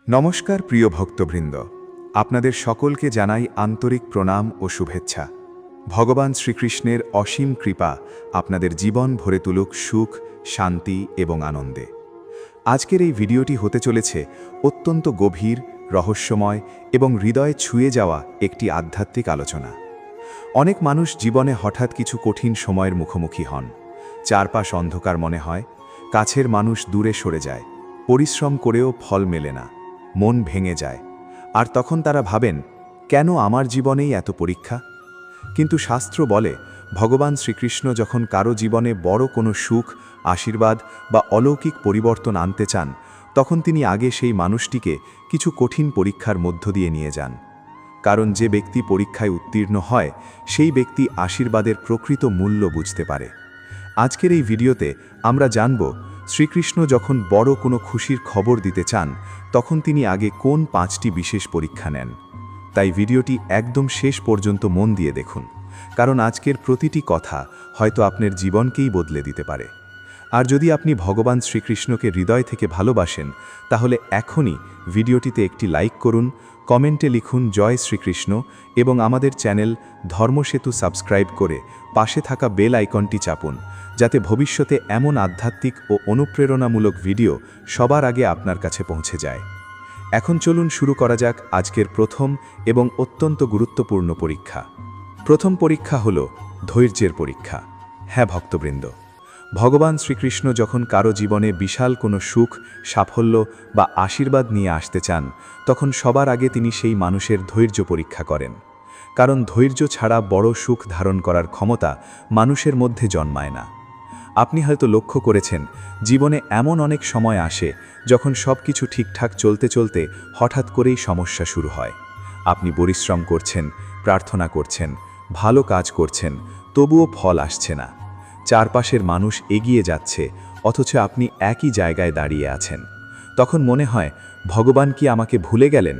নমস্কার প্রিয় ভক্তবৃন্দ, আপনাদের সকলকে জানাই আন্তরিক প্রণাম ও শুভেচ্ছা। ভগবান শ্রীকৃষ্ণের অসীম কৃপা আপনাদের জীবন ভরে তুলুক সুখ, শান্তি এবং আনন্দে। আজকের এই ভিডিওটি হতে চলেছে অত্যন্ত গভীর, রহস্যময় এবং হৃদয়ে ছুঁয়ে যাওয়া একটি আধ্যাত্মিক আলোচনা। অনেক মানুষ জীবনে হঠাৎ কিছু কঠিন সময়ের মুখোমুখি হন। চারপাশ অন্ধকার মনে হয়, কাছের মানুষ দূরে সরে যায়, পরিশ্রম করেও ফল মেলে না, মন ভেঙে যায়। আর তখন তারা ভাবেন, কেন আমার জীবনেই এত পরীক্ষা? কিন্তু শাস্ত্র বলে, ভগবান শ্রীকৃষ্ণ যখন কারো জীবনে বড় কোনো সুখ, আশীর্বাদ বা অলৌকিক পরিবর্তন আনতে চান, তখন তিনি আগে সেই মানুষটিকে কিছু কঠিন পরীক্ষার মধ্য দিয়ে নিয়ে যান। কারণ যে ব্যক্তি পরীক্ষায় উত্তীর্ণ হয়, সেই ব্যক্তি আশীর্বাদের প্রকৃত মূল্য বুঝতে পারে। আজকের এই ভিডিওতে আমরা জানব, শ্রীকৃষ্ণ যখন বড় কোনো খুশির খবর দিতে চান, তখন তিনি আগে কোন 5টি বিশেষ পরীক্ষা নেন। তাই ভিডিওটি একদম শেষ পর্যন্ত মন দিয়ে দেখুন, কারণ আজকের প্রতিটি কথা হয়তো আপনার জীবনকেই বদলে দিতে পারে। আর যদি আপনি ভগবান শ্রীকৃষ্ণকে হৃদয় থেকে ভালোবাসেন, তাহলে এখনই ভিডিওটিতে একটি লাইক করুন, কমেন্টে লিখুন জয় শ্রীকৃষ্ণ এবং আমাদের চ্যানেল ধর্মসেতু সাবস্ক্রাইব করে পাশে থাকা বেল আইকনটি চাপুন, যাতে ভবিষ্যতে এমন আধ্যাত্মিক ও অনুপ্রেরণামূলক ভিডিও সবার আগে আপনার কাছে পৌঁছে যায়। এখন চলুন শুরু করা যাক আজকের প্রথম এবং অত্যন্ত গুরুত্বপূর্ণ পরীক্ষা। প্রথম পরীক্ষা হল ধৈর্যের পরীক্ষা। হ্যাঁ ভক্তবৃন্দ, ভগবান শ্রীকৃষ্ণ যখন কারো জীবনে বিশাল কোনো সুখ, সাফল্য বা আশীর্বাদ নিয়ে আসতে চান, তখন সবার আগে তিনি সেই মানুষের ধৈর্য পরীক্ষা করেন। কারণ ধৈর্য ছাড়া বড় সুখ ধারণ করার ক্ষমতা মানুষের মধ্যে জন্মায় না। আপনি হয়তো লক্ষ্য করেছেন, জীবনে এমন অনেক সময় আসে যখন সব কিছু ঠিকঠাক চলতে চলতে হঠাৎ করেই সমস্যা শুরু হয়। আপনি পরিশ্রম করছেন, প্রার্থনা করছেন, ভালো কাজ করছেন, তবুও ফল আসছে না। চারপাশের মানুষ এগিয়ে যাচ্ছে, অথচ আপনি একই জায়গায় দাঁড়িয়ে আছেন। তখন মনে হয়, ভগবান কি আমাকে ভুলে গেলেন?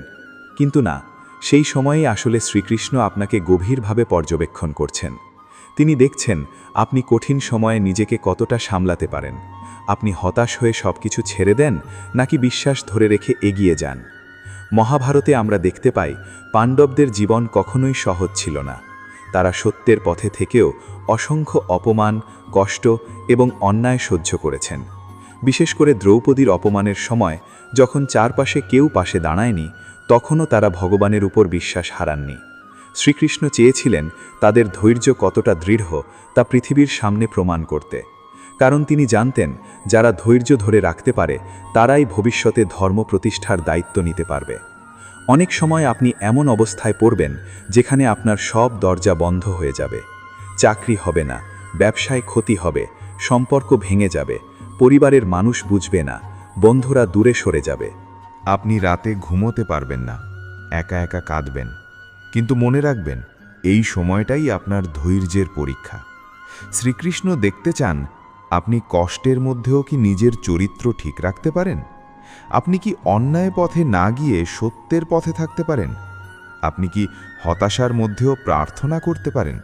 কিন্তু না, সেই সময়েই আসলে শ্রীকৃষ্ণ আপনাকে গভীরভাবে পর্যবেক্ষণ করছেন। তিনি দেখছেন আপনি কঠিন সময়ে নিজেকে কতটা সামলাতে পারেন। আপনি হতাশ হয়ে সবকিছু ছেড়ে দেন, নাকি বিশ্বাস ধরে রেখে এগিয়ে যান। মহাভারতে আমরা দেখতে পাই, পাণ্ডবদের জীবন কখনোই সহজ ছিল না। তারা সত্যের পথে থেকেও অসংখ্য অপমান, কষ্ট এবং অন্যায় সহ্য করেছেন। বিশেষ করে দ্রৌপদীর অপমানের সময়, যখন চারপাশে কেউ পাশে দাঁড়ায়নি, তখনও তারা ভগবানের উপর বিশ্বাস হারাননি। শ্রীকৃষ্ণ চেয়েছিলেন তাদের ধৈর্য কতটা দৃঢ় তা পৃথিবীর সামনে প্রমাণ করতে। কারণ তিনি জানতেন, যারা ধৈর্য ধরে রাখতে পারে তারাই ভবিষ্যতে ধর্ম প্রতিষ্ঠার দায়িত্ব নিতে পারবে। অনেক সময় আপনি এমন অবস্থায় পড়বেন যেখানে আপনার সব দরজা বন্ধ হয়ে যাবে। চাকরি হবে না, ব্যবসায় ক্ষতি হবে, সম্পর্ক ভেঙে যাবে, পরিবারের মানুষ বুঝবে না, বন্ধুরা দূরে সরে যাবে। আপনি রাতে ঘুমোতে পারবেন না, একা একা কাঁদবেন। কিন্তু মনে রাখবেন, এই সময়টাই আপনার ধৈর্যের পরীক্ষা। শ্রীকৃষ্ণ দেখতে চান আপনি কষ্টের মধ্যেও কি নিজের চরিত্র ঠিক রাখতে পারেন। আপনি কি অন্যায় পথে না গিয়ে সত্যের পথে থাকতে পারেন। আপনি কি হতাশার মধ্যেও প্রার্থনা করতে পারেন।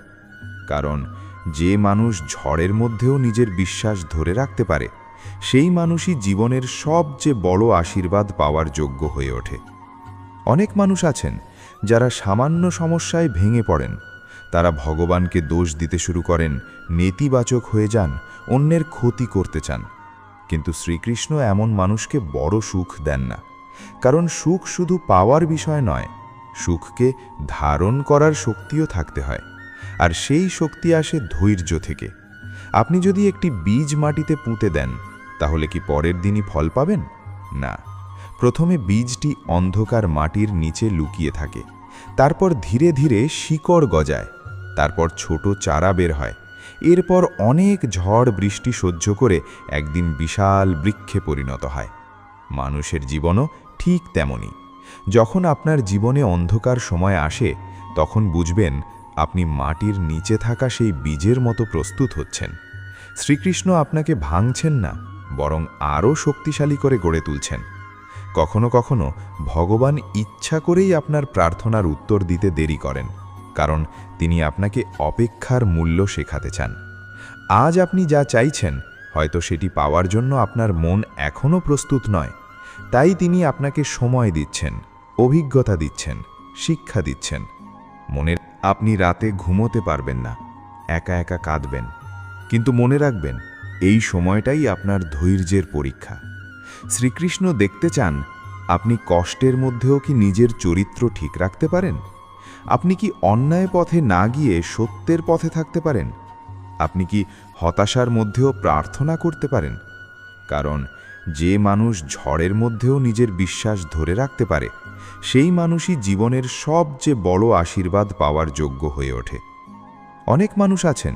কারণ যে মানুষ ঝড়ের মধ্যেও নিজের বিশ্বাস ধরে রাখতে পারে, সেই মানুষই জীবনের সবচেয়ে বড় আশীর্বাদ পাওয়ার যোগ্য হয়ে ওঠে। অনেক মানুষ আছেন যারা সামান্য সমস্যায় ভেঙে পড়েন। তারা ভগবানকে দোষ দিতে শুরু করেন, নেতিবাচক হয়ে যান, অন্যের ক্ষতি করতে চান। কিন্তু শ্রীকৃষ্ণ এমন মানুষকে বড় সুখ দেন না। কারণ সুখ শুধু পাওয়ার বিষয় নয়, সুখকে ধারণ করার শক্তিও থাকতে হয়। আর সেই শক্তি আসে ধৈর্য থেকে। আপনি যদি একটি বীজ মাটিতে পুঁতে দেন, তাহলে কি পরের দিনই ফল পাবেন? না। প্রথমে বীজটি অন্ধকার মাটির নিচে লুকিয়ে থাকে, তারপর ধীরে ধীরে শিকড় গজায়, তারপর ছোট চারা বের হয়, এরপর অনেক ঝড় বৃষ্টি সহ্য করে একদিন বিশাল বৃক্ষে পরিণত হয়। মানুষের জীবনও ঠিক তেমনই। যখন আপনার জীবনে অন্ধকার সময় আসে, তখন বুঝবেন আপনি মাটির নিচে থাকা সেই বীজের মতো প্রস্তুত হচ্ছেন। শ্রীকৃষ্ণ আপনাকে ভাঙছেন না, বরং আরও শক্তিশালী করে গড়ে তুলছেন। কখনো কখনো ভগবান ইচ্ছা করেই আপনার প্রার্থনার উত্তর দিতে দেরি করেন, কারণ তিনি আপনাকে অপেক্ষার মূল্য শেখাতে চান। আজ আপনি যা চাইছেন, হয়তো সেটি পাওয়ার জন্য আপনার মন এখনও প্রস্তুত নয়। তাই তিনি আপনাকে সময় দিচ্ছেন, অভিজ্ঞতা দিচ্ছেন, শিক্ষা দিচ্ছেন। আপনি রাতে ঘুমোতে পারবেন না, একা একা কাঁদবেন, কিন্তু মনে রাখবেন এই সময়টাই আপনার ধৈর্যের পরীক্ষা। শ্রীকৃষ্ণ দেখতে চান আপনি কষ্টের মধ্যেও কি নিজের চরিত্র ঠিক রাখতে পারেন, আপনি কি অন্যায় পথে না গিয়ে সত্যের পথে থাকতে পারেন, আপনি কি হতাশার মধ্যেও প্রার্থনা করতে পারেন। কারণ যে মানুষ ঝড়ের মধ্যেও নিজের বিশ্বাস ধরে রাখতে পারে, সেই মানুষই জীবনের সবচেয়ে বড় আশীর্বাদ পাওয়ার যোগ্য হয়ে ওঠে। অনেক মানুষ আছেন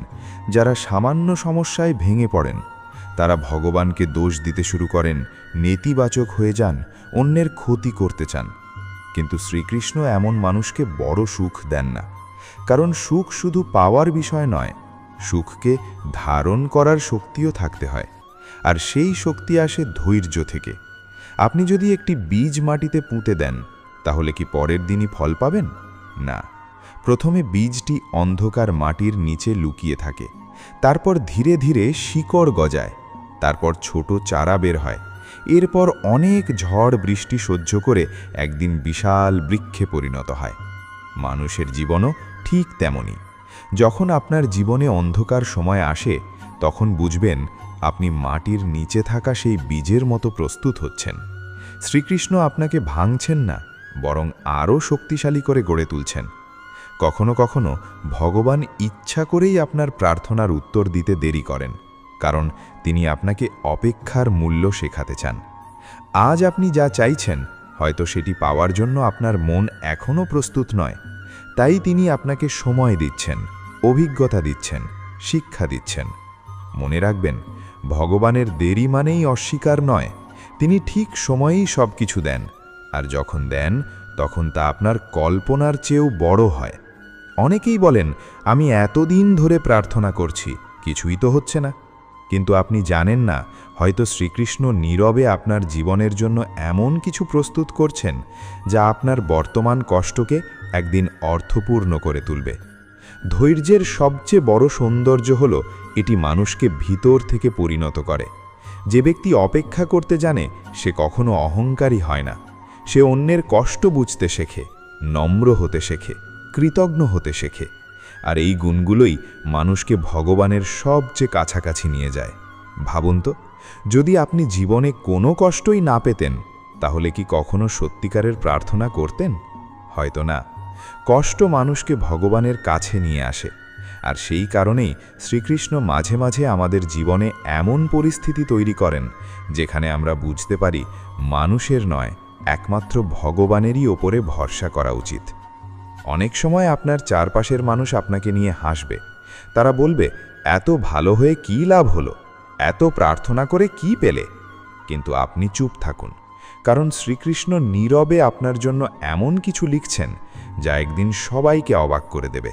যারা সামান্য সমস্যায় ভেঙে পড়েন, তারা ভগবানকে দোষ দিতে শুরু করেন, নেতিবাচক হয়ে যান, অন্যের ক্ষতি করতে চান। কিন্তু শ্রীকৃষ্ণ এমন মানুষকে বড় সুখ দেন না, কারণ সুখ শুধু পাওয়ার বিষয় নয়, সুখকে ধারণ করার শক্তিও থাকতে হয়, আর সেই শক্তি আসে ধৈর্য থেকে। আপনি যদি একটি বীজ মাটিতে পুঁতে দেন, তাহলে কি পরের দিনই ফল পাবেন? না, প্রথমে বীজটি অন্ধকার মাটির নিচে লুকিয়ে থাকে, তারপর ধীরে ধীরে শিকড় গজায়, তারপর ছোট চারা বের হয়, এরপর অনেক ঝড় বৃষ্টি সহ্য করে একদিন বিশাল বৃক্ষে পরিণত হয়। মানুষের জীবনও ঠিক তেমনই। যখন আপনার জীবনে অন্ধকার সময় আসে, তখন বুঝবেন আপনি মাটির নিচে থাকা সেই বীজের মতো প্রস্তুত হচ্ছেন। শ্রীকৃষ্ণ আপনাকে ভাঙছেন না, বরং আরও শক্তিশালী করে গড়ে তুলছেন। কখনো কখনো ভগবান ইচ্ছা করেই আপনার প্রার্থনার উত্তর দিতে দেরি করেন, কারণ তিনি আপনাকে অপেক্ষার মূল্য শেখাতে চান। আজ আপনি যা চাইছেন, হয়তো সেটি পাওয়ার জন্য আপনার মন এখনও প্রস্তুত নয়, তাই তিনি আপনাকে সময় দিচ্ছেন, অভিজ্ঞতা দিচ্ছেন, শিক্ষা দিচ্ছেন। মনে রাখবেন, ভগবানের দেরি মানেই অস্বীকার নয়, তিনি ঠিক সময়েই সব কিছু দেন, আর যখন দেন তখন তা আপনার কল্পনার চেয়েও বড় হয়। অনেকেই বলেন, আমি এতদিন ধরে প্রার্থনা করছি, কিছুই তো হচ্ছে না। কিন্তু আপনি জানেন না, হয়তো শ্রীকৃষ্ণ নীরবে আপনার জীবনের জন্য এমন কিছু প্রস্তুত করছেন, যা আপনার বর্তমান কষ্টকে একদিন অর্থপূর্ণ করে তুলবে। ধৈর্যের সবচেয়ে বড় সৌন্দর্য হল এটি মানুষকে ভিতর থেকে পরিণত করে। যে ব্যক্তি অপেক্ষা করতে জানে, সে কখনো অহংকারী হয় না। সে অন্যের কষ্ট বুঝতে শেখে, নম্র হতে শেখে, কৃতজ্ঞ হতে শেখে, আর এই গুণগুলোই মানুষকে ভগবানের সবচেয়ে কাছাকাছি নিয়ে যায়। ভাবুন তো, যদি আপনি জীবনে কোনো কষ্টই না পেতেন, তাহলে কি কখনো সত্যিকারের প্রার্থনা করতেন? হয়তো না। কষ্ট মানুষকে ভগবানের কাছে নিয়ে আসে, আর সেই কারণেই শ্রীকৃষ্ণ মাঝে মাঝে আমাদের জীবনে এমন পরিস্থিতি তৈরি করেন, যেখানে আমরা বুঝতে পারি মানুষের নয়, একমাত্র ভগবানেরই ওপরে ভরসা করা উচিত। অনেক সময় আপনার চারপাশের মানুষ আপনাকে নিয়ে হাসবে। তারা বলবে, এত ভালো হয়ে কী লাভ হলো, এত প্রার্থনা করে কি পেলে? কিন্তু আপনি চুপ থাকুন, কারণ শ্রীকৃষ্ণ নীরবে আপনার জন্য এমন কিছু লিখছেন, যা একদিন সবাইকে অবাক করে দেবে।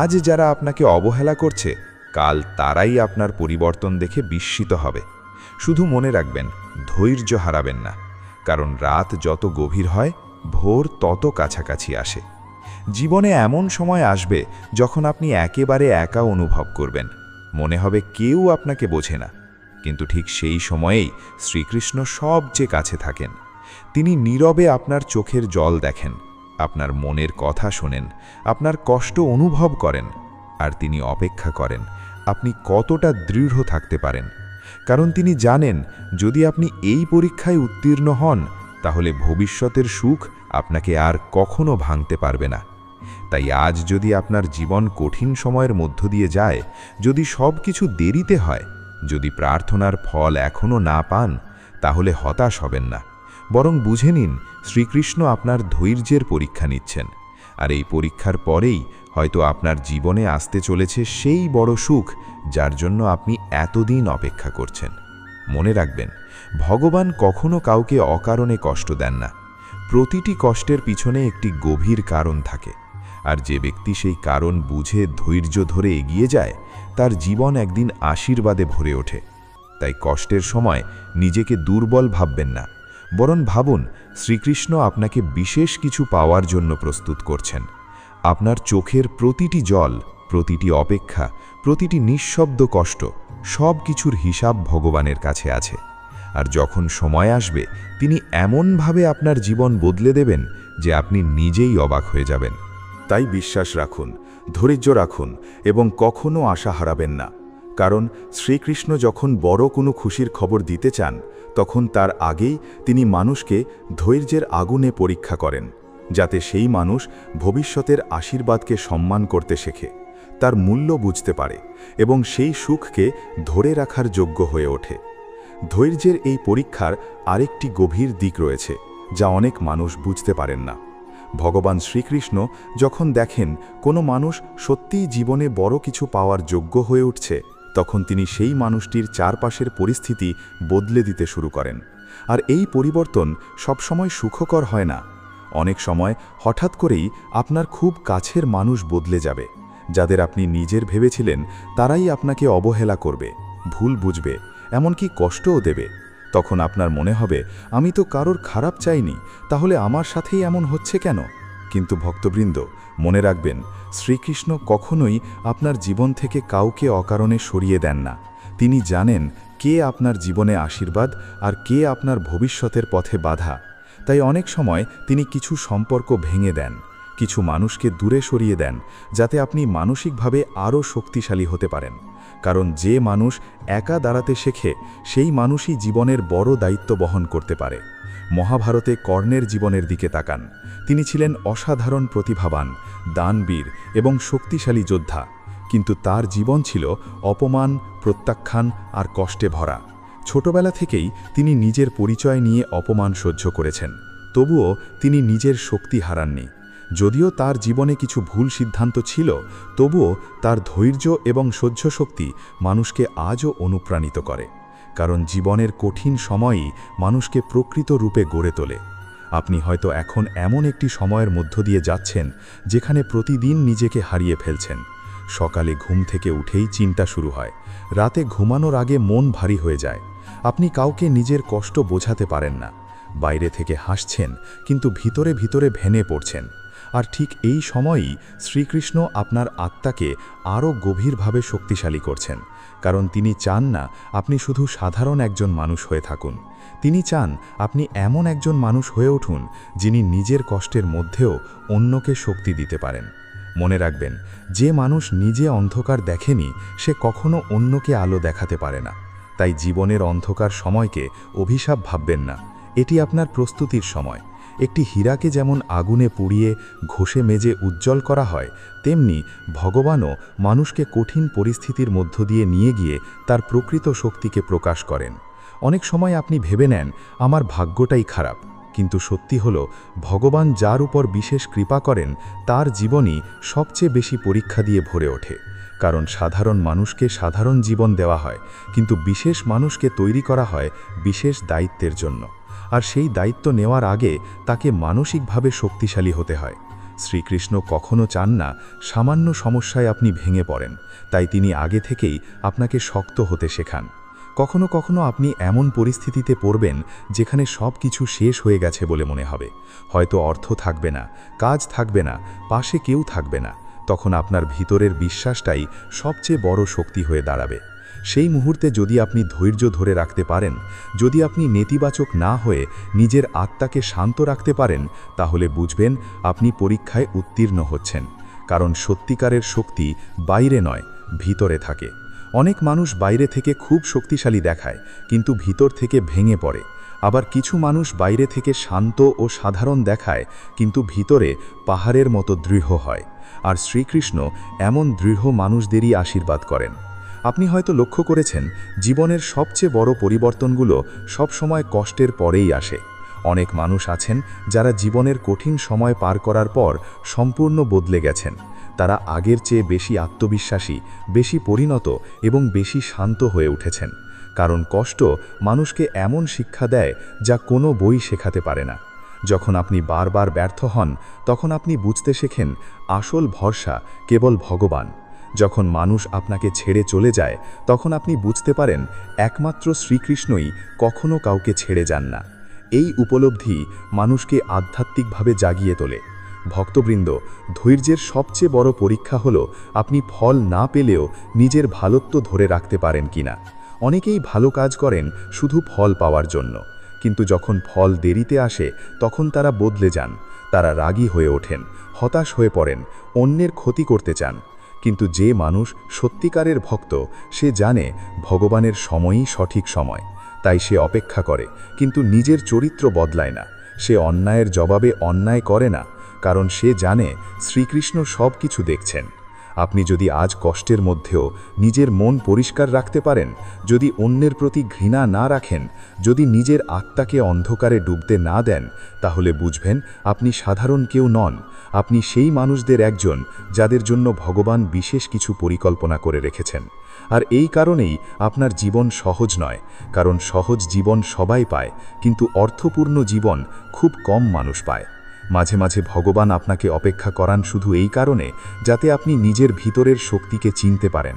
আজ যারা আপনাকে অবহেলা করছে, কাল তারাই আপনার পরিবর্তন দেখে বিস্মিত হবে। শুধু মনে রাখবেন, ধৈর্য হারাবেন না, কারণ রাত যত গভীর হয়, ভোর তত কাছাকাছি আসে। জীবনে এমন সময় আসবে যখন আপনি একেবারে একা অনুভব করবেন, মনে হবে কেউ আপনাকে বোঝে না। কিন্তু ঠিক সেই সময়েই শ্রীকৃষ্ণ সবচেয়ে কাছে থাকেন। তিনি নীরবে আপনার চোখের জল দেখেন, আপনার মনের কথা শোনেন, আপনার কষ্ট অনুভব করেন, আর তিনি অপেক্ষা করেন আপনি কতটা দৃঢ় থাকতে পারেন। কারণ তিনি জানেন, যদি আপনি এই পরীক্ষায় উত্তীর্ণ হন, তাহলে ভবিষ্যতের সুখ আপনাকে আর কখনো ভাঙতে পারবে না। তাই আজ যদি আপনার জীবন কঠিন সময়ের মধ্য দিয়ে যায়, যদি সব কিছু দেরিতে হয়, যদি প্রার্থনার ফল এখনও না পান, তাহলে হতাশ হবেন না, বরং বুঝে নিন শ্রীকৃষ্ণ আপনার ধৈর্যের পরীক্ষা নিচ্ছেন। আর এই পরীক্ষার পরেই হয়তো আপনার জীবনে আসতে চলেছে সেই বড় সুখ, যার জন্য আপনি এতদিন অপেক্ষা করছেন। মনে রাখবেন, ভগবান কখনো কাউকে অকারণে কষ্ট দেন না। প্রতিটি কষ্টের পিছনে একটি গভীর কারণ থাকে, আর যে ব্যক্তি সেই কারণ বুঝে ধৈর্য ধরে এগিয়ে যায়, তার জীবন একদিন আশীর্বাদে ভরে ওঠে। তাই কষ্টের সময় নিজেকে দুর্বল ভাববেন না, বরং ভাবুন শ্রীকৃষ্ণ আপনাকে বিশেষ কিছু পাওয়ার জন্য প্রস্তুত করছেন। আপনার চোখের প্রতিটি জল, প্রতিটি অপেক্ষা, প্রতিটি নিঃশব্দ কষ্ট, সব কিছুর হিসাব ভগবানের কাছে আছে। আর যখন সময় আসবে তিনি এমনভাবে আপনার জীবন বদলে দেবেন যে আপনি নিজেই অবাক হয়ে যাবেন। তাই বিশ্বাস রাখুন, ধৈর্য রাখুন এবং কখনো আশা হারাবেন না। কারণ শ্রীকৃষ্ণ যখন বড় কোনো খুশির খবর দিতে চান, তখন তার আগেই তিনি মানুষকে ধৈর্যের আগুনে পরীক্ষা করেন, যাতে সেই মানুষ ভবিষ্যতের আশীর্বাদকে সম্মান করতে শেখে, তার মূল্য বুঝতে পারে এবং সেই সুখকে ধরে রাখার যোগ্য হয়ে ওঠে। ধৈর্যের এই পরীক্ষার আরেকটি গভীর দিক রয়েছে, যা অনেক মানুষ বুঝতে পারেন না। ভগবান শ্রীকৃষ্ণ যখন দেখেন কোনো মানুষ সত্যিই জীবনে বড় কিছু পাওয়ার যোগ্য হয়ে উঠছে, তখন তিনি সেই মানুষটির চারপাশের পরিস্থিতি বদলে দিতে শুরু করেন। আর এই পরিবর্তন সবসময় সুখকর হয় না। অনেক সময় হঠাৎ করেই আপনার খুব কাছের মানুষ বদলে যাবে। যাদের আপনি নিজের ভেবেছিলেন তারাই আপনাকে অবহেলা করবে, ভুল বুঝবে, এমনকি কষ্টও দেবে। তখন আপনার মনে হবে, আমি তো কারোর খারাপ চাইনি, তাহলে আমার সাথেই এমন হচ্ছে কেন? কিন্তু ভক্তবৃন্দ, মনে রাখবেন, শ্রীকৃষ্ণ কখনোই আপনার জীবন থেকে কাউকে অকারণে সরিয়ে দেন না। তিনি জানেন কে আপনার জীবনে আশীর্বাদ আর কে আপনার ভবিষ্যতের পথে বাধা। তাই অনেক সময় তিনি কিছু সম্পর্ক ভেঙে দেন, কিছু মানুষকে দূরে সরিয়ে দেন, যাতে আপনি মানসিকভাবে আরও শক্তিশালী হতে পারেন। কারণ যে মানুষ একা দাঁড়াতে শেখে, সেই মানুষই জীবনের বড় দায়িত্ব বহন করতে পারে। মহাভারতে কর্ণের জীবনের দিকে তাকান। তিনি ছিলেন অসাধারণ প্রতিভাবান, দানবীর এবং শক্তিশালী যোদ্ধা, কিন্তু তার জীবন ছিল অপমান, প্রত্যাখ্যান আর কষ্টে ভরা। ছোটবেলা থেকেই তিনি নিজের পরিচয় নিয়ে অপমান সহ্য করেছেন, তবুও তিনি নিজের শক্তি হারাননি। যদিও তার জীবনে কিছু ভুল সিদ্ধান্ত ছিল, তবুও তার ধৈর্য এবং সহ্য শক্তি মানুষকে আজও অনুপ্রাণিত করে। কারণ জীবনের কঠিন সময়ই মানুষকে প্রকৃত রূপে গড়ে তোলে। আপনি হয়তো এখন এমন একটি সময়ের মধ্য দিয়ে যাচ্ছেন যেখানে প্রতিদিন নিজেকে হারিয়ে ফেলছেন। সকালে ঘুম থেকে উঠেই চিন্তা শুরু হয়, রাতে ঘুমানোর আগে মন ভারী হয়ে যায়। আপনি কাউকে নিজের কষ্ট বোঝাতে পারেন না। বাইরে থেকে হাসছেন, কিন্তু ভিতরে ভিতরে ভেঙে পড়ছেন। আর ঠিক এই সময়ই শ্রীকৃষ্ণ আপনার আত্মাকে আরও গভীরভাবে শক্তিশালী করছেন। কারণ তিনি চান না আপনি শুধু সাধারণ একজন মানুষ হয়ে থাকুন। তিনি চান আপনি এমন একজন মানুষ হয়ে উঠুন যিনি নিজের কষ্টের মধ্যেও অন্যকে শক্তি দিতে পারেন। মনে রাখবেন, যে মানুষ নিজে অন্ধকার দেখেনি সে কখনো অন্যকে আলো দেখাতে পারে না। তাই জীবনের অন্ধকার সময়কে অভিশাপ ভাববেন না, এটি আপনার প্রস্তুতির সময়। একটি হীরাকে যেমন আগুনে পুড়িয়ে ঘষে মেজে উজ্জ্বল করা হয়, তেমনি ভগবানও মানুষকে কঠিন পরিস্থিতির মধ্য দিয়ে নিয়ে গিয়ে তার প্রকৃত শক্তিকে প্রকাশ করেন। অনেক সময় আপনি ভেবে নেন আমার ভাগ্যটাই খারাপ, কিন্তু সত্যি হলো ভগবান যার উপর বিশেষ কৃপা করেন তার জীবনই সবচেয়ে বেশি পরীক্ষা দিয়ে ভরে ওঠে। কারণ সাধারণ মানুষকে সাধারণ জীবন দেওয়া হয়, কিন্তু বিশেষ মানুষকে তৈরি করা হয় বিশেষ দায়িত্বের জন্য। আর সেই দায়িত্ব নেওয়ার আগে তাকে মানসিকভাবে শক্তিশালী হতে হয়। শ্রীকৃষ্ণ কখনো চান না সামান্য সমস্যায় আপনি ভেঙে পড়েন, তাই তিনি আগে থেকেই আপনাকে শক্ত হতে শেখান। কখনো কখনো আপনি এমন পরিস্থিতিতে পড়বেন যেখানে সব কিছু শেষ হয়ে গেছে বলে মনে হবে। হয়তো অর্থ থাকবে না, কাজ থাকবে না, পাশে কেউ থাকবে না। তখন আপনার ভিতরের বিশ্বাসটাই সবচেয়ে বড় শক্তি হয়ে দাঁড়াবে। সেই মুহূর্তে যদি আপনি ধৈর্য ধরে রাখতে পারেন, যদি আপনি নেতিবাচক না হয়ে নিজের আত্মাকে শান্ত রাখতে পারেন, তাহলে বুঝবেন আপনি পরীক্ষায় উত্তীর্ণ হচ্ছেন। কারণ সত্যিকারের শক্তি বাইরে নয়, ভিতরে থাকে। অনেক মানুষ বাইরে থেকে খুব শক্তিশালী দেখায়, কিন্তু ভিতর থেকে ভেঙে পড়ে। আবার কিছু মানুষ বাইরে থেকে শান্ত ও সাধারণ দেখায়, কিন্তু ভিতরে পাহাড়ের মতো দৃঢ় হয়। আর শ্রীকৃষ্ণ এমন দৃঢ় মানুষদেরই আশীর্বাদ করেন। আপনি হয়তো লক্ষ্য করেছেন, জীবনের সবচেয়ে বড় পরিবর্তনগুলো সবসময় কষ্টের পরেই আসে। অনেক মানুষ আছেন যারা জীবনের কঠিন সময় পার করার পর সম্পূর্ণ বদলে গেছেন। তারা আগের চেয়ে বেশি আত্মবিশ্বাসী, বেশি পরিণত এবং বেশি শান্ত হয়ে উঠেছেন। কারণ কষ্ট মানুষকে এমন শিক্ষা দেয় যা কোনো বই শেখাতে পারে না। যখন আপনি বারবার ব্যর্থ হন, তখন আপনি বুঝতে শেখেন আসল ভরসা কেবল ভগবান। যখন মানুষ আপনাকে ছেড়ে চলে যায়, তখন আপনি বুঝতে পারেন একমাত্র শ্রীকৃষ্ণই কখনো কাউকে ছেড়ে যান না। এই উপলব্ধি মানুষকে আধ্যাত্মিকভাবে জাগিয়ে তোলে। ভক্তবৃন্দ, ধৈর্যের সবচেয়ে বড় পরীক্ষা হলো আপনি ফল না পেলেও নিজের ভালোত্ব ধরে রাখতে পারেন কিনা। অনেকেই ভালো কাজ করেন শুধু ফল পাওয়ার জন্য, কিন্তু যখন ফল দেরিতে আসে তখন তারা বদলে যান, তারা রাগী হয়ে ওঠেন, হতাশ হয়ে পড়েন, অন্যের ক্ষতি করতে চান। কিন্তু যে মানুষ সত্যিকারের ভক্ত, সে জানে ভগবানের সময়ই সঠিক সময়, তাই সে অপেক্ষা করে, কিন্তু নিজের চরিত্র বদলায় না। সে অন্যায়ের জবাবে অন্যায় করে না, কারণ সে জানে শ্রীকৃষ্ণ সব কিছু দেখছেন। আপনি যদি আজ কষ্টের মধ্যেও নিজের মন পরিষ্কার রাখতে পারেন, যদি অন্যের প্রতি ঘৃণা না রাখেন, যদি নিজের আত্মাকে অন্ধকারে ডুবতে না দেন, তাহলে বুঝবেন আপনি সাধারণ কেউ নন, আপনি সেই মানুষদের একজন যাদের জন্য ভগবান বিশেষ কিছু পরিকল্পনা করে রেখেছেন। আর এই কারণেই আপনার জীবন সহজ নয়, কারণ সহজ জীবন সবাই পায়, কিন্তু অর্থপূর্ণ জীবন খুব কম মানুষ পায়। মাঝে মাঝে ভগবান আপনাকে অপেক্ষা করান শুধু এই কারণে, যাতে আপনি নিজের ভিতরের শক্তিকে চিনতে পারেন।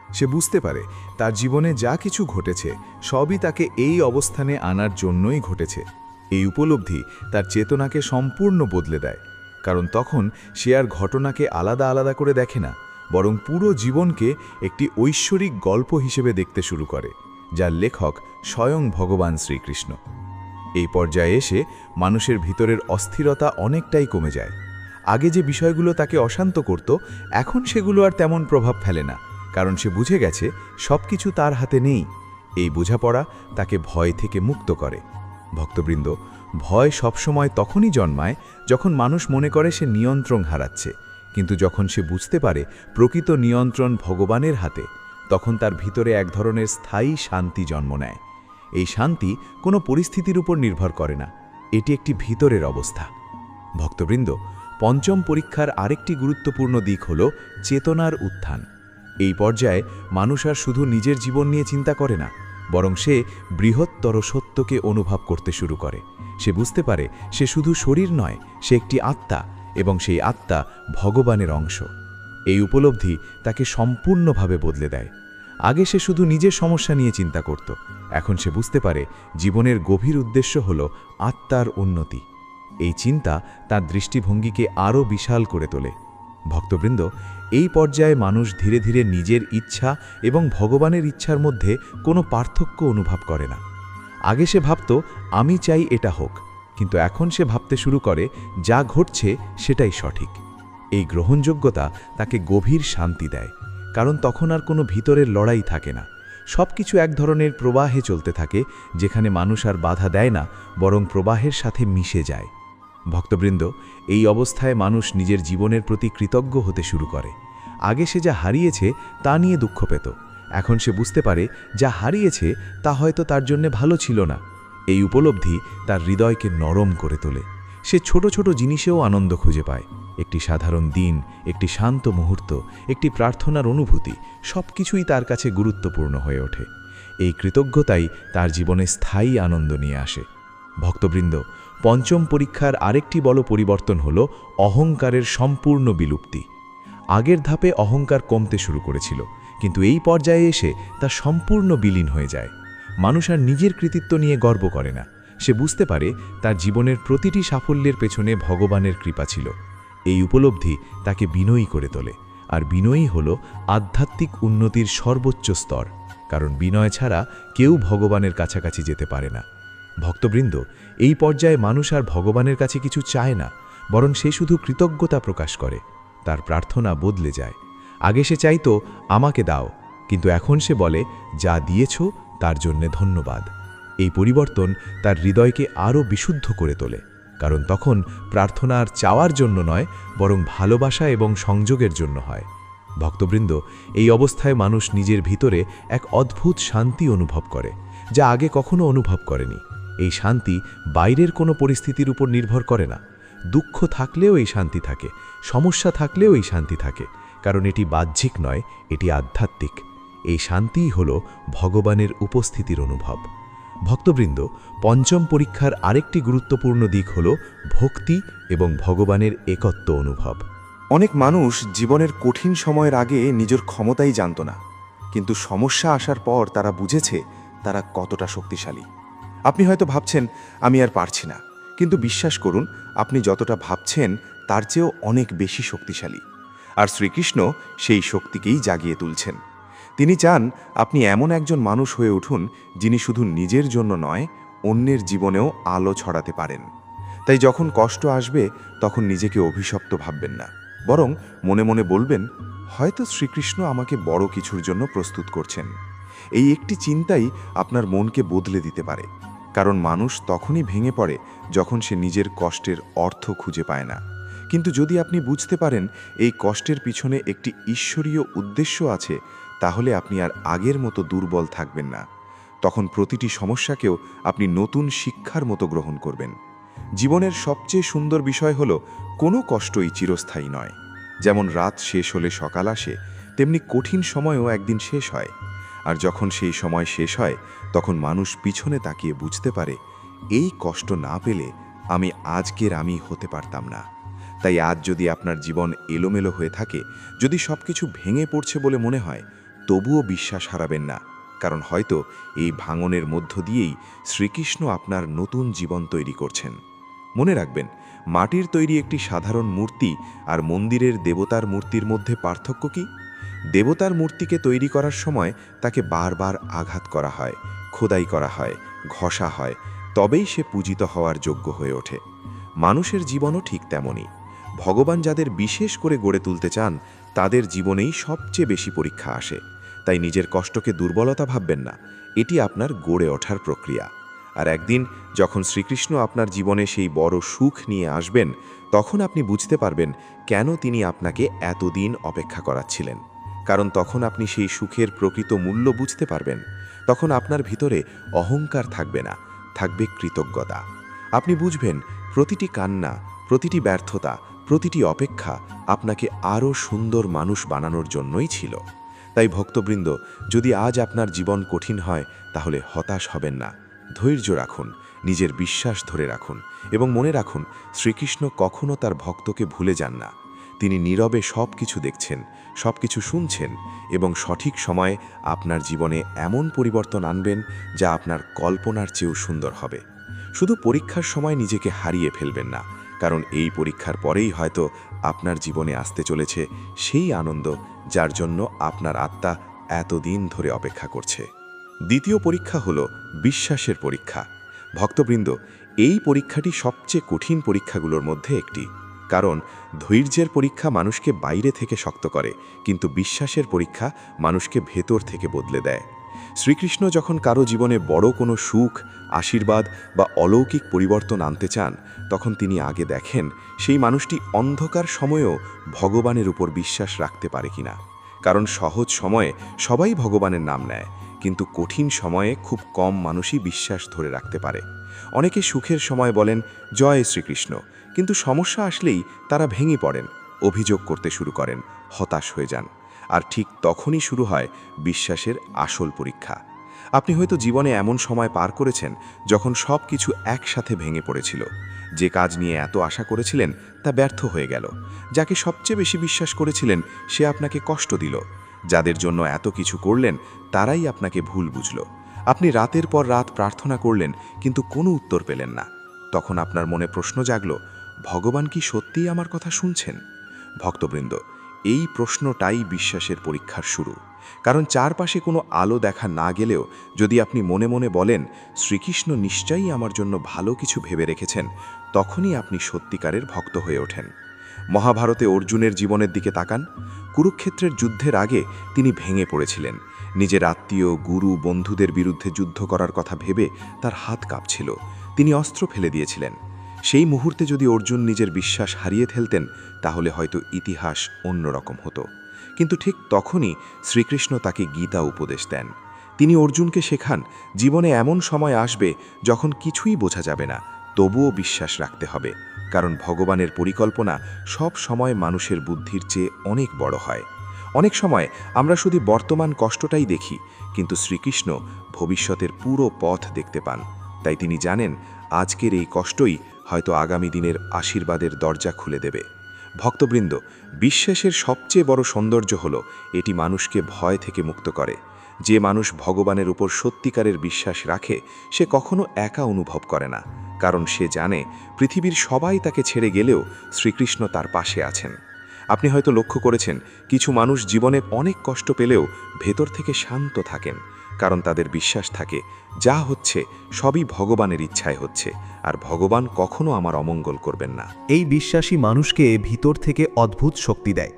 সে বুঝতে পারে তার জীবনে যা কিছু ঘটেছে সবই তাকে এই অবস্থানে আনার জন্যই ঘটেছে। এই উপলব্ধি তার চেতনাকে সম্পূর্ণ বদলে দেয়, কারণ তখন সে আর ঘটনাকে আলাদা আলাদা করে দেখে না, বরং পুরো জীবনকে একটি ঐশ্বরিক গল্প হিসেবে দেখতে শুরু করে, যার লেখক স্বয়ং ভগবান শ্রীকৃষ্ণ। এই পর্যায়ে এসে মানুষের ভিতরের অস্থিরতা অনেকটাই কমে যায়। আগে যে বিষয়গুলো তাকে অশান্ত করত, এখন সেগুলো আর তেমন প্রভাব ফেলে না, কারণ সে বুঝে গেছে সব কিছু তার হাতে নেই। এই বোঝাপড়া তাকে ভয় থেকে মুক্ত করে। ভক্তবৃন্দ, ভয় সবসময় তখনই জন্মায় যখন মানুষ মনে করে সে নিয়ন্ত্রণ হারাচ্ছে, কিন্তু যখন সে বুঝতে পারে প্রকৃত নিয়ন্ত্রণ ভগবানের হাতে, তখন তার ভিতরে এক ধরনের স্থায়ী শান্তি জন্ম নেয়। এই শান্তি কোনো পরিস্থিতির উপর নির্ভর করে না, এটি একটি ভিতরের অবস্থা। ভক্তবৃন্দ, পঞ্চম পরীক্ষার আরেকটি গুরুত্বপূর্ণ দিক হল চেতনার উত্থান। এই পর্যায়ে মানুষ আর শুধু নিজের জীবন নিয়ে চিন্তা করে না, বরং সে বৃহত্তর সত্যকে অনুভব করতে শুরু করে। সে বুঝতে পারে সে শুধু শরীর নয়, সে একটি আত্মা, এবং সেই আত্মা ভগবানের অংশ। এই উপলব্ধি তাকে সম্পূর্ণভাবে বদলে দেয়। আগে সে শুধু নিজের সমস্যা নিয়ে চিন্তা করত, এখন সে বুঝতে পারে জীবনের গভীর উদ্দেশ্য হল আত্মার উন্নতি। এই চিন্তা তার দৃষ্টিভঙ্গিকে আরও বিশাল করে তোলে। ভক্তবৃন্দ, এই পর্যায়ে মানুষ ধীরে ধীরে নিজের ইচ্ছা এবং ভগবানের ইচ্ছার মধ্যে কোনো পার্থক্য অনুভব করে না। আগে সে ভাবত আমি চাই এটা হোক, কিন্তু এখন সে ভাবতে শুরু করে যা ঘটছে সেটাই সঠিক। এই গ্রহণযোগ্যতা তাকে গভীর শান্তি দেয়, কারণ তখন আর কোনো ভিতরের লড়াই থাকে না। সব কিছু এক ধরনের প্রবাহে চলতে থাকে, যেখানে মানুষ আর বাধা দেয় না, বরং প্রবাহের সাথে মিশে যায়। ভক্তবৃন্দ, এই অবস্থায় মানুষ নিজের জীবনের প্রতি কৃতজ্ঞ হতে শুরু করে। আগে সে যা হারিয়েছে তা নিয়ে দুঃখ পেত, এখন সে বুঝতে পারে যা হারিয়েছে তা হয়তো তার জন্য ভালো ছিল না। এই উপলব্ধি তার হৃদয়কে নরম করে তোলে। সে ছোট ছোট জিনিসেও আনন্দ খুঁজে পায়। একটি সাধারণ দিন, একটি শান্ত মুহূর্ত, একটি প্রার্থনার অনুভূতি, সব কিছুই তার কাছে গুরুত্বপূর্ণ হয়ে ওঠে। এই কৃতজ্ঞতাই তার জীবনে স্থায়ী আনন্দ নিয়ে আসে। ভক্তবৃন্দ, পঞ্চম পরীক্ষার আরেকটি বড় পরিবর্তন হল অহংকারের সম্পূর্ণ বিলুপ্তি। আগের ধাপে অহংকার কমতে শুরু করেছিল, কিন্তু এই পর্যায়ে এসে তা সম্পূর্ণ বিলীন হয়ে যায়। মানুষ আর নিজের কৃতিত্ব নিয়ে গর্ব করে না। সে বুঝতে পারে তার জীবনের প্রতিটি সাফল্যের পেছনে ভগবানের কৃপা ছিল। এই উপলব্ধি তাকে বিনয়ী করে তোলে, আর বিনয়ী হল আধ্যাত্মিক উন্নতির সর্বোচ্চ স্তর, কারণ বিনয় ছাড়া কেউ ভগবানের কাছাকাছি যেতে পারে না। ভক্তবৃন্দ, এই পর্যায়ে মানুষ আর ভগবানের কাছে কিছু চায় না, বরং সে শুধু কৃতজ্ঞতা প্রকাশ করে। তার প্রার্থনা বদলে যায়। আগে সে চাইতো আমাকে দাও, কিন্তু এখন সে বলে যা দিয়েছ তার জন্যে ধন্যবাদ। এই পরিবর্তন তার হৃদয়কে আরও বিশুদ্ধ করে তোলে, কারণ তখন প্রার্থনা আর চাওয়ার জন্য নয়, বরং ভালোবাসা এবং সংযোগের জন্য হয়। ভক্তবৃন্দ, এই অবস্থায় মানুষ নিজের ভিতরে এক অদ্ভুত শান্তি অনুভব করে, যা আগে কখনো অনুভব করেনি। এই শান্তি বাইরের কোনো পরিস্থিতির উপর নির্ভর করে না। দুঃখ থাকলেও এই শান্তি থাকে, সমস্যা থাকলেও এই শান্তি থাকে, কারণ এটি বাহ্যিক নয়, এটি আধ্যাত্মিক। এই শান্তিই হল ভগবানের উপস্থিতির অনুভব। ভক্তবৃন্দ, পঞ্চম পরীক্ষার আরেকটি গুরুত্বপূর্ণ দিক হল ভক্তি এবং ভগবানের একত্ব অনুভব। অনেক মানুষ জীবনের কঠিন সময়ের আগে নিজের ক্ষমতাই জানত না, কিন্তু সমস্যা আসার পর তারা বুঝেছে তারা কতটা শক্তিশালী। আপনি হয়তো ভাবছেন আমি আর পারছি না, কিন্তু বিশ্বাস করুন, আপনি যতটা ভাবছেন তার চেয়েও অনেক বেশি শক্তিশালী। আর শ্রীকৃষ্ণ সেই শক্তিকেই জাগিয়ে তুলছেন। তিনি চান আপনি এমন একজন মানুষ হয়ে উঠুন যিনি শুধু নিজের জন্য নয়, অন্যের জীবনেও আলো ছড়াতে পারেন। তাই যখন কষ্ট আসবে তখন নিজেকে অভিশপ্ত ভাববেন না, বরং মনে মনে বলবেন, হয়তো শ্রীকৃষ্ণ আমাকে বড় কিছুর জন্য প্রস্তুত করছেন। এই একটি চিন্তাই আপনার মনকে বদলে দিতে পারে, কারণ মানুষ তখনই ভেঙে পড়ে যখন সে নিজের কষ্টের অর্থ খুঁজে পায় না। কিন্তু যদি আপনি বুঝতে পারেন এই কষ্টের পিছনে একটি ঈশ্বরীয় উদ্দেশ্য আছে, তাহলে আপনি আর আগের মতো দুর্বল থাকবেন না। তখন প্রতিটি সমস্যাকেও আপনি নতুন শিক্ষার মতো গ্রহণ করবেন। জীবনের সবচেয়ে সুন্দর বিষয় হলো কোনো কষ্টই চিরস্থায়ী নয়। যেমন রাত শেষ হলে সকাল আসে, তেমনি কঠিন সময়ও একদিন শেষ হয়। আর যখন সেই সময় শেষ হয় তখন মানুষ পিছনে তাকিয়ে বুঝতে পারে, এই কষ্ট না পেলে আমি আজকের আমি হতে পারতাম না। তাই আজ যদি আপনার জীবন এলোমেলো হয়ে থাকে, যদি সব কিছু ভেঙে পড়ছে বলে মনে হয়, তবুও বিশ্বাস হারাবেন না, কারণ হয়তো এই ভাঙনের মধ্য দিয়েই শ্রীকৃষ্ণ আপনার নতুন জীবন তৈরি করছেন। মনে রাখবেন, মাটির তৈরি একটি সাধারণ মূর্তি আর মন্দিরের দেবতার মূর্তির মধ্যে পার্থক্য কি? দেবতার মূর্তিকে তৈরি করার সময় তাকে বারবার আঘাত করা হয়, খোদাই করা হয়, ঘষা হয়, তবেই সে পূজিত হওয়ার যোগ্য হয়ে ওঠে। মানুষের জীবনও ঠিক তেমনই। ভগবান যাদের বিশেষ করে গড়ে তুলতে চান, তাদের জীবনেই সবচেয়ে বেশি পরীক্ষা আসে। তাই নিজের কষ্টকে দুর্বলতা ভাববেন না, এটি আপনার গড়ে ওঠার প্রক্রিয়া। আর একদিন যখন শ্রীকৃষ্ণ আপনার জীবনে সেই বড় সুখ নিয়ে আসবেন, তখন আপনি বুঝতে পারবেন কেন তিনি আপনাকে এতদিন অপেক্ষা করাচ্ছিলেন। কারণ তখন আপনি সেই সুখের প্রকৃত মূল্য বুঝতে পারবেন। তখন আপনার ভিতরে অহংকার থাকবে না, থাকবে কৃতজ্ঞতা। আপনি বুঝবেন প্রতিটি কান্না, প্রতিটি ব্যর্থতা, প্রতিটি অপেক্ষা আপনাকে আরও সুন্দর মানুষ বানানোর জন্যই ছিল। তাই ভক্তবৃন্দ, যদি আজ আপনার জীবন কঠিন হয়, তাহলে হতাশ হবেন না। ধৈর্য রাখুন, নিজের বিশ্বাস ধরে রাখুন এবং মনে রাখুন, শ্রীকৃষ্ণ কখনো তার ভক্তকে ভুলে যান না। তিনি নীরবে সব কিছু দেখছেন, সব কিছু শুনছেন এবং সঠিক সময়ে আপনার জীবনে এমন পরিবর্তন আনবেন যা আপনার কল্পনার চেয়েও সুন্দর হবে। শুধু পরীক্ষার সময় নিজেকে হারিয়ে ফেলবেন না, কারণ এই পরীক্ষার পরেই হয়তো আপনার জীবনে আসতে চলেছে সেই আনন্দ যার জন্য আপনার আত্মা এতদিন ধরে অপেক্ষা করছে। দ্বিতীয় পরীক্ষা হলো বিশ্বাসের পরীক্ষা। ভক্তবৃন্দ, এই পরীক্ষাটি সবচেয়ে কঠিন পরীক্ষাগুলোর মধ্যে একটি, কারণ ধৈর্যের পরীক্ষা মানুষকে বাইরে থেকে শক্ত করে, কিন্তু বিশ্বাসের পরীক্ষা মানুষকে ভেতর থেকে বদলে দেয়। শ্রীকৃষ্ণ যখন কারো জীবনে বড় কোনো সুখ, আশীর্বাদ বা অলৌকিক পরিবর্তন আনতে চান, তখন তিনি আগে দেখেন সেই মানুষটি অন্ধকার সময়েও ভগবানের উপর বিশ্বাস রাখতে পারে কিনা। কারণ সহজ সময়ে সবাই ভগবানের নাম নেয়, কিন্তু কঠিন সময়ে খুব কম মানুষই বিশ্বাস ধরে রাখতে পারে। অনেকে সুখের সময় বলেন জয় শ্রীকৃষ্ণ, কিন্তু সমস্যা আসলেই তারা ভেঙে পড়েন, অভিযোগ করতে শুরু করেন, হতাশ হয়ে যান। আর ঠিক তখনই শুরু হয় বিশ্বাসের আসল পরীক্ষা। আপনি হয়তো জীবনে এমন সময় পার করেছেন যখন সব কিছু একসাথে ভেঙে পড়েছিল। যে কাজ নিয়ে এত আশা করেছিলেন তা ব্যর্থ হয়ে গেল। যাকে সবচেয়ে বেশি বিশ্বাস করেছিলেন সে আপনাকে কষ্ট দিল। যাদের জন্য এত কিছু করলেন তারাই আপনাকে ভুল বুঝল। আপনি রাতের পর রাত প্রার্থনা করলেন, কিন্তু কোনো উত্তর পেলেন না। তখন আপনার মনে প্রশ্ন জাগল, ভগবান কি সত্যিই আমার কথা শুনছেন? ভক্তবৃন্দ, এই প্রশ্নটাই বিশ্বাসের পরীক্ষার শুরু। কারণ চারপাশে কোনো আলো দেখা না গেলেও যদি আপনি মনে মনে বলেন শ্রীকৃষ্ণ নিশ্চয়ই আমার জন্য ভালো কিছু ভেবে রেখেছেন, তখনই আপনি সত্যিকারের ভক্ত হয়ে ওঠেন। মহাভারতে অর্জুনের জীবনের দিকে তাকান। কুরুক্ষেত্রের যুদ্ধের আগে তিনি ভেঙে পড়েছিলেন। নিজের আত্মীয়, গুরু, বন্ধুদের বিরুদ্ধে যুদ্ধ করার কথা ভেবে তার হাত কাঁপছিল। তিনি অস্ত্র ফেলে দিয়েছিলেন। সেই মুহূর্তে যদি অর্জুন নিজের বিশ্বাস হারিয়ে ফেলতেন, তাহলে হয়তো ইতিহাস অন্যরকম হতো। কিন্তু ঠিক তখনই শ্রীকৃষ্ণ তাকে গীতা উপদেশ দেন। তিনি অর্জুনকে শেখান, জীবনে এমন সময় আসবে যখন কিছুই বোঝা যাবে না, তবুও বিশ্বাস রাখতে হবে। কারণ ভগবানের পরিকল্পনা সব সময় মানুষের বুদ্ধির চেয়ে অনেক বড় হয়। অনেক সময় আমরা শুধু বর্তমান কষ্টটাই দেখি, কিন্তু শ্রীকৃষ্ণ ভবিষ্যতের পুরো পথ দেখতে পান। তাই তিনি জানেন আজকের এই কষ্টই হয়তো আগামী দিনের আশীর্বাদের দরজা খুলে দেবে। ভক্তবৃন্দ, বিশ্বাসের সবচেয়ে বড় সৌন্দর্য হল এটি মানুষকে ভয় থেকে মুক্ত করে। যে মানুষ ভগবানের উপর সত্যিকারের বিশ্বাস রাখে সে কখনো একা অনুভব করে না, কারণ সে জানে পৃথিবীর সবাই তাকে ছেড়ে গেলেও শ্রীকৃষ্ণ তার পাশে আছেন। আপনি হয়তো লক্ষ্য করেছেন কিছু মানুষ জীবনে অনেক কষ্ট পেলেও ভেতর থেকে শান্ত থাকেন, কারণ তাদের বিশ্বাস থাকে যা হচ্ছে সবই ভগবানের ইচ্ছায় হচ্ছে, আর ভগবান কখনো আমার অমঙ্গল করবেন না। এই বিশ্বাসী মানুষকে ভিতর থেকে অদ্ভুত শক্তি দেয়।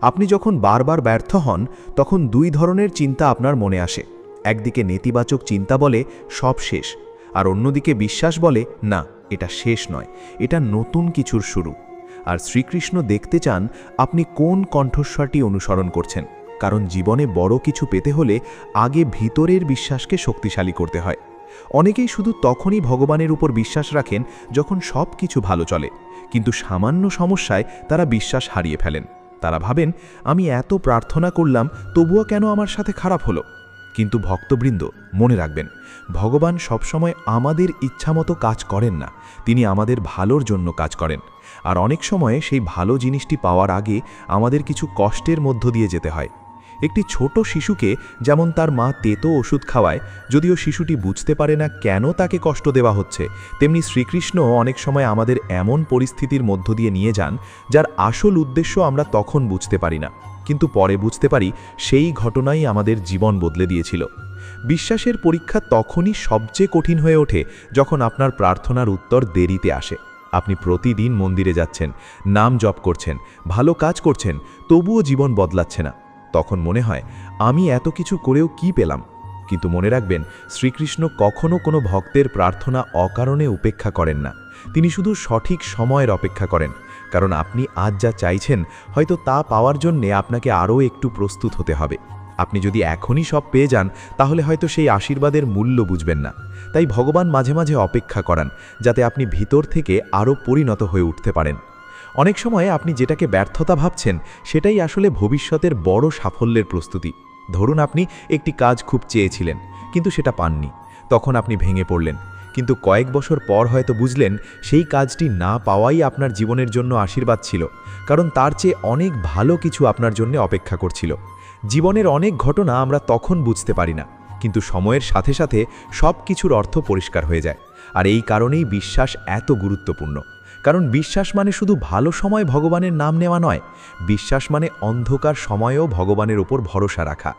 আপনি যখন বারবার ব্যর্থ হন তখন দুই ধরনের চিন্তা আপনার মনে আসে। একদিকে নেতিবাচক চিন্তা বলে সব শেষ, আর অন্যদিকে বিশ্বাস বলে না, এটা শেষ নয়, এটা নতুন কিছুর শুরু। আর শ্রীকৃষ্ণ দেখতে চান আপনি কোন কণ্ঠস্বরটি অনুসরণ করছেন, কারণ জীবনে বড় কিছু পেতে হলে আগে ভিতরের বিশ্বাসকে শক্তিশালী করতে হয়। অনেকেই শুধু তখনই ভগবানের উপর বিশ্বাস রাখেন যখন সব কিছু ভালো চলে, কিন্তু সামান্য সমস্যায় তারা বিশ্বাস হারিয়ে ফেলেন। তারা ভাবেন আমি এত প্রার্থনা করলাম তবুও কেন আমার সাথে খারাপ হলো। কিন্তু ভক্তবৃন্দ, মনে রাখবেন, ভগবান সবসময় আমাদের ইচ্ছামতো কাজ করেন না, তিনি আমাদের ভালোর জন্য কাজ করেন। আর অনেক সময়ে সেই ভালো জিনিসটি পাওয়ার আগে আমাদের কিছু কষ্টের মধ্য দিয়ে যেতে হয়। একটি ছোট শিশুকে যেমন তার মা তেতো ওষুধ খাওয়ায়, যদিও শিশুটি বুঝতে পারে না কেন তাকে কষ্ট দেওয়া হচ্ছে, তেমনি শ্রীকৃষ্ণ অনেক সময় আমাদের এমন পরিস্থিতির মধ্য দিয়ে নিয়ে যান যার আসল উদ্দেশ্য আমরা তখন বুঝতে পারি না, কিন্তু পরে বুঝতে পারি সেই ঘটনাই আমাদের জীবন বদলে দিয়েছিল। বিশ্বাসের পরীক্ষা তখনই সবচেয়ে কঠিন হয়ে ওঠে যখন আপনার প্রার্থনার উত্তর দেরিতে আসে। আপনি প্রতিদিন মন্দিরে যাচ্ছেন, নাম জপ করছেন, ভালো কাজ করছেন, তবুও জীবন বদলাচ্ছে না। তখন মনে হয় আমি এত কিছু করেও কি পেলাম। কিন্তু মনে রাখবেন, শ্রীকৃষ্ণ কখনো কোনো ভক্তের প্রার্থনা অকারণে উপেক্ষা করেন না, তিনি শুধু সঠিক সময়ের অপেক্ষা করেন। কারণ আপনি আজ যা চাইছেন হয়তো তা পাওয়ার জন্যে আপনাকে আরও একটু প্রস্তুত হতে হবে। আপনি যদি এখনই সব পেয়ে যান তাহলে হয়তো সেই আশীর্বাদের মূল্য বুঝবেন না। তাই ভগবান মাঝে মাঝে অপেক্ষা করান, যাতে আপনি ভিতর থেকে আরও পরিণত হয়ে উঠতে পারেন। অনেক সময় আপনি যেটাকে ব্যর্থতা ভাবছেন সেটাই আসলে ভবিষ্যতের বড় সাফল্যের প্রস্তুতি। ধরুন আপনি একটি কাজ খুব চেয়েছিলেন কিন্তু সেটা পাননি, তখন আপনি ভেঙে পড়লেন, কিন্তু কয়েক বছর পর হয়তো বুঝলেন সেই কাজটি না পাওয়াই আপনার জীবনের জন্য আশীর্বাদ ছিল, কারণ তার চেয়ে অনেক ভালো কিছু আপনার জন্য অপেক্ষা করছিল। জীবনের অনেক ঘটনা আমরা তখন বুঝতে পারি না, কিন্তু সময়ের সাথে সাথে সব কিছুর অর্থ পরিষ্কার হয়ে যায়। আর এই কারণেই বিশ্বাস এত গুরুত্বপূর্ণ। কারণ বিশ্বাস মানে শুধু ভালো সময় ভগবানের নাম নেওয়া নয়, বিশ্বাস মানে অন্ধকার সময়েও ভগবানের ওপর ভরসা রাখা।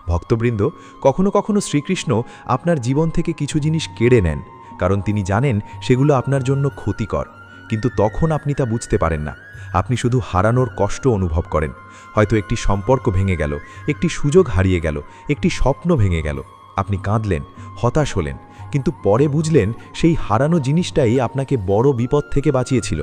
ভক্তবৃন্দ, কখনো কখনো শ্রীকৃষ্ণ আপনার জীবন থেকে কিছু জিনিস কেড়ে নেন, কারণ তিনি জানেন সেগুলো আপনার জন্য ক্ষতিকর, কিন্তু তখন আপনি তা বুঝতে পারেন না। আপনি শুধু হারানোর কষ্ট অনুভব করেন। হয়তো একটি সম্পর্ক ভেঙে গেল, একটি সুযোগ হারিয়ে গেল, একটি স্বপ্ন ভেঙে গেল। আপনি কাঁদলেন, হতাশ হলেন, কিন্তু পরে বুঝলেন সেই হারানো জিনিসটাই আপনাকে বড় বিপদ থেকে বাঁচিয়েছিল।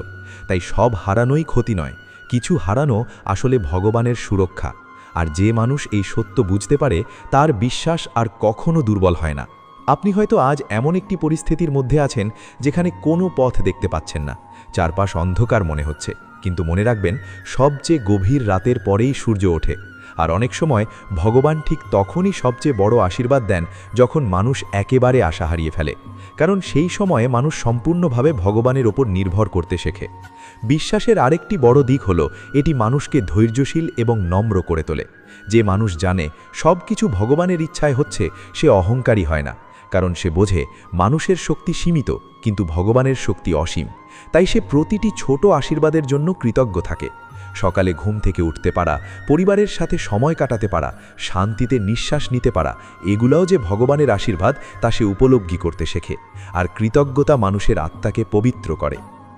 তাই সব হারানোই ক্ষতি নয়, কিছু হারানো আসলে ভগবানের সুরক্ষা। আর যে মানুষ এই সত্য বুঝতে পারে তার বিশ্বাস আর কখনো দুর্বল হয় না। আপনি হয়তো আজ এমন একটি পরিস্থিতির মধ্যে আছেন যেখানে কোনো পথ দেখতে পাচ্ছেন না, চারপাশ অন্ধকার মনে হচ্ছে, কিন্তু মনে রাখবেন সবচেয়ে গভীর রাতের পরেই সূর্য ওঠে। আর অনেক সময় ভগবান ঠিক তখনই সবচেয়ে বড় আশীর্বাদ দেন যখন মানুষ একেবারে আশা হারিয়ে ফেলে, কারণ সেই সময়ে মানুষ সম্পূর্ণভাবে ভগবানের ওপর নির্ভর করতে শেখে। বিশ্বাসের আরেকটি বড় দিক হলো এটি মানুষকে ধৈর্যশীল এবং নম্র করে তোলে। যে মানুষ জানে সব কিছু ভগবানের ইচ্ছায় হচ্ছে সে অহংকারী হয় না, কারণ সে বোঝে মানুষের শক্তি সীমিত কিন্তু ভগবানের শক্তি অসীম। তাই সে প্রতিটি ছোট আশীর্বাদের জন্য কৃতজ্ঞ থাকে। সকালে ঘুম থেকে উঠতে পারা, পরিবারের সাথে সময় কাটাতে পারা, শান্তিতে নিঃশ্বাস নিতে পারা, এগুলোও যে ভগবানের আশীর্বাদ তা সে উপলব্ধি করতে শেখে। আর কৃতজ্ঞতা মানুষের আত্মাকে পবিত্র করে।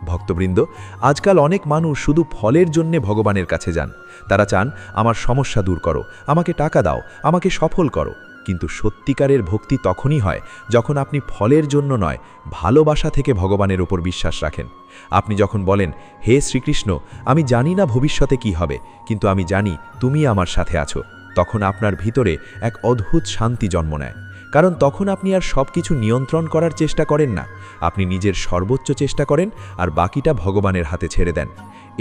ভক্তবৃন্দ, আজকাল অনেক মানুষ শুধু ফলের জন্যে ভগবানের কাছে যান। তারা চান আমার সমস্যা দূর করো, আমাকে টাকা দাও, আমাকে সফল করো। কিন্তু সত্যিকারের ভক্তি তখনই হয় যখন আপনি ফলের জন্য নয়, ভালোবাসা থেকে ভগবানের ওপর বিশ্বাস রাখেন। আপনি যখন বলেন, হে শ্রীকৃষ্ণ, আমি জানি না ভবিষ্যতে কি হবে, কিন্তু আমি জানি তুমি আমার সাথে আছো, তখন আপনার ভিতরে এক অদ্ভুত শান্তি জন্ম নেয়। কারণ তখন আপনি আর সব কিছু নিয়ন্ত্রণ করার চেষ্টা করেন না, আপনি নিজের সর্বোচ্চ চেষ্টা করেন আর বাকিটা ভগবানের হাতে ছেড়ে দেন।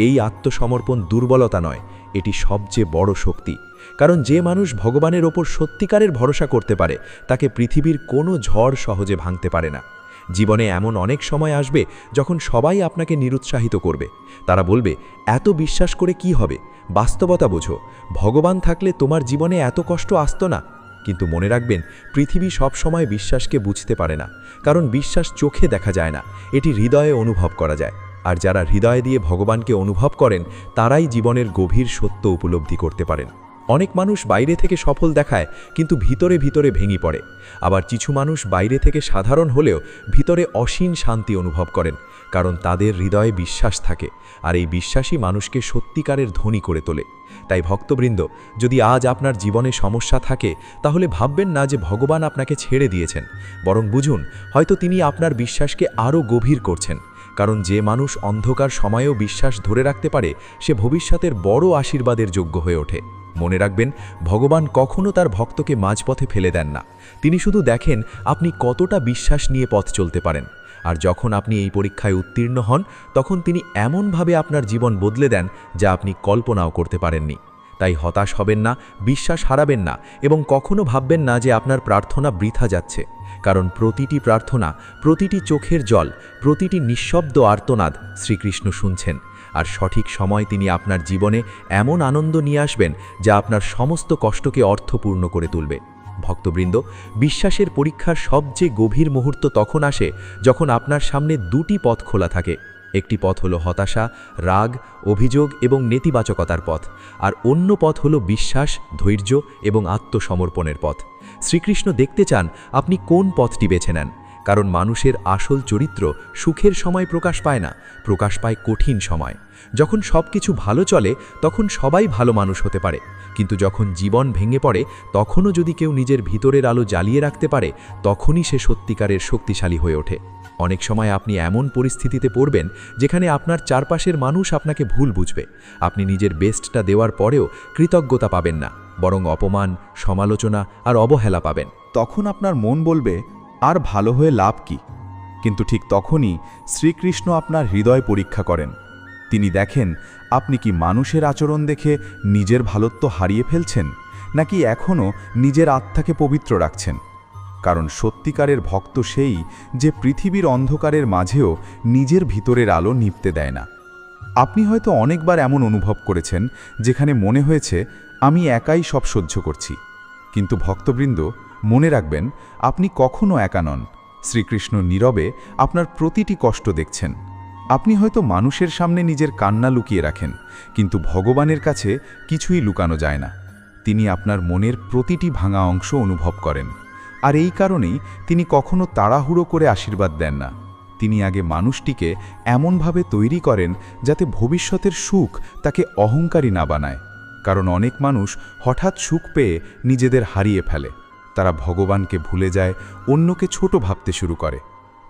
এই আত্মসমর্পণ দুর্বলতা নয়, এটি সবচেয়ে বড় শক্তি। কারণ যে মানুষ ভগবানের ওপর সত্যিকারের ভরসা করতে পারে তাকে পৃথিবীর কোনো ঝড় সহজে ভাঙতে পারে না। জীবনে এমন অনেক সময় আসবে যখন সবাই আপনাকে নিরুৎসাহিত করবে। তারা বলবে, এত বিশ্বাস করে কি হবে, বাস্তবতা বোঝো, ভগবান থাকলে তোমার জীবনে এত কষ্ট আসতো না। কিন্তু মনে রাখবেন, পৃথিবী সব সময় বিশ্বাসকে বুঝতে পারে না, কারণ বিশ্বাস চোখে দেখা যায় না, এটি হৃদয়ে অনুভব করা যায়। আর যারা হৃদয় দিয়ে ভগবানকে অনুভব করেন তারাই জীবনের গভীর সত্য উপলব্ধি করতে পারেন। অনেক মানুষ বাইরে থেকে সফল দেখায় কিন্তু ভিতরে ভিতরে ভেঙে পড়ে। আবার কিছু মানুষ বাইরে থেকে সাধারণ হলেও ভিতরে অসীম শান্তি অনুভব করেন, কারণ তাদের হৃদয়ে বিশ্বাস থাকে, আর এই বিশ্বাসই মানুষকে সত্যিকারের ধনী করে তোলে। তাই ভক্তবৃন্দ, যদি আজ আপনার জীবনে সমস্যা থাকে তাহলে ভাববেন না যে ভগবান আপনাকে ছেড়ে দিয়েছেন, বরং বুঝুন হয়তো তিনি আপনার বিশ্বাসকে আরও গভীর করছেন। কারণ যে মানুষ অন্ধকার সময়েও বিশ্বাস ধরে রাখতে পারে সে ভবিষ্যতের বড় আশীর্বাদের যোগ্য হয়ে ওঠে। মনে রাখবেন, ভগবান কখনো তার ভক্তকে মাঝপথে ফেলে দেন না। তিনি শুধু দেখেন আপনি কতটা বিশ্বাস নিয়ে পথ চলতে পারেন। আর যখন আপনি এই পরীক্ষায় উত্তীর্ণ হন তখন তিনি এমনভাবে আপনার জীবন বদলে দেন যা আপনি কল্পনাও করতে পারেননি। তাই হতাশ হবেন না, বিশ্বাস হারাবেন না এবং কখনো ভাববেন না যে আপনার প্রার্থনা বৃথা যাচ্ছে। কারণ প্রতিটি প্রার্থনা, প্রতিটি চোখের জল, প্রতিটি নিঃশব্দ আর্তনাদ শ্রীকৃষ্ণ শুনছেন। আর সঠিক সময় তিনি আপনার জীবনে এমন আনন্দ নিয়ে আসবেন যা আপনার সমস্ত কষ্টকে অর্থপূর্ণ করে তুলবে। ভক্তবৃন্দ, বিশ্বাসের পরীক্ষার সবচেয়ে গভীর মুহূর্ত তখন আসে যখন আপনার সামনে দুটি পথ খোলা থাকে। একটি পথ হলো হতাশা, রাগ, অভিযোগ এবং নেতিবাচকতার পথ, আর অন্য পথ হলো বিশ্বাস, ধৈর্য এবং আত্মসমর্পণের পথ। শ্রীকৃষ্ণ দেখতে চান আপনি কোন পথটি বেছে নেন, কারণ মানুষের আসল চরিত্র সুখের সময় প্রকাশ পায় না, প্রকাশ পায় কঠিন সময়। যখন সব কিছু ভালো চলে তখন সবাই ভালো মানুষ হতে পারে, কিন্তু যখন জীবন ভেঙে পড়ে তখনও যদি কেউ নিজের ভিতরের আলো জ্বালিয়ে রাখতে পারে তখনই সে সত্যিকারের শক্তিশালী হয়ে ওঠে। অনেক সময় আপনি এমন পরিস্থিতিতে পড়বেন যেখানে আপনার চারপাশের মানুষ আপনাকে ভুল বুঝবে। আপনি নিজের বেস্টটা দেওয়ার পরেও কৃতজ্ঞতা পাবেন না, বরং অপমান, সমালোচনা আর অবহেলা পাবেন। তখন আপনার মন বলবে, আর ভালো হয়ে লাভ কি? কিন্তু ঠিক তখনই শ্রীকৃষ্ণ আপনার হৃদয় পরীক্ষা করেন। তিনি দেখেন আপনি কি মানুষের আচরণ দেখে নিজের ভালোত্ব হারিয়ে ফেলছেন, নাকি এখনও নিজের আত্মাকে পবিত্র রাখছেন। কারণ সত্যিকারের ভক্ত সেই যে পৃথিবীর অন্ধকারের মাঝেও নিজের ভিতরের আলো নিভতে দেয় না। আপনি হয়তো অনেকবার এমন অনুভব করেছেন যেখানে মনে হয়েছে আমি একাই সব সহ্য করছি। কিন্তু ভক্তবৃন্দ, মনে রাখবেন আপনি কখনো একা নন। শ্রীকৃষ্ণ নীরবে আপনার প্রতিটি কষ্ট দেখছেন। আপনি হয়তো মানুষের সামনে নিজের কান্না লুকিয়ে রাখেন, কিন্তু ভগবানের কাছে কিছুই লুকানো যায় না। তিনি আপনার মনের প্রতিটি ভাঙা অংশ অনুভব করেন। আর এই কারণেই তিনি কখনো তাড়াহুড়ো করে আশীর্বাদ দেন না। তিনি আগে মানুষটিকে এমনভাবে তৈরি করেন যাতে ভবিষ্যতের সুখ তাকে অহংকারী না বানায়। কারণ অনেক মানুষ হঠাৎ সুখ পেয়ে নিজেদের হারিয়ে ফেলে। তারা ভগবানকে ভুলে যায়, অন্যকে ছোট ভাবতে শুরু করে।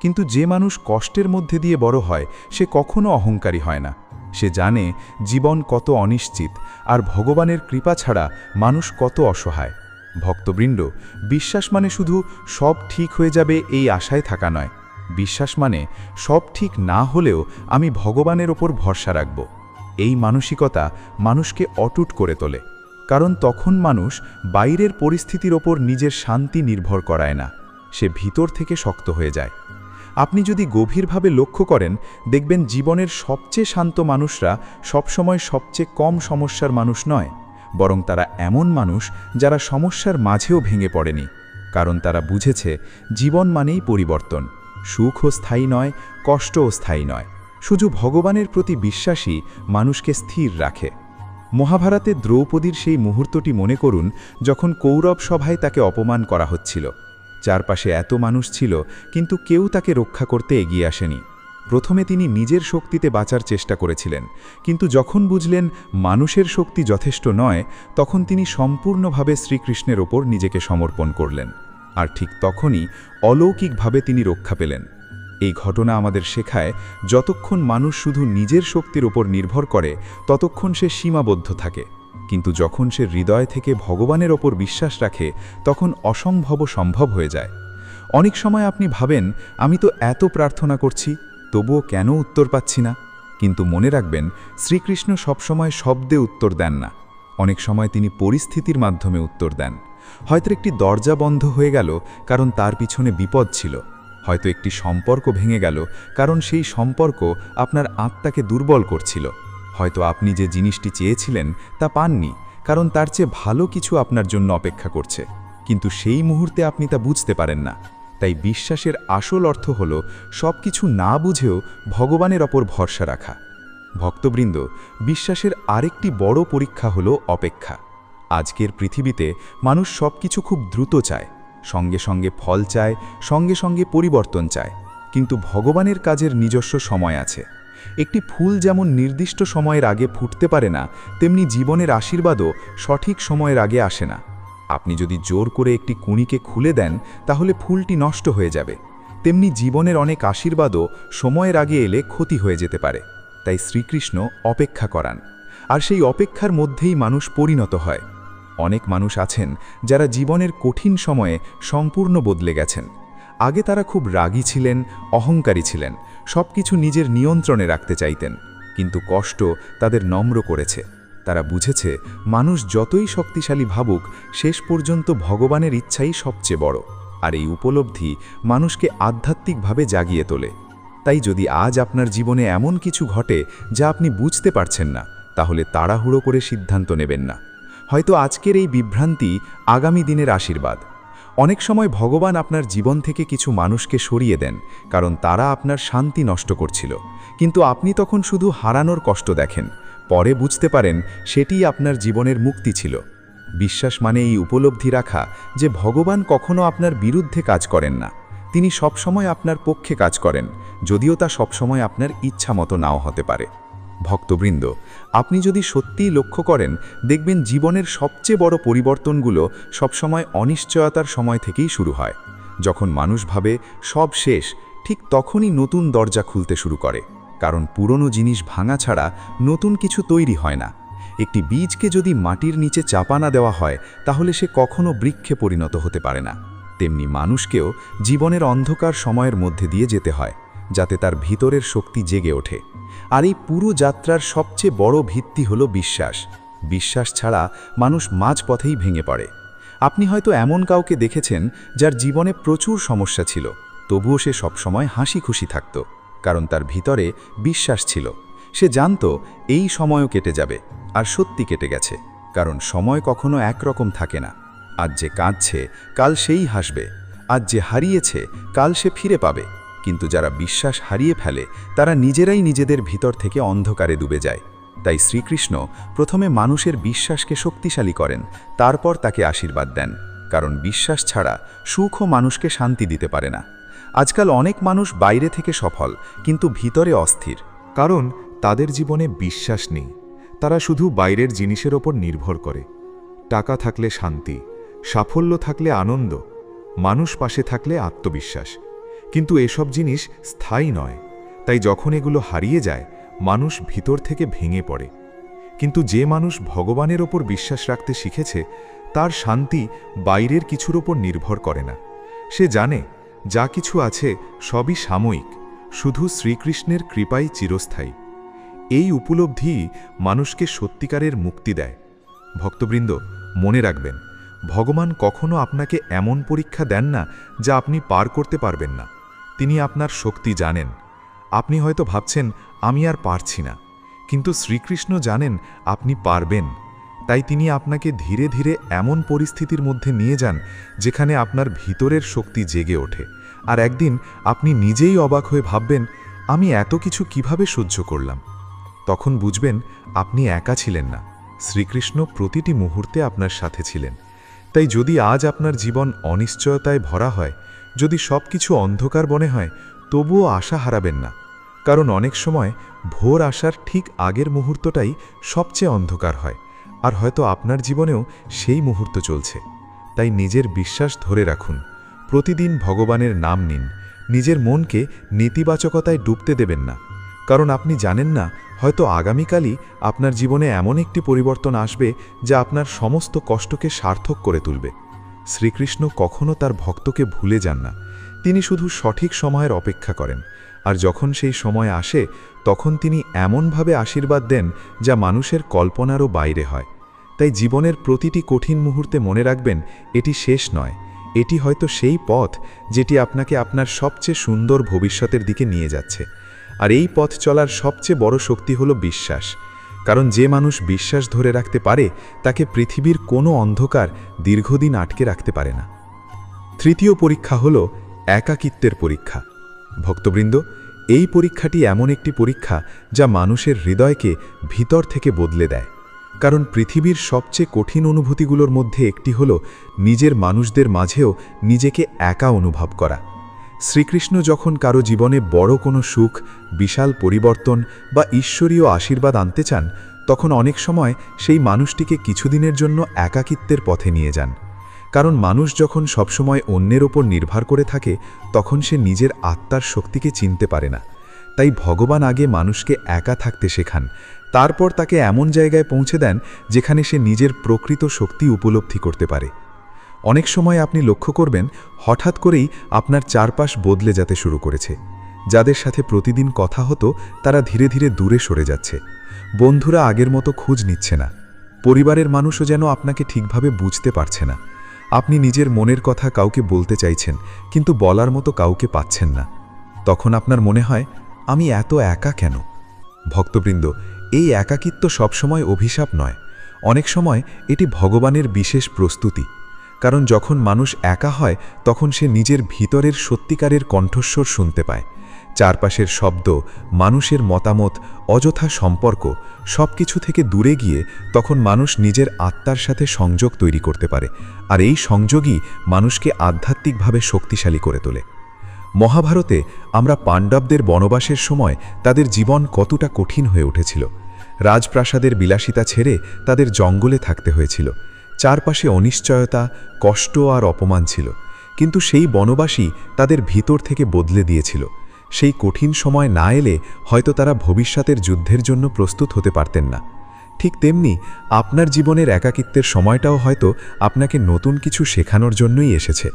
কিন্তু যে মানুষ কষ্টের মধ্যে দিয়ে বড় হয় সে কখনো অহংকারী হয় না। সে জানে জীবন কত অনিশ্চিত, আর ভগবানের কৃপা ছাড়া মানুষ কত অসহায়। ভক্তবৃন্দ, বিশ্বাস মানে শুধু সব ঠিক হয়ে যাবে এই আশায় থাকা নয়। বিশ্বাস মানে সব ঠিক না হলেও আমি ভগবানের ওপর ভরসা রাখব। এই মানসিকতা মানুষকে অটুট করে তোলে। কারণ তখন মানুষ বাইরের পরিস্থিতির ওপর নিজের শান্তি নির্ভর করায় না, সে ভিতর থেকে শক্ত হয়ে যায়। আপনি যদি গভীরভাবে লক্ষ্য করেন, দেখবেন জীবনের সবচেয়ে শান্ত মানুষরা সবসময় সবচেয়ে কম সমস্যার মানুষ নয়, বরং তারা এমন মানুষ যারা সমস্যার মাঝেও ভেঙে পড়েনি। কারণ তারা বুঝেছে জীবন মানেই পরিবর্তন। সুখও স্থায়ী নয়, কষ্টও স্থায়ী নয়। শুধু ভগবানের প্রতি বিশ্বাসই মানুষকে স্থির রাখে। মহাভারতে দ্রৌপদীর সেই মুহূর্তটি মনে করুন, যখন কৌরব সভায় তাকে অপমান করা হচ্ছিল। চারপাশে এত মানুষ ছিল, কিন্তু কেউ তাকে রক্ষা করতে এগিয়ে আসেনি। প্রথমে তিনি নিজের শক্তিতে বাঁচার চেষ্টা করেছিলেন, কিন্তু যখন বুঝলেন মানুষের শক্তি যথেষ্ট নয়, তখন তিনি সম্পূর্ণভাবে শ্রীকৃষ্ণের ওপর নিজেকে সমর্পণ করলেন। আর ঠিক তখনই অলৌকিকভাবে তিনি রক্ষা পেলেন। এই ঘটনা আমাদের শেখায়, যতক্ষণ মানুষ শুধু নিজের শক্তির উপর নির্ভর করে ততক্ষণ সে সীমাবদ্ধ থাকে, কিন্তু যখন সে হৃদয় থেকে ভগবানের ওপর বিশ্বাস রাখে তখন অসম্ভব সম্ভব হয়ে যায়। অনেক সময় আপনি ভাবেন, আমি তো এত প্রার্থনা করছি, তবুও কেন উত্তর পাচ্ছি না? কিন্তু মনে রাখবেন, শ্রীকৃষ্ণ সবসময় শব্দে উত্তর দেন না। অনেক সময় তিনি পরিস্থিতির মাধ্যমে উত্তর দেন। হয়তো একটি দরজা বন্ধ হয়ে গেল কারণ তার পিছনে বিপদ ছিল। হয়তো একটি সম্পর্ক ভেঙে গেল কারণ সেই সম্পর্ক আপনার আত্মাকে দুর্বল করছিল। হয়তো আপনি যে জিনিসটি চেয়েছিলেন তা পাননি, কারণ তার চেয়ে ভালো কিছু আপনার জন্য অপেক্ষা করছে। কিন্তু সেই মুহূর্তে আপনি তা বুঝতে পারেন না। তাই বিশ্বাসের আসল অর্থ হল সব কিছু না বুঝেও ভগবানের ওপর ভরসা রাখা। ভক্তবৃন্দ, বিশ্বাসের আরেকটি বড় পরীক্ষা হল অপেক্ষা। আজকের পৃথিবীতে মানুষ সব কিছু খুব দ্রুত চায়, সঙ্গে সঙ্গে ফল চায়, সঙ্গে সঙ্গে পরিবর্তন চায়। কিন্তু ভগবানের কাজের নিজস্ব সময় আছে। একটি ফুল যেমন নির্দিষ্ট সময়ের আগে ফুটতে পারে না, তেমনি জীবনের আশীর্বাদও সঠিক সময়ের আগে আসে না। আপনি যদি জোর করে একটি কুঁড়িকে খুলে দেন, তাহলে ফুলটি নষ্ট হয়ে যাবে। তেমনি জীবনের অনেক আশীর্বাদও সময়ের আগে এলে ক্ষতি হয়ে যেতে পারে। তাই শ্রীকৃষ্ণ অপেক্ষা করান, আর সেই অপেক্ষার মধ্যেই মানুষ পরিণত হয়। অনেক মানুষ আছেন যারা জীবনের কঠিন সময়ে সম্পূর্ণ বদলে গেছেন। আগে তারা খুব রাগী ছিলেন, অহংকারী ছিলেন, সব কিছু নিজের নিয়ন্ত্রণে রাখতে চাইতেন। কিন্তু কষ্ট তাদের নম্র করেছে। তারা বুঝেছে মানুষ যতই শক্তিশালী ভাবুক, শেষ পর্যন্ত ভগবানের ইচ্ছাই সবচেয়ে বড়। আর এই উপলব্ধি মানুষকে আধ্যাত্মিকভাবে জাগিয়ে তোলে। তাই যদি আজ আপনার জীবনে এমন কিছু ঘটে যা আপনি বুঝতে পারছেন না, তাহলে তাড়াহুড়ো করে সিদ্ধান্ত নেবেন না। হয়তো আজকের এই বিভ্রান্তি আগামী দিনের আশীর্বাদ। অনেক সময় ভগবান আপনার জীবন থেকে কিছু মানুষকে সরিয়ে দেন, কারণ তারা আপনার শান্তি নষ্ট করছিল। কিন্তু আপনি তখন শুধু হারানোর কষ্ট দেখেন। পরে বুঝতে পারেন সেটিই আপনার জীবনের মুক্তি ছিল। বিশ্বাস মানে এই উপলব্ধি রাখা যে ভগবান কখনো আপনার বিরুদ্ধে কাজ করেন না। তিনি সবসময় আপনার পক্ষে কাজ করেন, যদিও তা সবসময় আপনার ইচ্ছা মতো নাও হতে পারে। ভক্তবৃন্দ, আপনি যদি সত্যিই লক্ষ্য করেন, দেখবেন জীবনের সবচেয়ে বড় পরিবর্তনগুলো সবসময় অনিশ্চয়তার সময় থেকেই শুরু হয়। যখন মানুষ ভাবে সব শেষ, ঠিক তখনই নতুন দরজা খুলতে শুরু করে। কারণ পুরনো জিনিস ভাঙা ছাড়া নতুন কিছু তৈরি হয় না। একটি বীজকে যদি মাটির নিচে চাপা না দেওয়া হয়, তাহলে সে কখনো বৃক্ষে পরিণত হতে পারে না। তেমনি মানুষকেও জীবনের অন্ধকার সময়ের মধ্যে দিয়ে যেতে হয়, যাতে তার ভিতরের শক্তি জেগে ওঠে। আর এই পুরো যাত্রার সবচেয়ে বড় ভিত্তি হলো বিশ্বাস। বিশ্বাস ছাড়া মানুষ মাঝপথেই ভেঙে পড়ে। আপনি হয়তো এমন কাউকে দেখেছেন যার জীবনে প্রচুর সমস্যা ছিল, তবুও সে সবসময় হাসি খুশি থাকত, কারণ তার ভিতরে বিশ্বাস ছিল। সে জানত এই সময়ও কেটে যাবে, আর সত্যি কেটে গেছে। কারণ সময় কখনো একরকম থাকে না। আজ যে কাঁদছে, কাল সেই হাসবে। আজ যে হারিয়েছে, কাল সে ফিরে পাবে। কিন্তু যারা বিশ্বাস হারিয়ে ফেলে, তারা নিজেরাই নিজেদের ভিতর থেকে অন্ধকারে ডুবে যায়। তাই শ্রীকৃষ্ণ প্রথমে মানুষের বিশ্বাসকে শক্তিশালী করেন, তারপর তাকে আশীর্বাদ দেন। কারণ বিশ্বাস ছাড়া সুখও মানুষকে শান্তি দিতে পারে না। আজকাল অনেক মানুষ বাইরে থেকে সফল, কিন্তু ভিতরে অস্থির। কারণ তাদের জীবনে বিশ্বাস নেই। তারা শুধু বাইরের জিনিসের ওপর নির্ভর করে। টাকা থাকলে শান্তি, সাফল্য থাকলে আনন্দ, মানুষ পাশে থাকলে আত্মবিশ্বাস। কিন্তু এসব জিনিস স্থায়ী নয়। তাই যখন এগুলো হারিয়ে যায়, মানুষ ভিতর থেকে ভেঙে পড়ে। কিন্তু যে মানুষ ভগবানের ওপর বিশ্বাস রাখতে শিখেছে, তার শান্তি বাইরের কিছুর ওপর নির্ভর করে না। সে জানে যা কিছু আছে সবই সাময়িক, শুধু শ্রীকৃষ্ণের কৃপাই চিরস্থায়ী। এই উপলব্ধিই মানুষকে সত্যিকারের মুক্তি দেয়। ভক্তবৃন্দ, মনে রাখবেন, ভগবান কখনো আপনাকে এমন পরীক্ষা দেন না যা আপনি পার করতে পারবেন না। তিনি আপনার শক্তি জানেন। আপনি হয়তো ভাবছেন আমি আর পারছি না, কিন্তু শ্রীকৃষ্ণ জানেন আপনি পারবেন। তাই তিনি আপনাকে ধীরে ধীরে এমন পরিস্থিতির মধ্যে নিয়ে যান যেখানে আপনার ভিতরের শক্তি জেগে ওঠে। আর একদিন আপনি নিজেই অবাক হয়ে ভাববেন, আমি এত কিছু কিভাবে সহ্য করলাম। তখন বুঝবেন আপনি একা ছিলেন না, শ্রীকৃষ্ণ প্রতিটি মুহূর্তে আপনার সাথে ছিলেন। তাই যদি আজ আপনার জীবন অনিশ্চয়তায় ভরা হয়, যদি সব কিছু অন্ধকার মনে হয়, তবুও আশা হারাবেন না। কারণ অনেক সময় ভোর আসার ঠিক আগের মুহূর্তটাই সবচেয়ে অন্ধকার হয়। আর হয়তো আপনার জীবনেও সেই মুহূর্ত চলছে। তাই নিজের বিশ্বাস ধরে রাখুন, প্রতিদিন ভগবানের নাম নিন, নিজের মনকে নেতিবাচকতায় ডুবতে দেবেন না। কারণ আপনি জানেন না, হয়তো আগামীকালই আপনার জীবনে এমন একটি পরিবর্তন আসবে যা আপনার সমস্ত কষ্টকে সার্থক করে তুলবে। শ্রীকৃষ্ণ কখনো তার ভক্তকে ভুলে যান না। তিনি শুধু সঠিক সময়ের অপেক্ষা করেন, আর যখন সেই সময় আসে তখন তিনি এমনভাবে আশীর্বাদ দেন যা মানুষের কল্পনারও বাইরে হয়। তাই জীবনের প্রতিটি কঠিন মুহূর্তে মনে রাখবেন, এটি শেষ নয়, এটি হয়তো সেই পথ যেটি আপনাকে আপনার সবচেয়ে সুন্দর ভবিষ্যতের দিকে নিয়ে যাচ্ছে। আর এই পথ চলার সবচেয়ে বড় শক্তি হলো বিশ্বাস। কারণ যে মানুষ বিশ্বাস ধরে রাখতে পারে, তাকে পৃথিবীর কোনো অন্ধকার দীর্ঘদিন আটকে রাখতে পারে না। তৃতীয় পরীক্ষা হলো একাকিত্বের পরীক্ষা। ভক্তবৃন্দ, এই পরীক্ষাটি এমন একটি পরীক্ষা যা মানুষের হৃদয়কে ভিতর থেকে বদলে দেয়। কারণ পৃথিবীর সবচেয়ে কঠিন অনুভূতিগুলোর মধ্যে একটি হল নিজের মানুষদের মাঝেও নিজেকে একা অনুভব করা। শ্রীকৃষ্ণ যখন কারো জীবনে বড় কোনো সুখ, বিশাল পরিবর্তন বা ঈশ্বরীয় আশীর্বাদ আনতে চান, তখন অনেক সময় সেই মানুষটিকে কিছুদিনের জন্য একাকিত্বের পথে নিয়ে যান। কারণ মানুষ যখন সবসময় অন্যের ওপর নির্ভর করে থাকে, তখন সে নিজের আত্মার শক্তিকে চিনতে পারে না। তাই ভগবান আগে মানুষকে একা থাকতে শেখান, তারপর তাকে এমন জায়গায় পৌঁছে দেন যেখানে সে নিজের প্রকৃত শক্তি উপলব্ধি করতে পারে। অনেক সময় আপনি লক্ষ্য করবেন হঠাৎ করেই আপনার চারপাশ বদলে যেতে শুরু করেছে। যাদের সাথে প্রতিদিন কথা হতো তারা ধীরে ধীরে দূরে সরে যাচ্ছে। বন্ধুরা আগের মতো খোঁজ নিচ্ছে না। পরিবারের মানুষও যেন আপনাকে ঠিকভাবে বুঝতে পারছে না। আপনি নিজের মনের কথা কাউকে বলতে চাইছেন, কিন্তু বলার মতো কাউকে পাচ্ছেন না। তখন আপনার মনে হয়, আমি এত একা কেন? ভক্তবৃন্দ, এই একাকিত্ব সবসময় অভিশাপ নয়। অনেক সময় এটি ভগবানের বিশেষ প্রস্তুতি। কারণ যখন মানুষ একা হয় তখন সে নিজের ভিতরের সত্যিকারের কণ্ঠস্বর শুনতে পায়। চারপাশের শব্দ, মানুষের মতামত, অযথা সম্পর্ক সবকিছু থেকে দূরে গিয়ে তখন মানুষ নিজের আত্মার সাথে সংযোগ তৈরি করতে পারে। আর এই সংযোগই মানুষকে আধ্যাত্মিকভাবে শক্তিশালী করে তোলে। মহাভারতে আমরা পাণ্ডবদের বনবাসের সময় তাদের জীবন কতটা কঠিন হয়ে উঠেছিল। রাজপ্রাসাদের বিলাসিতা ছেড়ে তাদের জঙ্গলে থাকতে হয়েছিল। চারপাশে অনিশ্চয়তা, কষ্ট আর অপমান ছিল, কিন্তু সেই বনবাসী তাদের ভিতর থেকে বদলে দিয়েছিল। সেই কঠিন সময় না এলে হয়তো তারা ভবিষ্যতের যুদ্ধের জন্য প্রস্তুত হতে পারতেন না। ঠিক তেমনি আপনার জীবনের একাকিত্বের সময়টাও হয়তো আপনাকে নতুন কিছু শেখানোর জন্যই এসেছে।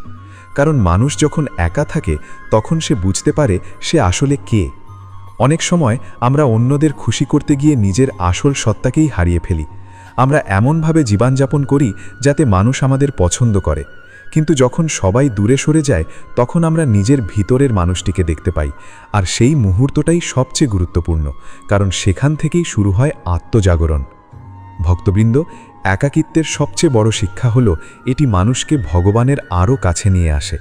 কারণ মানুষ যখন একা থাকে তখন সে বুঝতে পারে সে আসলে কে। অনেক সময় আমরা অন্যদের খুশি করতে গিয়ে নিজের আসল সত্তাকেই হারিয়ে ফেলি। আমরা এমনভাবে জীবনযাপন করি যাতে মানুষ আমাদের পছন্দ করে, কিন্তু যখন সবাই দূরে সরে যায় তখন আমরা নিজের ভিতরের মানুষটিকে দেখতে পাই। আর সেই মুহূর্তটাই সবচেয়ে গুরুত্বপূর্ণ, কারণ সেখান থেকেই শুরু হয় আত্মজাগরণ। ভক্তবৃন্দ, একাকিত্বের সবচেয়ে বড় শিক্ষা হল এটি মানুষকে ভগবানের আরও কাছে নিয়ে আসে।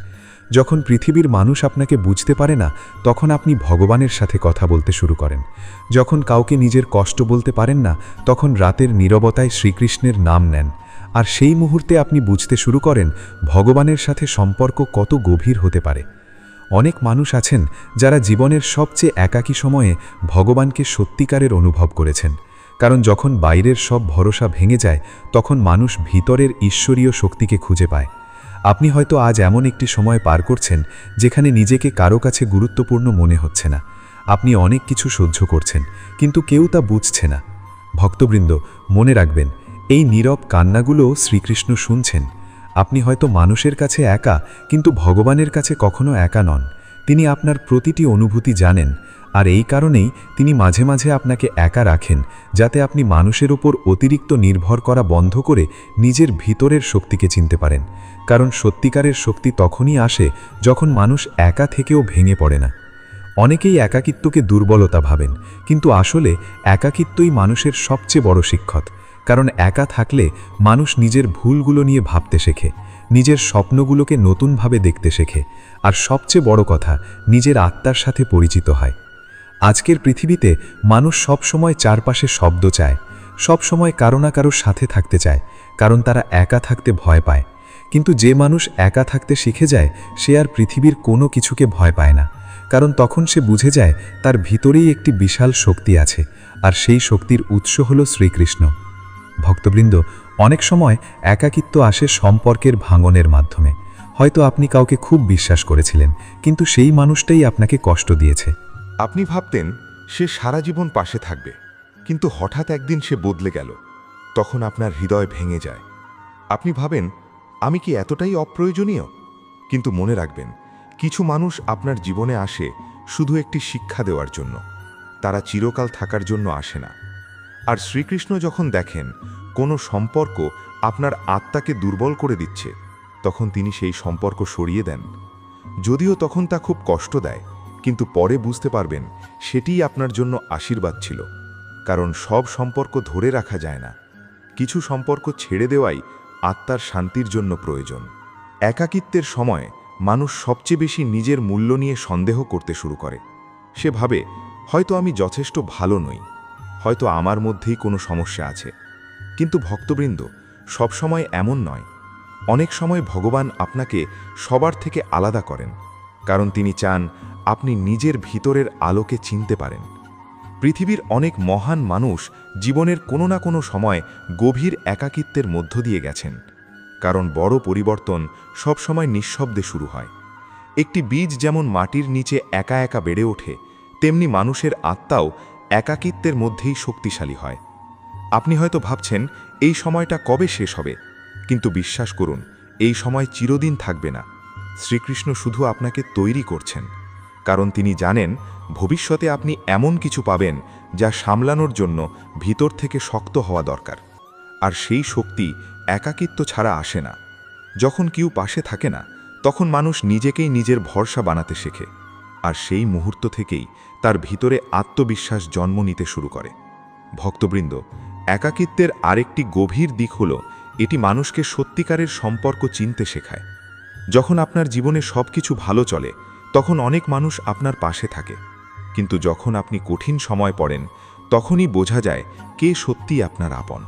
যখন পৃথিবীর মানুষ আপনাকে বুঝতে পারে না, তখন আপনি ভগবানের সাথে কথা বলতে শুরু করেন। যখন কাউকে নিজের কষ্ট বলতে পারেন না, তখন রাতের নীরবতায় শ্রীকৃষ্ণের নাম নেন। আর সেই মুহূর্তে আপনি বুঝতে শুরু করেন ভগবানের সাথে সম্পর্ক কত গভীর হতে পারে। অনেক মানুষ আছেন যারা জীবনের সবচেয়ে একাকী সময়ে ভগবানকে সত্যিকারের অনুভব করেছেন। কারণ যখন বাইরের সব ভরসা ভেঙে যায় তখন মানুষ ভিতরের ঈশ্বরীয় শক্তিকে খুঁজে পায়। আপনি হয়তো আজ এমন একটি সময় পার করছেন যেখানে নিজেকে কারো কাছে গুরুত্বপূর্ণ মনে হচ্ছে না। আপনি অনেক কিছু সহ্য করছেন, কিন্তু কেউ তা বুঝছে না। ভক্তবৃন্দ, মনে রাখবেন, এই নীরব কান্নাগুলো শ্রীকৃষ্ণ শুনছেন। আপনি হয়তো মানুষের কাছে একা, কিন্তু ভগবানের কাছে কখনো একা নন। তিনি আপনার প্রতিটি অনুভূতি জানেন, আর এই কারণেই তিনি মাঝে মাঝে আপনাকে একা রাখেন, যাতে আপনি মানুষের ওপর অতিরিক্ত নির্ভর করা বন্ধ করে নিজের ভিতরের শক্তিকে চিনতে পারেন। কারণ সত্যিকারের শক্তি তখনই আসে যখন মানুষ একা থেকেও ভেঙে পড়ে না। অনেকেই একাকিত্বকে দুর্বলতা ভাবেন, কিন্তু আসলে একাকিত্বই মানুষের সবচেয়ে বড় শিক্ষক। কারণ একা থাকলে মানুষ নিজের ভুলগুলো নিয়ে ভাবতে শেখে, নিজের স্বপ্নগুলোকে নতুনভাবে দেখতে শেখে, আর সবচেয়ে বড় কথা, নিজের আত্মার সাথে পরিচিত হয়। আজকের পৃথিবীতে মানুষ সব সময় চারপাশে শব্দ চায়, সব সময় কারো না কারোর সাথে থাকতে চায়, কারণ তারা একা থাকতে ভয় পায়। কিন্তু যে মানুষ একা থাকতে শিখে যায় সে আর পৃথিবীর কোনো কিছুকে ভয় পায় না, কারণ তখন সে বুঝে যায় তার ভিতরেই একটি বিশাল শক্তি আছে, আর সেই শক্তির উৎস হল শ্রীকৃষ্ণ। ভক্তবৃন্দ, অনেক সময় একাকিত্ব আসে সম্পর্কের ভাঙনের মাধ্যমে। হয়তো আপনি কাউকে খুব বিশ্বাস করেছিলেন, কিন্তু সেই মানুষটাই আপনাকে কষ্ট দিয়েছে। আপনি ভাবতেন সে সারা জীবন পাশে থাকবে, কিন্তু হঠাৎ একদিন সে বদলে গেল। তখন আপনার হৃদয় ভেঙে যায়। আপনি ভাবেন, আমি কি এতটাই অপ্রয়োজনীয়? কিন্তু মনে রাখবেন, কিছু মানুষ আপনার জীবনে আসে শুধু একটি শিক্ষা দেওয়ার জন্য। তারা চিরকাল থাকার জন্য আসে না। আর শ্রীকৃষ্ণ যখন দেখেন কোনো সম্পর্ক আপনার আত্মাকে দুর্বল করে দিচ্ছে, তখন তিনি সেই সম্পর্ক সরিয়ে দেন। যদিও তখন তা খুব কষ্ট দেয়, কিন্তু পরে বুঝতে পারবেন সেটিই আপনার জন্য আশীর্বাদ ছিল। কারণ সব সম্পর্ক ধরে রাখা যায় না, কিছু সম্পর্ক ছেড়ে দেওয়াই আত্মার শান্তির জন্য প্রয়োজন। একাকিত্বের সময় মানুষ সবচেয়ে বেশি নিজের মূল্য নিয়ে সন্দেহ করতে শুরু করে। সে ভাবে, হয়তো আমি যথেষ্ট ভালো নই, হয়তো আমার মধ্যেই কোনো সমস্যা আছে। কিন্তু ভক্তবৃন্দ, সবসময় এমন নয়। অনেক সময় ভগবান আপনাকে সবার থেকে আলাদা করেন, কারণ তিনি চান আপনি নিজের ভিতরের আলোকে চিনতে পারেন। পৃথিবীর অনেক মহান মানুষ জীবনের কোনো না কোনো সময় গভীর একাকিত্বের মধ্য দিয়ে গেছেন, কারণ বড় পরিবর্তন সবসময় নিঃশব্দে শুরু হয়। একটি বীজ যেমন মাটির নিচে একা একা বেড়ে ওঠে, তেমনি মানুষের আত্মাও একাকিত্বের মধ্যেই শক্তিশালী হয়। আপনি হয়তো ভাবছেন এই সময়টা কবে শেষ হবে, কিন্তু বিশ্বাস করুন, এই সময় চিরদিন থাকবে না। শ্রীকৃষ্ণ শুধু আপনাকে তৈরি করছেন, কারণ তিনি জানেন ভবিষ্যতে আপনি এমন কিছু পাবেন যা সামলানোর জন্য ভিতর থেকে শক্ত হওয়া দরকার। আর সেই শক্তি একাকিত্ব ছাড়া আসে না। যখন কেউ পাশে থাকে না, তখন মানুষ নিজেকেই নিজের ভরসা বানাতে শেখে, আর সেই মুহূর্ত থেকেই তার ভিতরে আত্মবিশ্বাস জন্ম নিতে শুরু করে। ভক্তবৃন্দ, একাকিত্বের আরেকটি গভীর দিক হল এটি মানুষকে সত্যিকারের সম্পর্ক চিনতে শেখায়। যখন আপনার জীবনে সব কিছু ভালো চলে, তখন অনেক মানুষ আপনার পাশে থাকে, কিন্তু যখন আপনি কঠিন সময় পড়েন, তখনই বোঝা যায় কে সত্যিই আপনার আপন।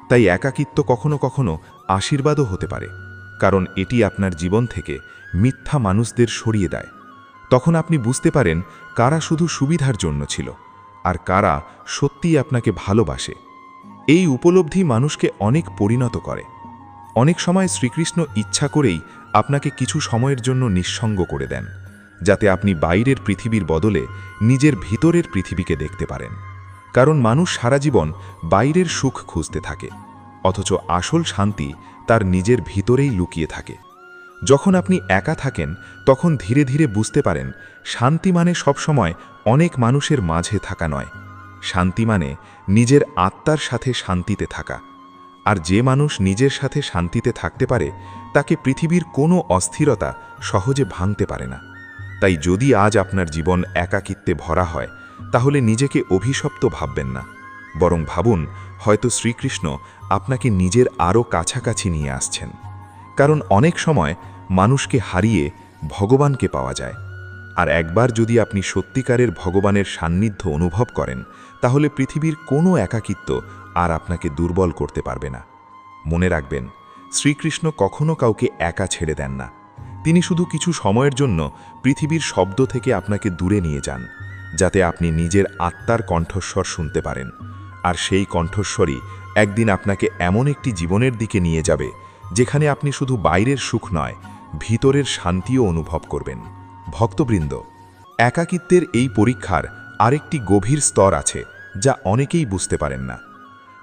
তাই একাকিত্ব কখনো কখনো আশীর্বাদও হতে পারে, কারণ এটি আপনার জীবন থেকে মিথ্যা মানুষদের সরিয়ে দেয়। তখন আপনি বুঝতে পারেন কারা শুধু সুবিধার জন্য ছিল, আর কারা সত্যিই আপনাকে ভালোবাসে। এই উপলব্ধি মানুষকে অনেক পরিণত করে। অনেক সময় শ্রীকৃষ্ণ ইচ্ছা করেই আপনাকে কিছু সময়ের জন্য নিঃসঙ্গ করে দেন, যাতে আপনি বাইরের পৃথিবীর বদলে নিজের ভিতরের পৃথিবীকে দেখতে পারেন। কারণ মানুষ সারা জীবন বাইরের সুখ খুঁজতে থাকে, অথচ আসল শান্তি তার নিজের ভিতরেই লুকিয়ে থাকে। যখন আপনি একা থাকেন, তখন ধীরে ধীরে বুঝতে পারেন শান্তি মানে সবসময় অনেক মানুষের মাঝে থাকা নয়। শান্তি মানে নিজের আত্মার সাথে শান্তিতে থাকা। আর যে মানুষ নিজের সাথে শান্তিতে থাকতে পারে, তাকে পৃথিবীর কোনো অস্থিরতা সহজে ভাঙতে পারে না। তাই যদি আজ আপনার জীবন একাকিত্বে ভরা হয়, তাহলে নিজেকে অভিশপ্ত ভাববেন না, বরং ভাবুন হয়তো শ্রীকৃষ্ণ আপনাকে নিজের আরও কাছাকাছি নিয়ে আসছেন। কারণ অনেক সময় মানুষকে হারিয়ে ভগবানকে পাওয়া যায়। আর একবার যদি আপনি সত্যিকারের ভগবানের সান্নিধ্য অনুভব করেন, তাহলে পৃথিবীর কোনো একাকিত্ব আর আপনাকে দুর্বল করতে পারবে না। মনে রাখবেন, শ্রীকৃষ্ণ কখনো কাউকে একা ছেড়ে দেন না। তিনি শুধু কিছু সময়ের জন্য পৃথিবীর শব্দ থেকে আপনাকে দূরে নিয়ে যান, যাতে আপনি নিজের আত্মার কণ্ঠস্বর শুনতে পারেন। আর সেই কণ্ঠস্বরই একদিন আপনাকে এমন একটি জীবনের দিকে নিয়ে যাবে, যেখানে আপনি শুধু বাইরের সুখ নয়, ভিতরের শান্তিও অনুভব করবেন। ভক্তবৃন্দ, একাকিত্বের এই পরীক্ষার আরেকটি গভীর স্তর আছে, যা অনেকেই বুঝতে পারেন না।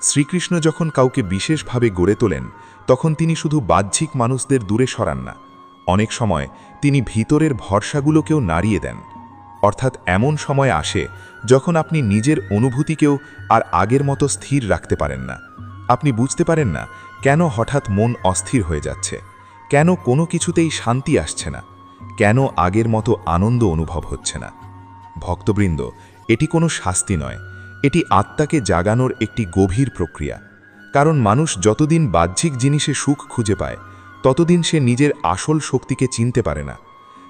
শ্রীকৃষ্ণ যখন কাউকে বিশেষভাবে গড়ে তোলেন, তখন তিনি শুধু বাহ্যিক মানুষদের দূরে সরান না, অনেক সময় তিনি ভিতরের ভরসাগুলোকেও নাড়িয়ে দেন। অর্থাৎ এমন সময় আসে যখন আপনি নিজের অনুভূতিকেও আর আগের মতো স্থির রাখতে পারেন না। আপনি বুঝতে পারেন না কেন হঠাৎ মন অস্থির হয়ে যাচ্ছে, কেন কোনো কিছুতেই শান্তি আসছে না, কেন আগের মতো আনন্দ অনুভব হচ্ছে না। ভক্তবৃন্দ, এটি কোনো শাস্তি নয়, এটি আত্মাকে জাগানোর একটি গভীর প্রক্রিয়া। কারণ মানুষ যতদিন বাহ্যিক জিনিসে সুখ খুঁজে পায়, ততদিন সে নিজের আসল শক্তিকে চিনতে পারে না।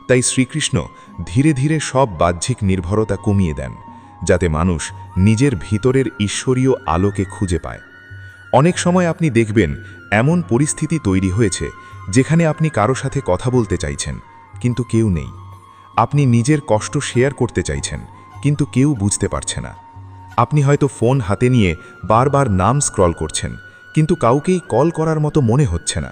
তাই শ্রীকৃষ্ণ ধীরে ধীরে সব বাহ্যিক নির্ভরতা কমিয়ে দেন, যাতে মানুষ নিজের ভিতরের ঈশ্বরীয় আলোকে খুঁজে পায়। অনেক সময় আপনি দেখবেন এমন পরিস্থিতি তৈরি হয়েছে যেখানে আপনি কারো সাথে কথা বলতে চাইছেন, কিন্তু কেউ নেই। আপনি নিজের কষ্ট শেয়ার করতে চাইছেন, কিন্তু কেউ বুঝতে পারছে না। আপনি হয়তো ফোন হাতে নিয়ে বারবার নাম স্ক্রল করছেন, কিন্তু কাউকেই কল করার মতো মনে হচ্ছে না।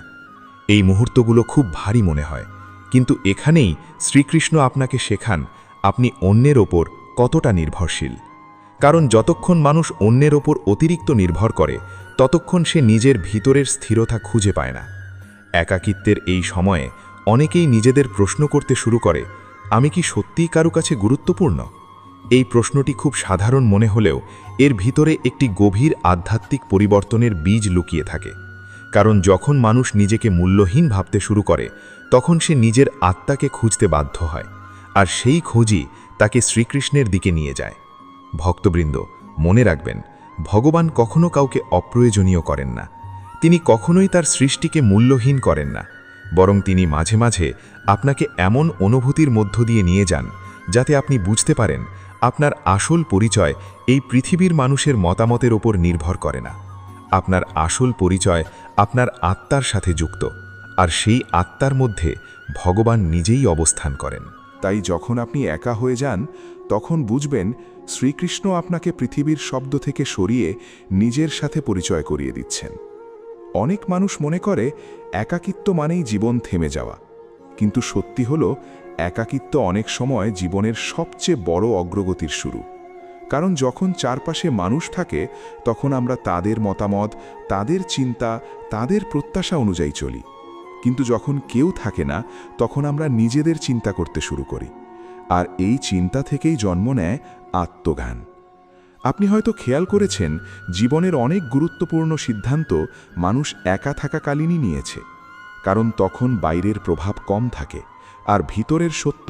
এই মুহূর্তগুলো খুব ভারী মনে হয়, কিন্তু এখানেই শ্রীকৃষ্ণ আপনাকে শেখান আপনি অন্যের ওপর কতটা নির্ভরশীল। কারণ যতক্ষণ মানুষ অন্যের ওপর অতিরিক্ত নির্ভর করে, ততক্ষণ সে নিজের ভিতরের স্থিরতা খুঁজে পায় না। একাকিত্বের এই সময়ে অনেকেই নিজেদের প্রশ্ন করতে শুরু করে, আমি কি সত্যিই কারো কাছে গুরুত্বপূর্ণ? এই প্রশ্নটি খুব সাধারণ মনে হলেও এর ভিতরে একটি গভীর আধ্যাত্মিক পরিবর্তনের বীজ লুকিয়ে থাকে। কারণ যখন মানুষ নিজেকে মূল্যহীন ভাবতে শুরু করে, তখন সে নিজের আত্মাকে খুঁজতে বাধ্য হয়, আর সেই খোঁজই তাকে শ্রীকৃষ্ণের দিকে নিয়ে যায়। ভক্তবৃন্দ, মনে রাখবেন, ভগবান কখনো কাউকে অপ্রয়োজনীয় করেন না। তিনি কখনোই তার সৃষ্টিকে মূল্যহীন করেন না। বরং তিনি মাঝে মাঝে আপনাকে এমন অনুভূতির মধ্য দিয়ে নিয়ে যান যাতে আপনি বুঝতে পারেন আপনার আসল পরিচয় এই পৃথিবীর মানুষের মতামতের ওপর নির্ভর করে না। আপনার আসল পরিচয় আপনার আত্মার সাথে যুক্ত, আর সেই আত্মার মধ্যে ভগবান নিজেই অবস্থান করেন। তাই যখন আপনি একা হয়ে যান তখন বুঝবেন শ্রীকৃষ্ণ আপনাকে পৃথিবীর শব্দ থেকে সরিয়ে নিজের সাথে পরিচয় করিয়ে দিচ্ছেন। অনেক মানুষ মনে করে একাকিত্ব মানেই জীবন থেমে যাওয়া, কিন্তু সত্যি হলো একাকিত্ব অনেক সময় জীবনের সবচেয়ে বড় অগ্রগতির শুরু। কারণ যখন চারপাশে মানুষ থাকে তখন আমরা তাদের মতামত, তাদের চিন্তা, তাদের প্রত্যাশা অনুযায়ী চলি। কিন্তু যখন কেউ থাকে না তখন আমরা নিজেদের চিন্তা করতে শুরু করি, আর এই চিন্তা থেকেই জন্ম নেয় আত্মজ্ঞান। আপনি হয়তো খেয়াল করেছেন জীবনের অনেক গুরুত্বপূর্ণ সিদ্ধান্ত মানুষ একা থাকাকালীনই নিয়েছে, কারণ তখন বাইরের প্রভাব কম থাকে আর ভিতরের সত্য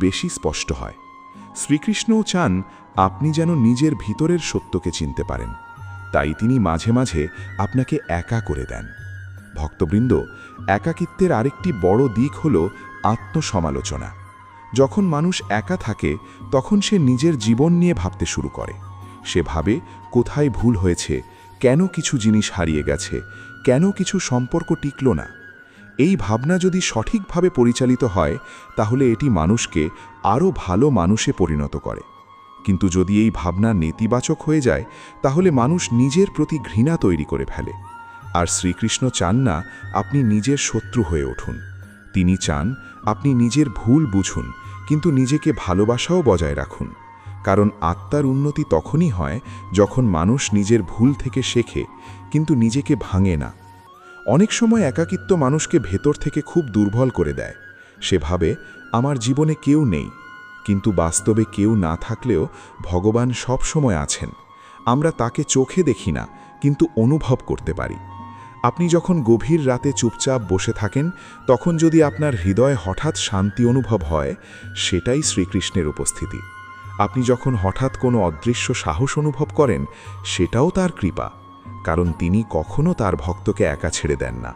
বেশি স্পষ্ট হয়। শ্রীকৃষ্ণও চান আপনি যেন নিজের ভিতরের সত্যকে চিনতে পারেন, তাই তিনি মাঝে মাঝে আপনাকে একা করে দেন। ভক্তবৃন্দ, একাকিত্বের আরেকটি বড় দিক হল আত্মসমালোচনা। যখন মানুষ একা থাকে তখন সে নিজের জীবন নিয়ে ভাবতে শুরু করে। সে ভাবে কোথায় ভুল হয়েছে, কেন কিছু জিনিস হারিয়ে গেছে, কেন কিছু সম্পর্ক টিকল না। এই ভাবনা যদি সঠিকভাবে পরিচালিত হয় তাহলে এটি মানুষকে আরও ভালো মানুষে পরিণত করে। কিন্তু যদি এই ভাবনা নেতিবাচক হয়ে যায় তাহলে মানুষ নিজের প্রতি ঘৃণা তৈরি করে ফেলে। আর শ্রীকৃষ্ণ চান না আপনি নিজের শত্রু হয়ে উঠুন। তিনি চান আপনি নিজের ভুল বুঝুন, কিন্তু নিজেকে ভালোবাসাও বজায় রাখুন। কারণ আত্মার উন্নতি তখনই হয় যখন মানুষ নিজের ভুল থেকে শেখে, কিন্তু নিজেকে ভাঙে না। অনেক সময় একাকিত্ব মানুষকে ভেতর থেকে খুব দুর্বল করে দেয়। সে ভাবে আমার জীবনে কেউ নেই, কিন্তু বাস্তবে কেউ না থাকলেও ভগবান সব সময় আছেন। আমরা তাকে চোখে দেখি না, কিন্তু অনুভব করতে পারি। আপনি যখন গভীর রাতে চুপচাপ বসে থাকেন তখন যদি আপনার হৃদয়ে হঠাৎ শান্তি অনুভব হয়, সেটাই শ্রীকৃষ্ণের উপস্থিতি। আপনি যখন হঠাৎ কোনো অদৃশ্য সাহস অনুভব করেন, সেটাও তার কৃপা। কারণ তিনি কখনো তার ভক্তকে একা ছেড়ে দেন না,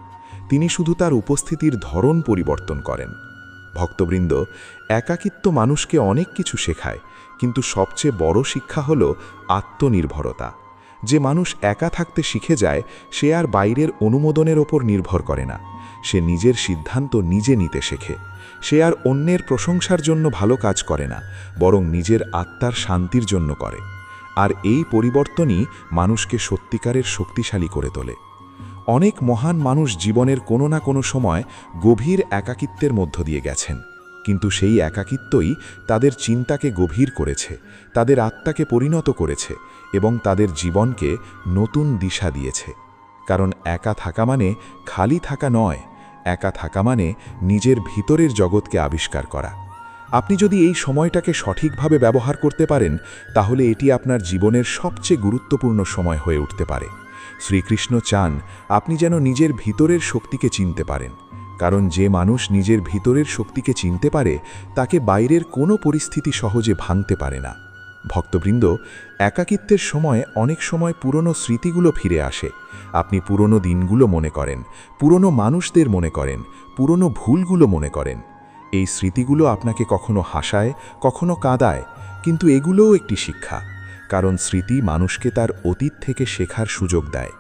তিনি শুধু তার উপস্থিতির ধরন পরিবর্তন করেন। ভক্তবৃন্দ, একাকিত্ব মানুষকে অনেক কিছু শেখায়, কিন্তু সবচেয়ে বড় শিক্ষা হল আত্মনির্ভরতা। যে মানুষ একা থাকতে শিখে যায় সে আর বাইরের অনুমোদনের ওপর নির্ভর করে না। সে নিজের সিদ্ধান্ত নিজে নিতে শেখে। সে আর অন্যের প্রশংসার জন্য ভালো কাজ করে না, বরং নিজের আত্মার শান্তির জন্য করে। আর এই পরিবর্তনই মানুষকে সত্যিকারের শক্তিশালী করে তোলে। অনেক মহান মানুষ জীবনের কোনো না কোনো সময় গভীর একাকিত্বের মধ্য দিয়ে গেছেন, কিন্তু সেই একাকিত্বই তাদের চিন্তাকে গভীর করেছে, তাদের আত্মাকে পরিণত করেছে এবং তাদের জীবনকে নতুন দিশা দিয়েছে। কারণ একা থাকা মানে খালি থাকা নয়, একা থাকা মানে নিজের ভিতরের জগৎকে আবিষ্কার করা। আপনি যদি এই সময়টাকে সঠিকভাবে ব্যবহার করতে পারেন তাহলে এটি আপনার জীবনের সবচেয়ে গুরুত্বপূর্ণ সময় হয়ে উঠতে পারে। শ্রীকৃষ্ণ চান আপনি যেন নিজের ভিতরের শক্তিকে চিনতে পারেন, কারণ যে মানুষ নিজের ভিতরের শক্তিকে চিনতে পারে তাকে বাইরের কোনো পরিস্থিতি সহজে ভাঙতে পারে না। ভক্তবৃন্দ, একাকিত্বের সময় অনেক সময় পুরনো স্মৃতিগুলো ফিরে আসে। আপনি পুরনো দিনগুলো মনে করেন, পুরনো মানুষদের মনে করেন, পুরনো ভুলগুলো মনে করেন। এই স্মৃতিগুলো আপনাকে কখনো হাসায়, কখনো কাঁদায়, কিন্তু এগুলোও একটি শিক্ষা। কারণ স্মৃতি মানুষকে তার অতীত থেকে শেখার সুযোগ দেয়।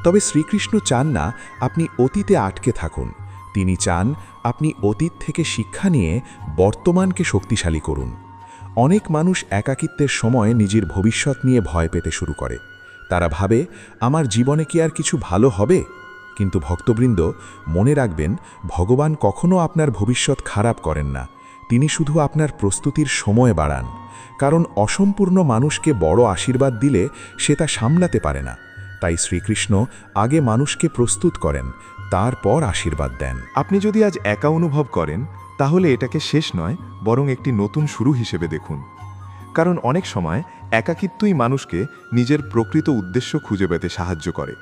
তবে শ্রীকৃষ্ণ চান না আপনি অতীতে আটকে থাকুন। তিনি চান আপনি অতীত থেকে শিক্ষা নিয়ে বর্তমানকে শক্তিশালী করুন। অনেক মানুষ একাকিত্বের সময় নিজের ভবিষ্যৎ নিয়ে ভয় পেতে শুরু করে। তারা ভাবে আমার জীবনে কি আর কিছু ভালো হবে? কিন্তু ভক্তবৃন্দ, মনে রাখবেন ভগবান কখনো আপনার ভবিষ্যৎ খারাপ করেন না, তিনি শুধু আপনার প্রস্তুতির সময় বাড়ান। কারণ অসম্পূর্ণ মানুষকে বড় আশীর্বাদ দিলে সে তা সামলাতে পারে না। তাই শ্রীকৃষ্ণ আগে মানুষকে প্রস্তুত করেন, তারপর আশীর্বাদ দেন। আপনি যদি আজ একা অনুভব করেন তাহলে এটাকে শেষ নয়, বরং একটি নতুন শুরু হিসেবে দেখুন। কারণ অনেক সময় একাকিত্বই মানুষকে নিজের প্রকৃত উদ্দেশ্য খুঁজে পেতে সাহায্য করে।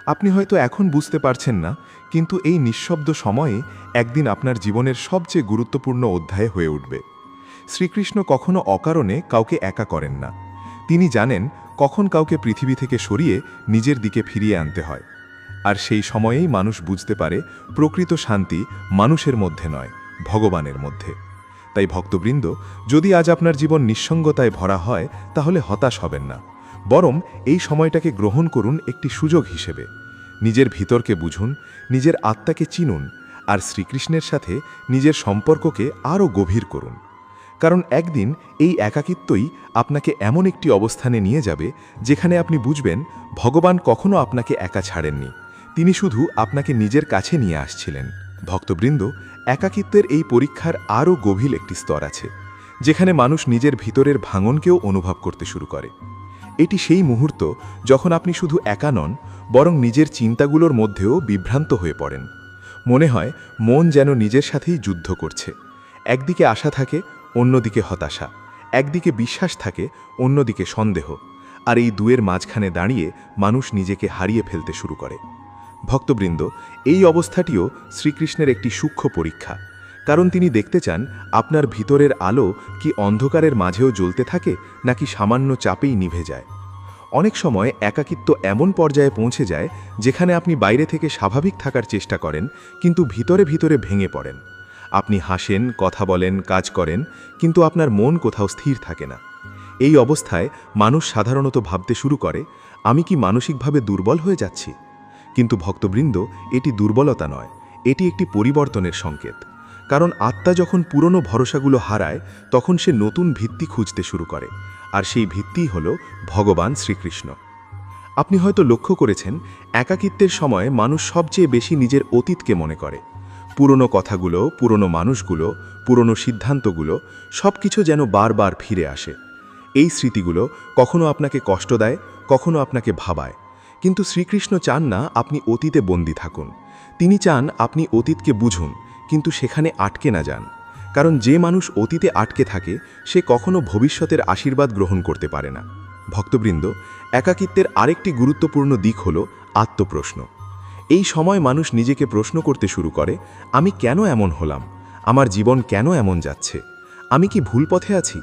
আপনি হয়তো এখন বুঝতে পারছেন না, কিন্তু এই নিঃশব্দ সময়ে একদিন আপনার জীবনের সবচেয়ে গুরুত্বপূর্ণ অধ্যায় হয়ে উঠবে। শ্রীকৃষ্ণ কখনো অকারণে কাউকে একা করেন না। তিনি জানেন কখন কাউকে পৃথিবী থেকে সরিয়ে নিজের দিকে ফিরিয়ে আনতে হয়। আর সেই সময়েই মানুষ বুঝতে পারে প্রকৃত শান্তি মানুষের মধ্যে নয়, ভগবানের মধ্যে। তাই ভক্তবৃন্দ, যদি আজ আপনার জীবন নিঃসঙ্গতায় ভরা হয় তাহলে হতাশ হবেন না, বরং এই সময়টাকে গ্রহণ করুন একটি সুযোগ হিসেবে। নিজের ভিতরকে বুঝুন, নিজের আত্মাকে চিনুন, আর শ্রীকৃষ্ণের সাথে নিজের সম্পর্ককে আরও গভীর করুন। কারণ একদিন এই একাকিত্বই আপনাকে এমন একটি অবস্থানে নিয়ে যাবে যেখানে আপনি বুঝবেন ভগবান কখনো আপনাকে একা ছাড়েননি, তিনি শুধু আপনাকে নিজের কাছে নিয়ে আসছিলেন। ভক্তবৃন্দ, একাকিত্বের এই পরীক্ষার আরও গভীর একটি স্তর আছে, যেখানে মানুষ নিজের ভিতরের ভাঙনকেও অনুভব করতে শুরু করে। এটি সেই মুহূর্ত যখন আপনি শুধু একা নন, বরং নিজের চিন্তাগুলোর মধ্যেও বিভ্রান্ত হয়ে পড়েন। মনে হয় মন যেন নিজের সাথেই যুদ্ধ করছে। একদিকে আশা থাকে, অন্যদিকে হতাশা, একদিকে বিশ্বাস থাকে, অন্যদিকে সন্দেহ, আর এই দুয়ের মাঝখানে দাঁড়িয়ে মানুষ নিজেকে হারিয়ে ফেলতে শুরু করে। ভক্তবৃন্দ, এই অবস্থাটিও শ্রীকৃষ্ণের একটি সূক্ষ্ম পরীক্ষা, কারণ তিনি দেখতে চান আপনার ভিতরের আলো কি অন্ধকারের মাঝেও জ্বলতে থাকে নাকি সামান্য চাপেই নিভে যায়। অনেক সময় একাকিত্ব এমন পর্যায়ে পৌঁছে যায় যেখানে আপনি বাইরে থেকে স্বাভাবিক থাকার চেষ্টা করেন, কিন্তু ভিতরে ভিতরে ভেঙে পড়েন। আপনি হাসেন, কথা বলেন, কাজ করেন, কিন্তু আপনার মন কোথাও স্থির থাকে না। এই অবস্থায় মানুষ সাধারণত ভাবতে শুরু করে, আমি কি মানসিকভাবে দুর্বল হয়ে যাচ্ছি? কিন্তু ভক্তবৃন্দ, এটি দুর্বলতা নয়, এটি একটি পরিবর্তনের সংকেত। কারণ আত্মা যখন পুরনো ভরসাগুলো হারায়, তখন সে নতুন ভিত্তি খুঁজতে শুরু করে, আর সেই ভিত্তিই হল ভগবান শ্রীকৃষ্ণ। আপনি হয়তো লক্ষ্য করেছেন, একাকিত্বের সময় মানুষ সবচেয়ে বেশি নিজের অতীতকে মনে করে। পুরনো কথাগুলো, পুরনো মানুষগুলো, পুরনো সিদ্ধান্তগুলো, সব কিছু যেন বারবার ফিরে আসে। এই স্মৃতিগুলো কখনো আপনাকে কষ্ট দেয়, কখনো আপনাকে ভাবায়। কিন্তু শ্রীকৃষ্ণ চান না আপনি অতীতে বন্দী থাকুন। তিনি চান আপনি অতীতকে বুঝুন, কিন্তু সেখানে আটকে না যান। কারণ যে মানুষ অতীতে আটকে থাকে, সে কখনো ভবিষ্যতের আশীর্বাদ গ্রহণ করতে পারে না। ভক্তবৃন্দ, একাকিত্বের আরেকটি গুরুত্বপূর্ণ দিক হল আত্মপ্রশ্ন। এই সময় মানুষ নিজেকে প্রশ্ন করতে শুরু করে, আমি কেন এমন হলাম? আমার জীবন কেন এমন যাচ্ছে? আমি কি ভুল পথে আছি?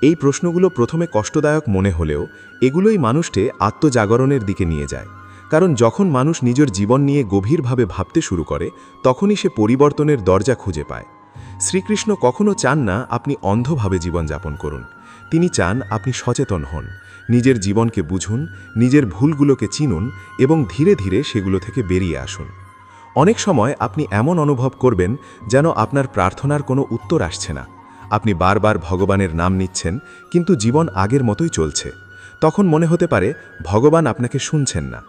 এই প্রশ্নগুলো প্রথমে কষ্টদায়ক মনে হলেও এগুলোই মানুষকে আত্মজাগরণের দিকে নিয়ে যায়। কারণ যখন মানুষ নিজের জীবন নিয়ে গভীরভাবে ভাবতে শুরু করে, তখনই সে পরিবর্তনের দরজা খুঁজে পায়। শ্রীকৃষ্ণ কখনো চান না আপনি অন্ধভাবে জীবনযাপন করুন। তিনি চান আপনি সচেতন হন, নিজের জীবনকে বুঝুন, নিজের ভুলগুলোকে চিনুন এবং ধীরে ধীরে সেগুলো থেকে বেরিয়ে আসুন। অনেক সময় আপনি এমন অনুভব করবেন যেন আপনার প্রার্থনার কোনো উত্তর আসছে না। আপনি বারবার ভগবানের নাম নিচ্ছেন, কিন্তু জীবন আগের মতোই চলছে। তখন মনে হতে পারে ভগবান আপনাকে শুনছেন না।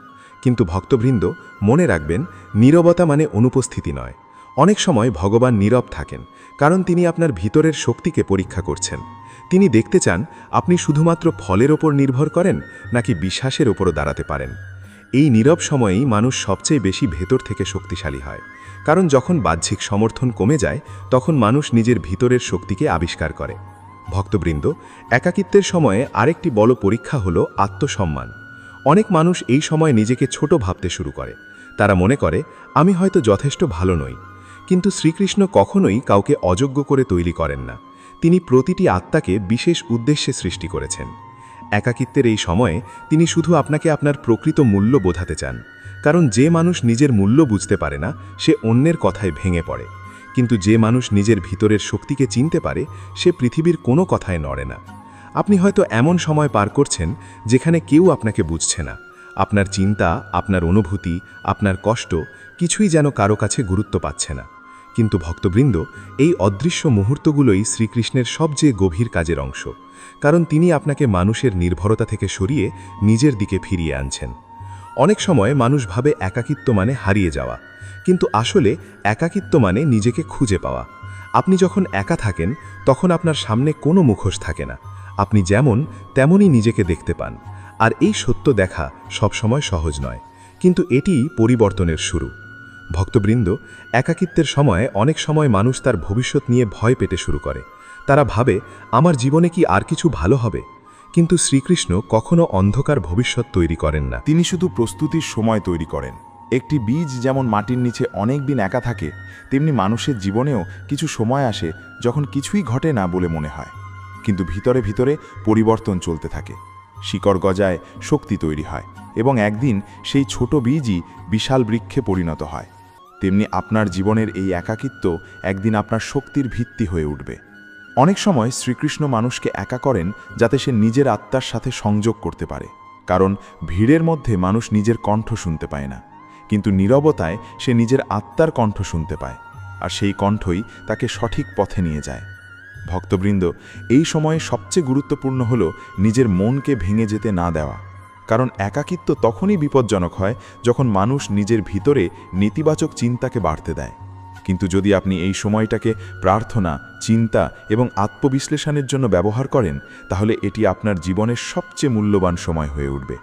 কিন্তু ভক্তবৃন্দ, মনে রাখবেন, নীরবতা মানে অনুপস্থিতি নয়। অনেক সময় ভগবান নীরব থাকেন, কারণ তিনি আপনার ভিতরের শক্তিকে পরীক্ষা করছেন। তিনি দেখতে চান আপনি শুধুমাত্র ফলের ওপর নির্ভর করেন নাকি বিশ্বাসের ওপরও দাঁড়াতে পারেন। এই নীরব সময়েই মানুষ সবচেয়ে বেশি ভেতর থেকে শক্তিশালী হয়। কারণ যখন বাহ্যিক সমর্থন কমে যায়, তখন মানুষ নিজের ভিতরের শক্তিকে আবিষ্কার করে। ভক্তবৃন্দ, একাকিত্বের সময়ে আরেকটি বড় পরীক্ষা হল আত্মসম্মান। অনেক মানুষ এই সময় নিজেকে ছোট ভাবতে শুরু করে। তারা মনে করে, আমি হয়তো যথেষ্ট ভালো নই। কিন্তু শ্রীকৃষ্ণ কখনোই কাউকে অযোগ্য করে তৈরি করেন না। তিনি প্রতিটি আত্মাকে বিশেষ উদ্দেশ্যে সৃষ্টি করেছেন। একাকিত্বের এই সময়ে তিনি শুধু আপনাকে আপনার প্রকৃত মূল্য বোঝাতে চান। কারণ যে মানুষ নিজের মূল্য বুঝতে পারে না, সে অন্যের কথায় ভেঙে পড়ে। কিন্তু যে মানুষ নিজের ভিতরের শক্তিকে চিনতে পারে, সে পৃথিবীর কোনো কথায় নড়ে না। আপনি হয়তো এমন সময় পার করছেন যেখানে কেউ আপনাকে বুঝছে না। আপনার চিন্তা, আপনার অনুভূতি, আপনার কষ্ট কিছুই যেন কারো কাছে গুরুত্ব পাচ্ছে না। কিন্তু ভক্তবৃন্দ, এই অদৃশ্য মুহূর্তগুলোই শ্রীকৃষ্ণের সবচেয়ে গভীর কাজের অংশ। কারণ তিনি আপনাকে মানুষের নির্ভরতা থেকে সরিয়ে নিজের দিকে ফিরিয়ে আনছেন। অনেক সময় মানুষ ভাবে একাকিত্ব মানে হারিয়ে যাওয়া, কিন্তু আসলে একাকিত্ব মানে নিজেকে খুঁজে পাওয়া। আপনি যখন একা থাকেন, তখন আপনার সামনে কোনো মুখোশ থাকে না। আপনি যেমন তেমনই নিজেকে দেখতে পান। আর এই সত্য দেখা সবসময় সহজ নয়, কিন্তু এটি পরিবর্তনের শুরু। ভক্তবৃন্দ, একাকিত্বের সময় অনেক সময় মানুষ তার ভবিষ্যৎ নিয়ে ভয় পেতে শুরু করে। তারা ভাবে, আমার জীবনে কি আর কিছু ভালো হবে? কিন্তু শ্রীকৃষ্ণ কখনো অন্ধকার ভবিষ্যৎ তৈরি করেন না। তিনি শুধু প্রস্তুতির সময় তৈরি করেন। একটি বীজ যেমন মাটির নিচে অনেক দিন একা থাকে, তেমনি মানুষের জীবনেও কিছু সময় আসে যখন কিছুই ঘটে না বলে মনে হয়, কিন্তু ভিতরে ভিতরে পরিবর্তন চলতে থাকে। শিকড় গজায়, শক্তি তৈরি হয়, এবং একদিন সেই ছোট বীজই বিশাল বৃক্ষে পরিণত হয়। তেমনি আপনার জীবনের এই একাকিত্ব একদিন আপনার শক্তির ভিত্তি হয়ে উঠবে। অনেক সময় শ্রীকৃষ্ণ মানুষকে একা করেন যাতে সে নিজের আত্মার সাথে সংযোগ করতে পারে, কারণ ভিড়ের মধ্যে মানুষ নিজের কণ্ঠ শুনতে পায় না, কিন্তু নীরবতায় সে নিজের আত্মার কণ্ঠ শুনতে পায়, আর সেই কণ্ঠই তাকে সঠিক পথে নিয়ে যায়। ভক্তবৃন্দ, এই সময়ে সবচেয়ে গুরুত্বপূর্ণ হল নিজের মনকে ভেঙে যেতে না দেওয়া, কারণ একাকিত্ব তখনই বিপজ্জনক হয় যখন মানুষ নিজের ভিতরে নেতিবাচক চিন্তাকে বাড়তে দেয়। কিন্তু যদি আপনি এই সময়টাকে প্রার্থনা, চিন্তা এবং আত্মবিশ্লেষণের জন্য ব্যবহার করেন, তাহলে এটি আপনার জীবনের সবচেয়ে মূল্যবান সময় হয়ে উঠবে।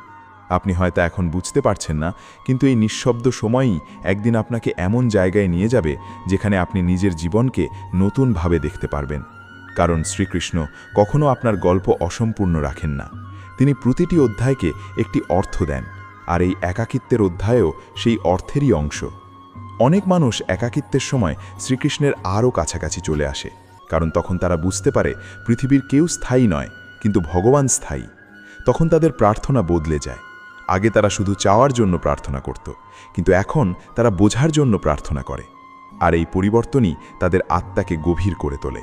আপনি হয়তো এখন বুঝতে পারছেন না, কিন্তু এই নিঃশব্দ সময়ই একদিন আপনাকে এমন জায়গায় নিয়ে যাবে যেখানে আপনি নিজের জীবনকে নতুনভাবে দেখতে পারবেন। কারণ শ্রীকৃষ্ণ কখনো আপনার গল্প অসম্পূর্ণ রাখেন না, তিনি প্রতিটি অধ্যায়কে একটি অর্থ দেন, আর এই একাকিত্বের অধ্যায়ও সেই অর্থেরই অংশ। অনেক মানুষ একাকিত্বের সময় শ্রীকৃষ্ণের আরও কাছাকাছি চলে আসে, কারণ তখন তারা বুঝতে পারে পৃথিবীর কেউ স্থায়ী নয়, কিন্তু ভগবান স্থায়ী। তখন তাদের প্রার্থনা বদলে যায়। আগে তারা শুধু চাওয়ার জন্য প্রার্থনা করত, কিন্তু এখন তারা বোঝার জন্য প্রার্থনা করে, আর এই পরিবর্তনই তাদের আত্মাকে গভীর করে তোলে।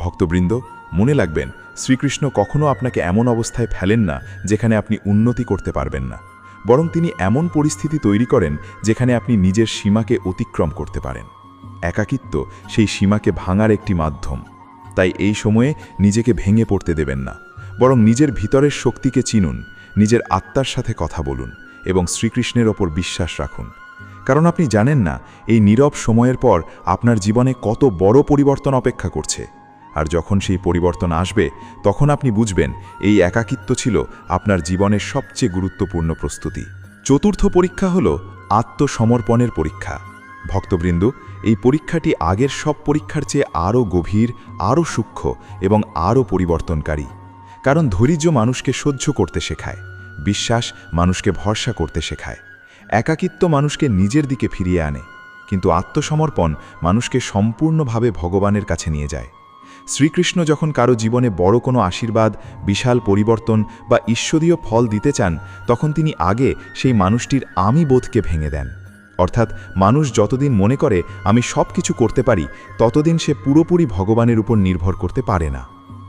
ভক্তবৃন্দ, মনে রাখবেন, শ্রীকৃষ্ণ কখনো আপনাকে এমন অবস্থায় ফেলেন না যেখানে আপনি উন্নতি করতে পারবেন না, বরং তিনি এমন পরিস্থিতি তৈরি করেন যেখানে আপনি নিজের সীমাকে অতিক্রম করতে পারেন। একাকিত্ব সেই সীমাকে ভাঙার একটি মাধ্যম। তাই এই সময়ে নিজেকে ভেঙে পড়তে দেবেন না, বরং নিজের ভিতরের শক্তিকে চিনুন, নিজের আত্মার সাথে কথা বলুন এবং শ্রীকৃষ্ণের ওপর বিশ্বাস রাখুন। কারণ আপনি জানেন না এই নীরব সময়ের পর আপনার জীবনে কত বড় পরিবর্তন অপেক্ষা করছে। আর যখন সেই পরিবর্তন আসবে, তখন আপনি বুঝবেন এই একাকিত্ব ছিল আপনার জীবনের সবচেয়ে গুরুত্বপূর্ণ প্রস্তুতি। চতুর্থ পরীক্ষা হল আত্মসমর্পণের পরীক্ষা। ভক্তবৃন্দ, এই পরীক্ষাটি আগের সব পরীক্ষার চেয়ে আরও গভীর, আরও সূক্ষ্ম এবং আরও পরিবর্তনকারী। কারণ ধৈর্য মানুষকে সহ্য করতে শেখায়, বিশ্বাস মানুষকে ভরসা করতে শেখায়, একাকিত্ব মানুষকে নিজের দিকে ফিরিয়ে আনে, কিন্তু আত্মসমর্পণ মানুষকে সম্পূর্ণভাবে ভগবানের কাছে নিয়ে যায়। শ্রীকৃষ্ণ যখন কারো জীবনে বড় কোনো আশীর্বাদ, বিশাল পরিবর্তন বা ঈশ্বরীয় ফল দিতে চান, তখন তিনি আগে সেই মানুষটির আমি বোধকে ভেঙে দেন। অর্থাৎ মানুষ যতদিন মনে করে আমি সব কিছু করতে পারি, ততদিন সে পুরোপুরি ভগবানের উপর নির্ভর করতে পারে না।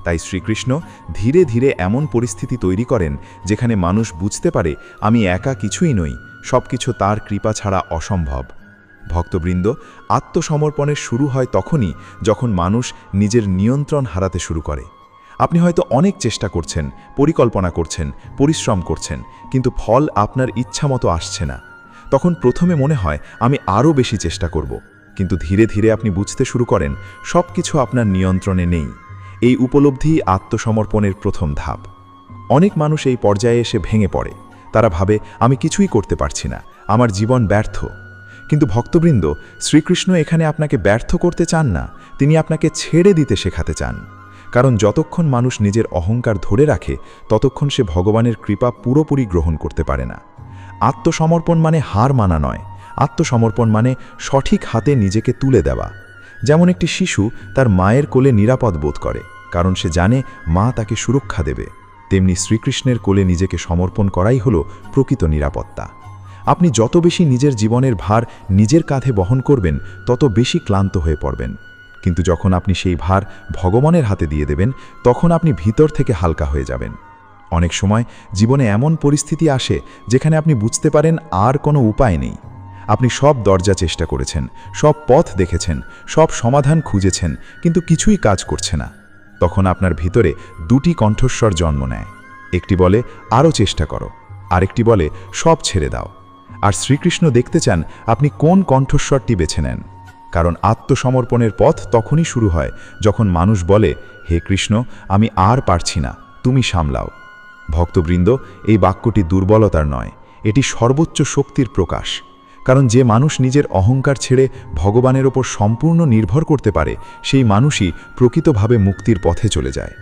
তাই শ্রীকৃষ্ণ ধীরে ধীরে এমন পরিস্থিতি তৈরি করেন যেখানে মানুষ বুঝতে পারে আমি একা কিছুই নই, সব কিছু তার কৃপা ছাড়া অসম্ভব। ভক্তবৃন্দ, আত্মসমর্পণের শুরু হয় তখনই যখন মানুষ নিজের নিয়ন্ত্রণ হারাতে শুরু করে। আপনি হয়তো অনেক চেষ্টা করছেন, পরিকল্পনা করছেন, পরিশ্রম করছেন, কিন্তু ফল আপনার ইচ্ছামতো আসছে না। তখন প্রথমে মনে হয় আমি আরও বেশি চেষ্টা করব, কিন্তু ধীরে ধীরে আপনি বুঝতে শুরু করেন সব কিছু আপনার নিয়ন্ত্রণে নেই। এই উপলব্ধি আত্মসমর্পণের প্রথম ধাপ। অনেক মানুষ এই পর্যায়ে এসে ভেঙে পড়ে। তারা ভাবে আমি কিছুই করতে পারছি না, আমার জীবন ব্যর্থ। কিন্তু ভক্তবৃন্দ, শ্রীকৃষ্ণ এখানে আপনাকে ব্যর্থ করতে চান না, তিনি আপনাকে ছেড়ে দিতে শেখাতে চান। কারণ যতক্ষণ মানুষ নিজের অহংকার ধরে রাখে, ততক্ষণ সে ভগবানের কৃপা পুরোপুরি গ্রহণ করতে পারে না। আত্মসমর্পণ মানে হার মানা নয়, আত্মসমর্পণ মানে সঠিক হাতে নিজেকে তুলে দেওয়া। যেমন একটি শিশু তার মায়ের কোলে নিরাপদ বোধ করে, কারণ সে জানে মা তাকে সুরক্ষা দেবে, তেমনি শ্রীকৃষ্ণের কোলে নিজেকে সমর্পণ করাই হলো প্রকৃত নিরাপত্তা। আপনি যত বেশি নিজের জীবনের ভার নিজের কাঁধে বহন করবেন, তত বেশি ক্লান্ত হয়ে পড়বেন। কিন্তু যখন আপনি সেই ভার ভগবানের হাতে দিয়ে দেবেন, তখন আপনি ভিতর থেকে হালকা হয়ে যাবেন। অনেক সময় জীবনে এমন পরিস্থিতি আসে যেখানে আপনি বুঝতে পারেন আর কোনো উপায় নেই। আপনি সব দরজা চেষ্টা করেছেন, সব পথ দেখেছেন, সব সমাধান খুঁজেছেন, কিন্তু কিছুই কাজ করছে না। তখন আপনার ভিতরে দুটি কণ্ঠস্বর জন্ম নেয়। একটি বলে আরও চেষ্টা করো, আরেকটি বলে সব ছেড়ে দাও। আর শ্রীকৃষ্ণ দেখতে চান আপনি কোন কণ্ঠস্বরটি বেছে নেন। কারণ আত্মসমর্পণের পথ তখনই শুরু হয় যখন মানুষ বলে, হে কৃষ্ণ, আমি আর পারছি না, তুমি সামলাও। ভক্তবৃন্দ, এই বাক্যটি দুর্বলতার নয়, এটি সর্বোচ্চ শক্তির প্রকাশ। কারণ যে মানুষ নিজের অহংকার ছেড়ে ভগবানের ওপর সম্পূর্ণ নির্ভর করতে পারে, সেই মানুষই প্রকৃতভাবে মুক্তির পথে চলে যায়।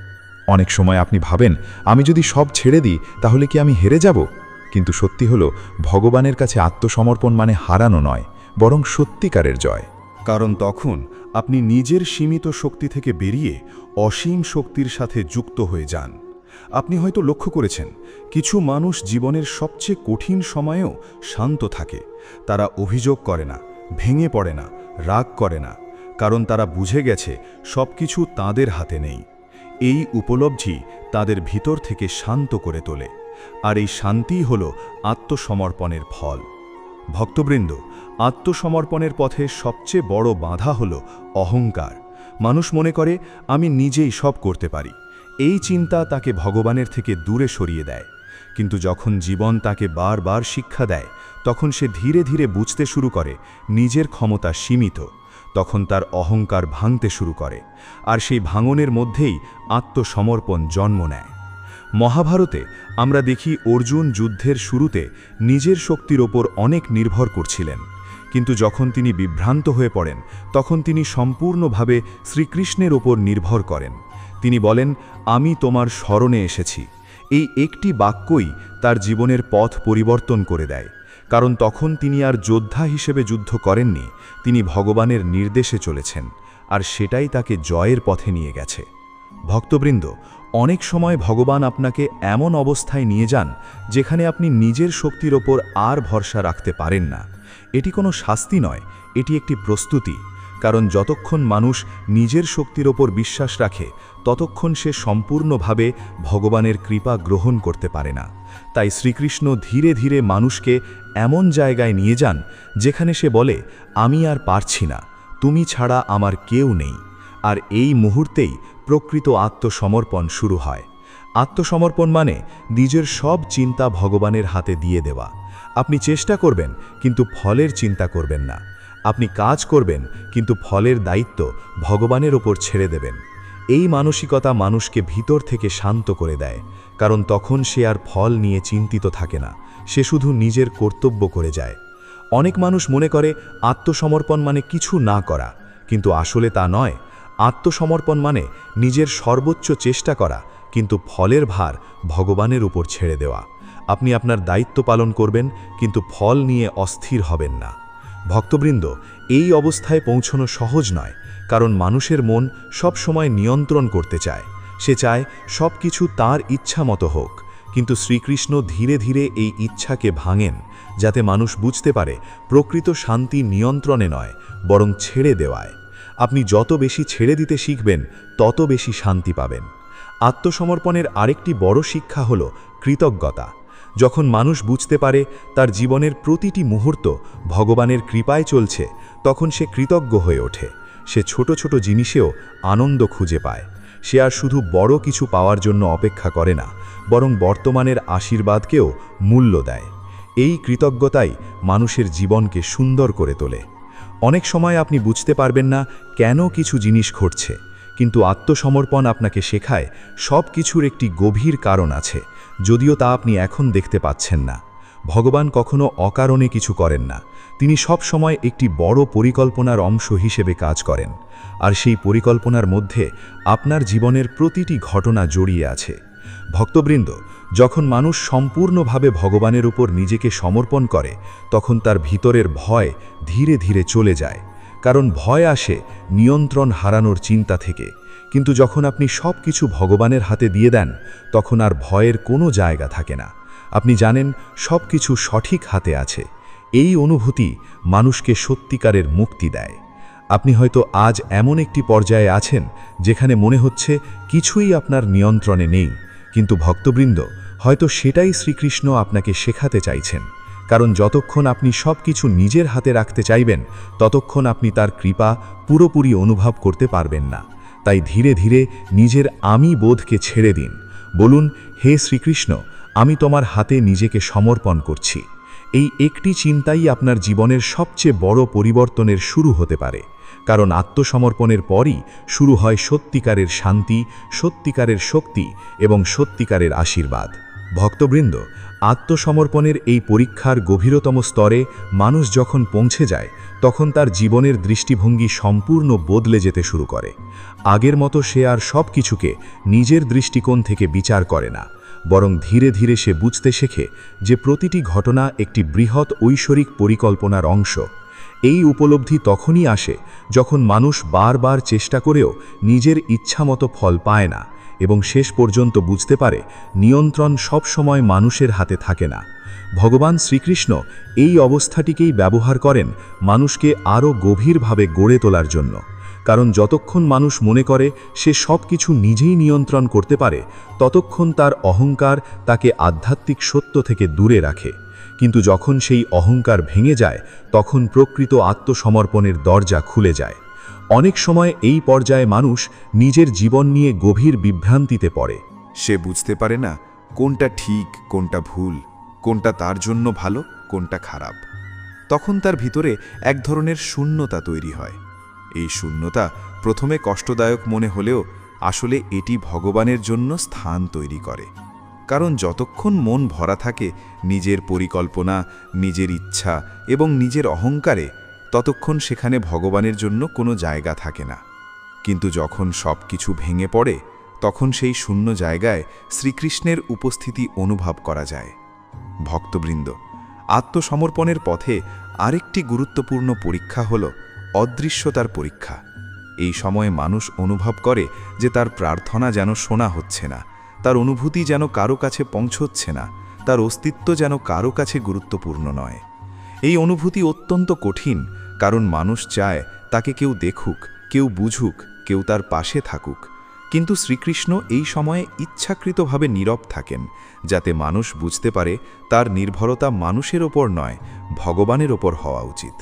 অনেক সময় আপনি ভাবেন আমি যদি সব ছেড়ে দিই তাহলে কি আমি হেরে যাব? কিন্তু সত্যি হলো ভগবানের কাছে আত্মসমর্পণ মানে হারানো নয়, বরং সত্যিকারের জয়। কারণ তখন আপনি নিজের সীমিত শক্তি থেকে বেরিয়ে অসীম শক্তির সাথে যুক্ত হয়ে যান। আপনি হয়তো লক্ষ্য করেছেন কিছু মানুষ জীবনের সবচেয়ে কঠিন সময়েও শান্ত থাকে। তারা অভিযোগ করে না, ভেঙে পড়ে না, রাগ করে না, কারণ তারা বুঝে গেছে সবকিছু তাদের হাতে নেই। এই উপলব্ধি তাদের ভিতর থেকে শান্ত করে তোলে, আর এই শান্তিই হল আত্মসমর্পণের ফল। ভক্তবৃন্দ, আত্মসমর্পণের পথে সবচেয়ে বড় বাধা হল অহংকার। মানুষ মনে করে আমি নিজেই সব করতে পারি। এই চিন্তা তাকে ভগবানের থেকে দূরে সরিয়ে দেয়। কিন্তু যখন জীবন তাকে বারবার শিক্ষা দেয়, তখন সে ধীরে ধীরে বুঝতে শুরু করে নিজের ক্ষমতা সীমিত। তখন তার অহংকার ভাঙতে শুরু করে, আর সেই ভাঙনের মধ্যেই আত্মসমর্পণ জন্ম নেয়। মহাভারতে আমরা দেখি অর্জুন যুদ্ধের শুরুতে নিজের শক্তির ওপর অনেক নির্ভর করছিলেন, কিন্তু যখন তিনি বিভ্রান্ত হয়ে পড়েন তখন তিনি সম্পূর্ণভাবে শ্রীকৃষ্ণের ওপর নির্ভর করেন। তিনি বলেন, আমি তোমার শরণে এসেছি। এই একটি বাক্যই তার জীবনের পথ পরিবর্তন করে দেয়, কারণ তখন তিনি আর যোদ্ধা হিসেবে যুদ্ধ করেননি, তিনি ভগবানের নির্দেশে চলেছেন, আর সেটাই তাকে জয়ের পথে নিয়ে গেছে। ভক্তবৃন্দ, অনেক সময় ভগবান আপনাকে এমন অবস্থায় নিয়ে যান যেখানে আপনি নিজের শক্তির ওপর আর ভরসা রাখতে পারেন না। এটি কোনো শাস্তি নয়, এটি একটি প্রস্তুতি। কারণ যতক্ষণ মানুষ নিজের শক্তির ওপর বিশ্বাস রাখে ততক্ষণ সে সম্পূর্ণভাবে ভগবানের কৃপা গ্রহণ করতে পারে না। তাই শ্রীকৃষ্ণ ধীরে ধীরে মানুষকে এমন জায়গায় নিয়ে যান যেখানে সে বলে, আমি আর পারছি না, তুমি ছাড়া আমার কেউ নেই। আর এই মুহূর্তেই প্রকৃত আত্মসমর্পণ শুরু হয়। আত্মসমর্পণ মানে নিজের সব চিন্তা ভগবানের হাতে দিয়ে দেওয়া। আপনি চেষ্টা করবেন কিন্তু ফলের চিন্তা করবেন না। আপনি কাজ করবেন কিন্তু ফলের দায়িত্ব ভগবানের ওপর ছেড়ে দেবেন। এই মানসিকতা মানুষকে ভিতর থেকে শান্ত করে দেয়, কারণ তখন সে আর ফল নিয়ে চিন্তিত থাকে না, সে শুধু নিজের কর্তব্য করে যায়। অনেক মানুষ মনে করে আত্মসমর্পণ মানে কিছু না করা, কিন্তু আসলে তা নয়। আত্মসমর্পণ মানে নিজের সর্বোচ্চ চেষ্টা করা, কিন্তু ফলের ভার ভগবানের উপর ছেড়ে দেওয়া। আপনি আপনার দায়িত্ব পালন করবেন কিন্তু ফল নিয়ে অস্থির হবেন না। ভক্তবৃন্দ, এই অবস্থায় পৌঁছানো সহজ নয়, কারণ মানুষের মন সব সময় নিয়ন্ত্রণ করতে চায়। সে চায় সব কিছু তার ইচ্ছা মতো হোক, কিন্তু শ্রীকৃষ্ণ ধীরে ধীরে এই ইচ্ছাকে ভাঙেন, যাতে মানুষ বুঝতে পারে প্রকৃত শান্তি নিয়ন্ত্রণে নয়, বরং ছেড়ে দেওয়ায়। আপনি যত বেশি ছেড়ে দিতে শিখবেন তত বেশি শান্তি পাবেন। আত্মসমর্পণের আরেকটি বড় শিক্ষা হল কৃতজ্ঞতা। যখন মানুষ বুঝতে পারে তার জীবনের প্রতিটি মুহূর্ত ভগবানের কৃপায় চলছে, তখন সে কৃতজ্ঞ হয়ে ওঠে। সে ছোট ছোট জিনিসেও আনন্দ খুঁজে পায়। সে আর শুধু বড় কিছু পাওয়ার জন্য অপেক্ষা করে না, বরং বর্তমানের আশীর্বাদকেও মূল্য দেয়। এই কৃতজ্ঞতাই মানুষের জীবনকে সুন্দর করে তোলে। অনেক সময় আপনি বুঝতে পারবেন না কেন কিছু জিনিস ঘটছে, কিন্তু আত্মসমর্পণ আপনাকে শেখায় সব কিছুর একটি গভীর কারণ আছে, যদিও তা আপনি এখন দেখতে পাচ্ছেন না। ভগবান কখনো অকারণে কিছু করেন না, তিনি সব সময় একটি বড় পরিকল্পনার অংশ হিসেবে কাজ করেন, আর সেই পরিকল্পনার মধ্যে আপনার জীবনের প্রতিটি ঘটনা জড়িয়ে আছে। ভক্তবৃন্দ, যখন মানুষ সম্পূর্ণভাবে ভগবানের উপর নিজেকে সমর্পণ করে, তখন তার ভিতরের ভয় ধীরে ধীরে চলে যায়, কারণ ভয় আসে নিয়ন্ত্রণ হারানোর চিন্তা থেকে। কিন্তু যখন আপনি সব কিছু ভগবানের হাতে দিয়ে দেন, তখন আর ভয়ের কোনো জায়গা থাকে না। আপনি জানেন সব কিছু সঠিক হাতে আছে। এই অনুভূতি মানুষকে সত্যিকারের মুক্তি দেয়। আপনি হয়তো আজ এমন একটি পর্যায়ে আছেন যেখানে মনে হচ্ছে কিছুই আপনার নিয়ন্ত্রণে নেই, কিন্তু ভক্তবৃন্দ, হয়তো সেটাই শ্রীকৃষ্ণ আপনাকে শেখাতে চাইছেন। কারণ যতক্ষণ আপনি সব কিছু নিজের হাতে রাখতে চাইবেন, ততক্ষণ আপনি তার কৃপা পুরোপুরি অনুভব করতে পারবেন না। তাই ধীরে ধীরে নিজের আমি বোধকে ছেড়ে দিন। বলুন, হে শ্রীকৃষ্ণ, আমি তোমার হাতে নিজেকে সমর্পণ করছি। এই একটি চিন্তাই আপনার জীবনের সবচেয়ে বড় পরিবর্তনের শুরু হতে পারে, কারণ আত্মসমর্পণের পরই শুরু হয় সত্যিকারের শান্তি, সত্যিকারের শক্তি এবং সত্যিকারের আশীর্বাদ। ভক্তবৃন্দ, আত্মসমর্পণের এই পরীক্ষার গভীরতম স্তরে মানুষ যখন পৌঁছে যায়, তখন তার জীবনের দৃষ্টিভঙ্গি সম্পূর্ণ বদলে যেতে শুরু করে। আগের মতো সে আর সব কিছুকে নিজের দৃষ্টিকোণ থেকে বিচার করে না, বরং ধীরে ধীরে সে বুঝতে শেখে যে প্রতিটি ঘটনা একটি বৃহৎ ঐশ্বরিক পরিকল্পনার অংশ। এই উপলব্ধি তখনই আসে যখন মানুষ বারবার চেষ্টা করেও নিজের ইচ্ছামতো ফল পায় না। এবং শেষ পর্যন্ত বুঝতে পারে নিয়ন্ত্রণ সব সময় মানুষের হাতে থাকে না। ভগবান শ্রীকৃষ্ণ এই অবস্থাটিকেই ব্যবহার করেন মানুষকে আরও গভীরভাবে গড়ে তোলার জন্য। কারণ যতক্ষণ মানুষ মনে করে সে সব কিছু নিজেই নিয়ন্ত্রণ করতে পারে, ততক্ষণ তার অহংকার তাকে আধ্যাত্মিক সত্য থেকে দূরে রাখে। কিন্তু যখন সেই অহংকার ভেঙে যায়, তখন প্রকৃত আত্মসমর্পণের দরজা খুলে যায়। অনেক সময় এই পর্যায়ে মানুষ নিজের জীবন নিয়ে গভীর বিভ্রান্তিতে পড়ে। সে বুঝতে পারে না কোনটা ঠিক, কোনটা ভুল, কোনটা তার জন্য ভালো, কোনটা খারাপ। তখন তার ভিতরে এক ধরনের শূন্যতা তৈরি হয়। এই শূন্যতা প্রথমে কষ্টদায়ক মনে হলেও আসলে এটি ভগবানের জন্য স্থান তৈরি করে। কারণ যতক্ষণ মন ভরা থাকে নিজের পরিকল্পনা, নিজের ইচ্ছা এবং নিজের অহংকারে, ততক্ষণ সেখানে ভগবানের জন্য কোনো জায়গা থাকে না। কিন্তু যখন সব কিছু ভেঙে পড়ে, তখন সেই শূন্য জায়গায় শ্রীকৃষ্ণের উপস্থিতি অনুভব করা যায়। ভক্তবৃন্দ, আত্মসমর্পণের পথে আরেকটি গুরুত্বপূর্ণ পরীক্ষা হল অদৃশ্যতার পরীক্ষা। এই সময়ে মানুষ অনুভব করে যে তার প্রার্থনা যেন শোনা হচ্ছে না, তার অনুভূতি যেন কারো কাছে পৌঁছচ্ছে না, তার অস্তিত্ব যেন কারো কাছে গুরুত্বপূর্ণ নয়। এই অনুভূতি অত্যন্ত কঠিন, কারণ মানুষ চায় তাকে কেউ দেখুক, কেউ বুঝুক, কেউ তার পাশে থাকুক। কিন্তু শ্রীকৃষ্ণ এই সময়ে ইচ্ছাকৃতভাবে নীরব থাকেন, যাতে মানুষ বুঝতে পারে তার নির্ভরতা মানুষের ওপর নয়, ভগবানের ওপর হওয়া উচিত।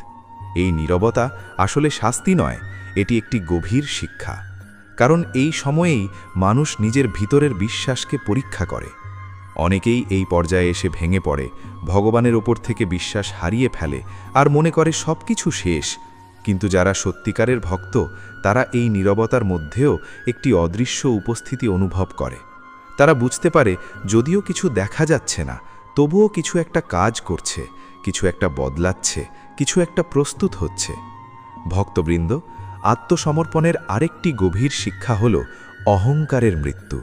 এই নীরবতা আসলে শাস্তি নয়, এটি একটি গভীর শিক্ষা। কারণ এই সময়েই মানুষ নিজের ভিতরের বিশ্বাসকে পরীক্ষা করে। অনেকেই এই পর্যায়ে এসে ভেঙে পড়ে, ভগবানের ওপর থেকে বিশ্বাস হারিয়ে ফেলে আর মনে করে সব কিছু শেষ। কিন্তু যারা সত্যিকারের ভক্ত, তারা এই নীরবতার মধ্যেও একটি অদৃশ্য উপস্থিতি অনুভব করে। তারা বুঝতে পারে যদিও কিছু দেখা যাচ্ছে না, তবুও কিছু একটা কাজ করছে, কিছু একটা বদলাচ্ছে, কিছু একটা প্রস্তুত হচ্ছে। ভক্তবৃন্দ, আত্মসমর্পণের আরেকটি গভীর শিক্ষা হল অহংকারের মৃত্যু।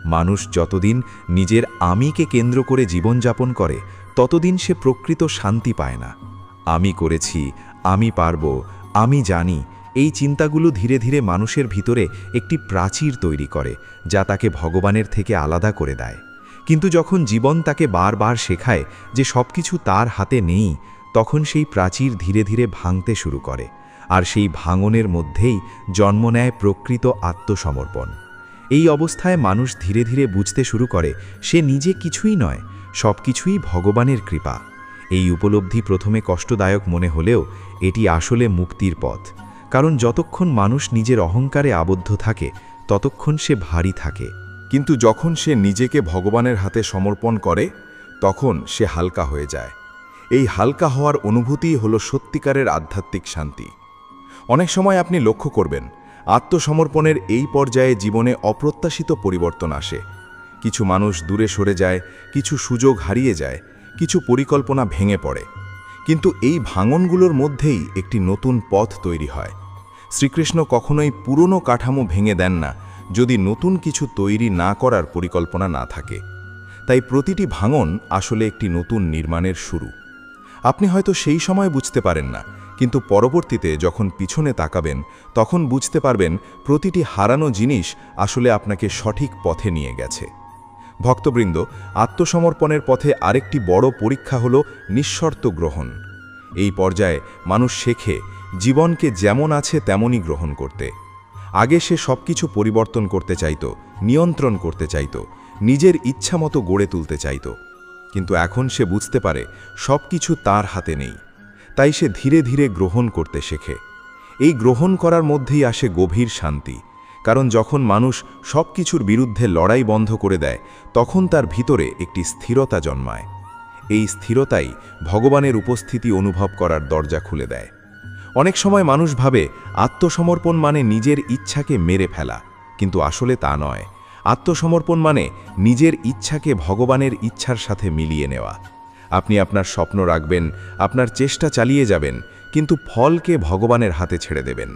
মানুষ যতদিন নিজের আমিকে কেন্দ্র করে জীবনযাপন করে, ততদিন সে প্রকৃত শান্তি পায় না। আমি করেছি, আমি পারব, আমি জানি, এই চিন্তাগুলো ধীরে ধীরে মানুষের ভিতরে একটি প্রাচীর তৈরি করে, যা তাকে ভগবানের থেকে আলাদা করে দেয়। কিন্তু যখন জীবন তাকে বারবার শেখায় যে সব কিছু তার হাতে নেই, তখন সেই প্রাচীর ধীরে ধীরে ভাঙতে শুরু করে, আর সেই ভাঙনের মধ্যেই জন্ম নেয় প্রকৃত আত্মসমর্পণ। এই অবস্থায় মানুষ ধীরে ধীরে বুঝতে শুরু করে সে নিজে কিছুই নয়, সব কিছুই ভগবানের কৃপা। এই উপলব্ধি প্রথমে কষ্টদায়ক মনে হলেও এটি আসলে মুক্তির পথ। কারণ যতক্ষণ মানুষ নিজের অহংকারে আবদ্ধ থাকে, ততক্ষণ সে ভারী থাকে। কিন্তু যখন সে নিজেকে ভগবানের হাতে সমর্পণ করে, তখন সে হালকা হয়ে যায়। এই হালকা হওয়ার অনুভূতিই হল সত্যিকারের আধ্যাত্মিক শান্তি। অনেক সময় আপনি লক্ষ্য করবেন, আত্মসমর্পণের এই পর্যায়ে জীবনে অপ্রত্যাশিত পরিবর্তন আসে। কিছু মানুষ দূরে সরে যায়, কিছু সুযোগ হারিয়ে যায়, কিছু পরিকল্পনা ভেঙে পড়ে। কিন্তু এই ভাঙনগুলোর মধ্যেই একটি নতুন পথ তৈরি হয়। শ্রীকৃষ্ণ কখনোই পুরনো কাঠামো ভেঙে দেন না যদি নতুন কিছু তৈরি না করার পরিকল্পনা না থাকে। তাই প্রতিটি ভাঙন আসলে একটি নতুন নির্মাণের শুরু। আপনি হয়তো সেই সময় বুঝতে পারেন না, কিন্তু পরবর্তীতে যখন পিছনে তাকাবেন, তখন বুঝতে পারবেন প্রতিটি হারানো জিনিস আসলে আপনাকে সঠিক পথে নিয়ে গেছে। ভক্তবৃন্দ, আত্মসমর্পণের পথে আরেকটি বড় পরীক্ষা হল নিঃশর্ত গ্রহণ। এই পর্যায়ে মানুষ শেখে জীবনকে যেমন আছে তেমনই গ্রহণ করতে। আগে সে সব কিছু পরিবর্তন করতে চাইত, নিয়ন্ত্রণ করতে চাইত, নিজের ইচ্ছামতো গড়ে তুলতে চাইত। কিন্তু এখন সে বুঝতে পারে সব কিছু তার হাতে নেই। তাই সে ধীরে ধীরে গ্রহণ করতে শেখে। এই গ্রহণ করার মধ্যেই আসে গভীর শান্তি। কারণ যখন মানুষ সব কিছুর বিরুদ্ধে লড়াই বন্ধ করে দেয়, তখন তার ভিতরে একটি স্থিরতা জন্মায়। এই স্থিরতাই ভগবানের উপস্থিতি অনুভব করার দরজা খুলে দেয়। অনেক সময় মানুষ ভাবে আত্মসমর্পণ মানে নিজের ইচ্ছাকে মেরে ফেলা, কিন্তু আসলে তা নয়। আত্মসমর্পণ মানে নিজের ইচ্ছাকে ভগবানের ইচ্ছার সাথে মিলিয়ে নেওয়া। আপনি আপনার স্বপ্ন রাখবেন, আপনার চেষ্টা চালিয়ে যাবেন, কিন্তু ফলকে ভগবানের হাতে ছেড়ে দেবেন।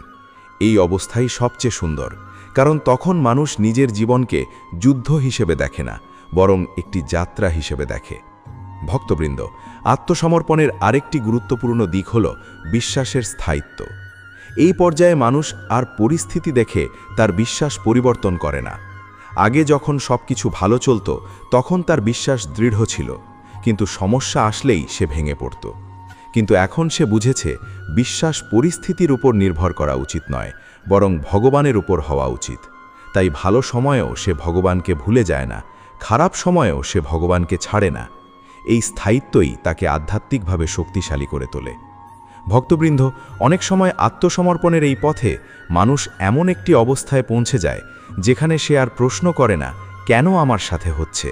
এই অবস্থাই সবচেয়ে সুন্দর, কারণ তখন মানুষ নিজের জীবনকে যুদ্ধ হিসেবে দেখে না, বরং একটি যাত্রা হিসেবে দেখে। ভক্তবৃন্দ, আত্মসমর্পণের আরেকটি গুরুত্বপূর্ণ দিক হল বিশ্বাসের স্থায়িত্ব। এই পর্যায়ে মানুষ আর পরিস্থিতি দেখে তার বিশ্বাস পরিবর্তন করে না। আগে যখন সব কিছু ভালো চলত তখন তার বিশ্বাস দৃঢ় ছিল, কিন্তু সমস্যা আসলেই সে ভেঙে পড়ত। কিন্তু এখন সে বুঝেছে বিশ্বাস পরিস্থিতির উপর নির্ভর করা উচিত নয়, বরং ভগবানের উপর হওয়া উচিত। তাই ভালো সময়েও সে ভগবানকে ভুলে যায় না, খারাপ সময়েও সে ভগবানকে ছাড়ে না। এই স্থায়িত্বই তাকে আধ্যাত্মিকভাবে শক্তিশালী করে তোলে। ভক্তবৃন্দ, অনেক সময় আত্মসমর্পণের এই পথে মানুষ এমন একটি অবস্থায় পৌঁছে যায় যেখানে সে আর প্রশ্ন করে না কেন আমার সাথে হচ্ছে,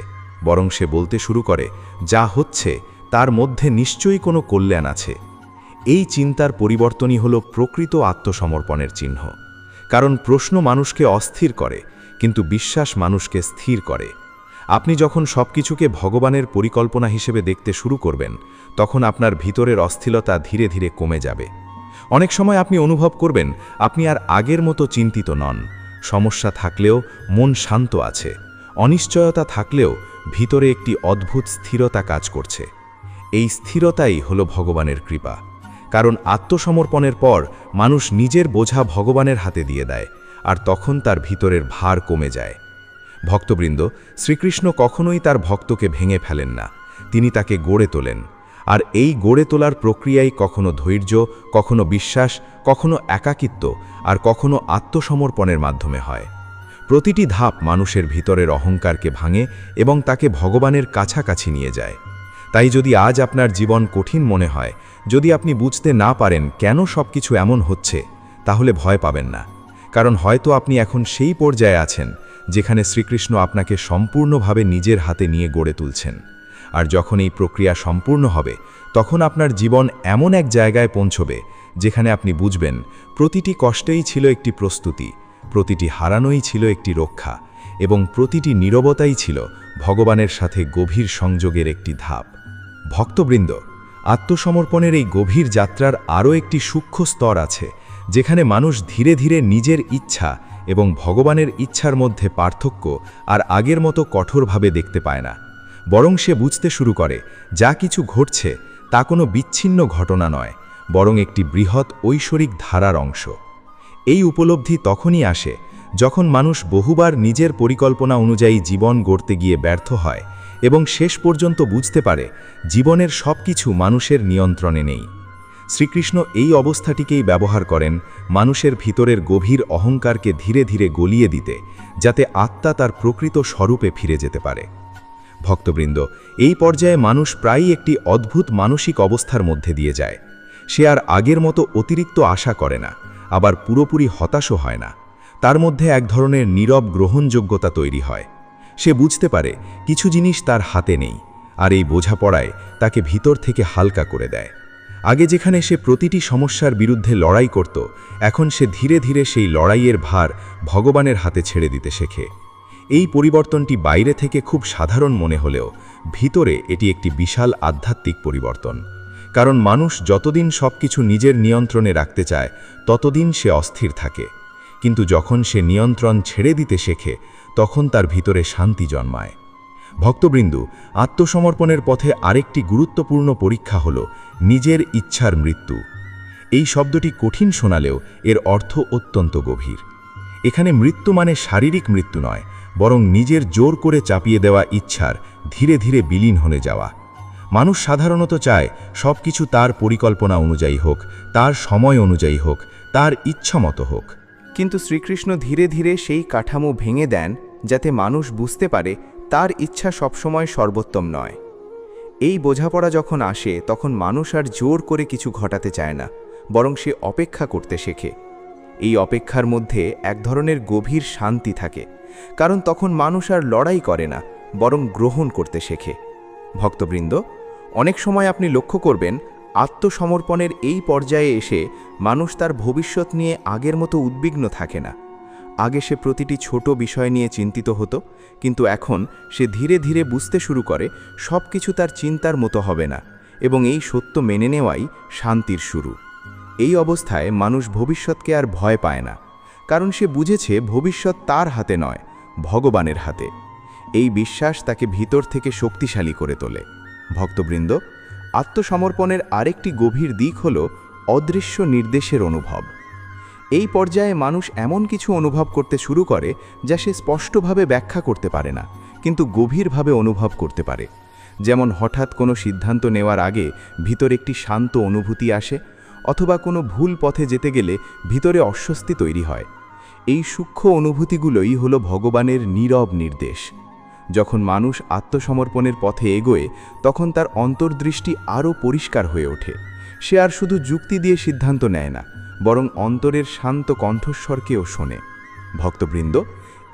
বরং সে বলতে শুরু করে যা হচ্ছে তার মধ্যে নিশ্চয়ই কোনো কল্যাণ আছে। এই চিন্তার পরিবর্তনই হল প্রকৃত আত্মসমর্পণের চিহ্ন। কারণ প্রশ্ন মানুষকে অস্থির করে, কিন্তু বিশ্বাস মানুষকে স্থির করে। আপনি যখন সবকিছুকে ভগবানের পরিকল্পনা হিসেবে দেখতে শুরু করবেন, তখন আপনার ভিতরের অস্থিরতা ধীরে ধীরে কমে যাবে। অনেক সময় আপনি অনুভব করবেন আপনি আর আগের মতো চিন্তিত নন। সমস্যা থাকলেও মন শান্ত আছে, অনিশ্চয়তা থাকলেও ভিতরে একটি অদ্ভুত স্থিরতা কাজ করছে। এই স্থিরতাই হলো ভগবানের কৃপা। কারণ আত্মসমর্পণের পর মানুষ নিজের বোঝা ভগবানের হাতে দিয়ে দেয়, আর তখন তার ভিতরের ভার কমে যায়। ভক্তবৃন্দ, শ্রীকৃষ্ণ কখনোই তার ভক্তকে ভেঙে ফেলেন না, তিনি তাকে গড়ে তোলেন। আর এই গড়ে তোলার প্রক্রিয়ায় কখনো ধৈর্য, কখনো বিশ্বাস, কখনো একাকিত্ব, আর কখনো আত্মসমর্পণের মাধ্যমে হয়। প্রতিটি ধাপ মানুষের ভিতরের অহংকারকে ভাঙে এবং তাকে ভগবানের কাছাকাছি নিয়ে যায়। তাই যদি আজ আপনার জীবন কঠিন মনে হয়, যদি আপনি বুঝতে না পারেন কেন সবকিছু এমন হচ্ছে, তাহলে ভয় পাবেন না। কারণ হয়তো আপনি এখন সেই পর্যায়ে আছেন যেখানে শ্রীকৃষ্ণ আপনাকে সম্পূর্ণভাবে নিজের হাতে নিয়ে গড়ে তুলছেন। আর যখন এই প্রক্রিয়া সম্পূর্ণ হবে, তখন আপনার জীবন এমন এক জায়গায় পৌঁছবে যেখানে আপনি বুঝবেন প্রতিটি কষ্টেই ছিল একটি প্রস্তুতি, প্রতিটি হারানোই ছিল একটি রক্ষা, এবং প্রতিটি নীরবতাই ছিল ভগবানের সাথে গভীর সংযোগের একটি ধাপ। ভক্তবৃন্দ, আত্মসমর্পণের এই গভীর যাত্রার আরও একটি সূক্ষ্ম স্তর আছে, যেখানে মানুষ ধীরে ধীরে নিজের ইচ্ছা এবং ভগবানের ইচ্ছার মধ্যে পার্থক্য আর আগের মতো কঠোরভাবে দেখতে পায় না। বরং সে বুঝতে শুরু করে যা কিছু ঘটছে তা কোনো বিচ্ছিন্ন ঘটনা নয়, বরং একটি বৃহৎ ঐশ্বরিক ধারার অংশ। এই উপলব্ধি তখনই আসে যখন মানুষ বহুবার নিজের পরিকল্পনা অনুযায়ী জীবন গড়তে গিয়ে ব্যর্থ হয় এবং শেষ পর্যন্ত বুঝতে পারে জীবনের সব কিছু মানুষের নিয়ন্ত্রণে নেই। শ্রীকৃষ্ণ এই অবস্থাটিকেই ব্যবহার করেন মানুষের ভিতরের গভীর অহংকারকে ধীরে ধীরে গলিয়ে দিতে, যাতে আত্মা তার প্রকৃত স্বরূপে ফিরে যেতে পারে। ভক্তবৃন্দ, এই পর্যায়ে মানুষ প্রায়ই একটি অদ্ভুত মানসিক অবস্থার মধ্যে দিয়ে যায়। সে আর আগের মতো অতিরিক্ত আশা করে না, আবার পুরোপুরি হতাশও হয় না। তার মধ্যে এক ধরনের নীরব গ্রহণযোগ্যতা তৈরি হয়। সে বুঝতে পারে কিছু জিনিস তার হাতে নেই, আর এই বোঝাপড়ায় তাকে ভিতর থেকে হালকা করে দেয়। আগে যেখানে সে প্রতিটি সমস্যার বিরুদ্ধে লড়াই করত, এখন সে ধীরে ধীরে সেই লড়াইয়ের ভার ভগবানের হাতে ছেড়ে দিতে শেখে। এই পরিবর্তনটি বাইরে থেকে খুব সাধারণ মনে হলেও ভিতরে এটি একটি বিশাল আধ্যাত্মিক পরিবর্তন। কারণ মানুষ যতদিন সবকিছু নিজের নিয়ন্ত্রণে রাখতে চায়, ততদিন সে অস্থির থাকে। কিন্তু যখন সে নিয়ন্ত্রণ ছেড়ে দিতে শেখে, তখন তার ভিতরে শান্তি জন্মায়। ভক্তবৃন্দ, আত্মসমর্পণের পথে আরেকটি গুরুত্বপূর্ণ পরীক্ষা হল নিজের ইচ্ছার মৃত্যু। এই শব্দটি কঠিন শোনালেও এর অর্থ অত্যন্ত গভীর। এখানে মৃত্যু মানে শারীরিক মৃত্যু নয়, বরং নিজের জোর করে চাপিয়ে দেওয়া ইচ্ছার ধীরে ধীরে বিলীন হয়ে যাওয়া। মানুষ সাধারণত চায় সব কিছু তার পরিকল্পনা অনুযায়ী হোক, তার সময় অনুযায়ী হোক, তার ইচ্ছামতো হোক। কিন্তু শ্রীকৃষ্ণ ধীরে ধীরে সেই কাঠামো ভেঙে দেন, যাতে মানুষ বুঝতে পারে তার ইচ্ছা সবসময় সর্বোত্তম নয়। এই বোঝাপড়া যখন আসে, তখন মানুষ আর জোর করে কিছু ঘটাতে চায় না, বরং সে অপেক্ষা করতে শেখে। এই অপেক্ষার মধ্যে এক ধরনের গভীর শান্তি থাকে, কারণ তখন মানুষ আর লড়াই করে না, বরং গ্রহণ করতে শেখে। ভক্তবৃন্দ, অনেক সময় আপনি লক্ষ্য করবেন আত্মসমর্পণের এই পর্যায়ে এসে মানুষ তার ভবিষ্যৎ নিয়ে আগের মতো উদ্বিগ্ন থাকে না। আগে সে প্রতিটি ছোট বিষয় নিয়ে চিন্তিত হতো, কিন্তু এখন সে ধীরে ধীরে বুঝতে শুরু করে সব কিছু তার চিন্তার মতো হবে না, এবং এই সত্য মেনে নেওয়াই শান্তির শুরু। এই অবস্থায় মানুষ ভবিষ্যৎকে আর ভয় পায় না, কারণ সে বুঝেছে ভবিষ্যৎ তার হাতে নয়, ভগবানের হাতে। এই বিশ্বাস তাকে ভিতর থেকে শক্তিশালী করে তোলে। ভক্তবৃন্দ, আত্মসমর্পণের আরেকটি গভীর দিক হল অদৃশ্য নির্দেশের অনুভব। এই পর্যায়ে মানুষ এমন কিছু অনুভব করতে শুরু করে যা সে স্পষ্টভাবে ব্যাখ্যা করতে পারে না, কিন্তু গভীরভাবে অনুভব করতে পারে। যেমন হঠাৎ কোনো সিদ্ধান্ত নেওয়ার আগে ভিতরে একটি শান্ত অনুভূতি আসে, অথবা কোনো ভুল পথে যেতে গেলে ভিতরে অস্বস্তি তৈরি হয়। এই সূক্ষ্ম অনুভূতিগুলোই হলো ভগবানের নীরব নির্দেশ। যখন মানুষ আত্মসমর্পণের পথে এগোয়, তখন তার অন্তর্দৃষ্টি আরও পরিষ্কার হয়ে ওঠে। সে আর শুধু যুক্তি দিয়ে সিদ্ধান্ত নেয় না, বরং অন্তরের শান্ত কণ্ঠস্বরকেও শোনে। ভক্তবৃন্দ,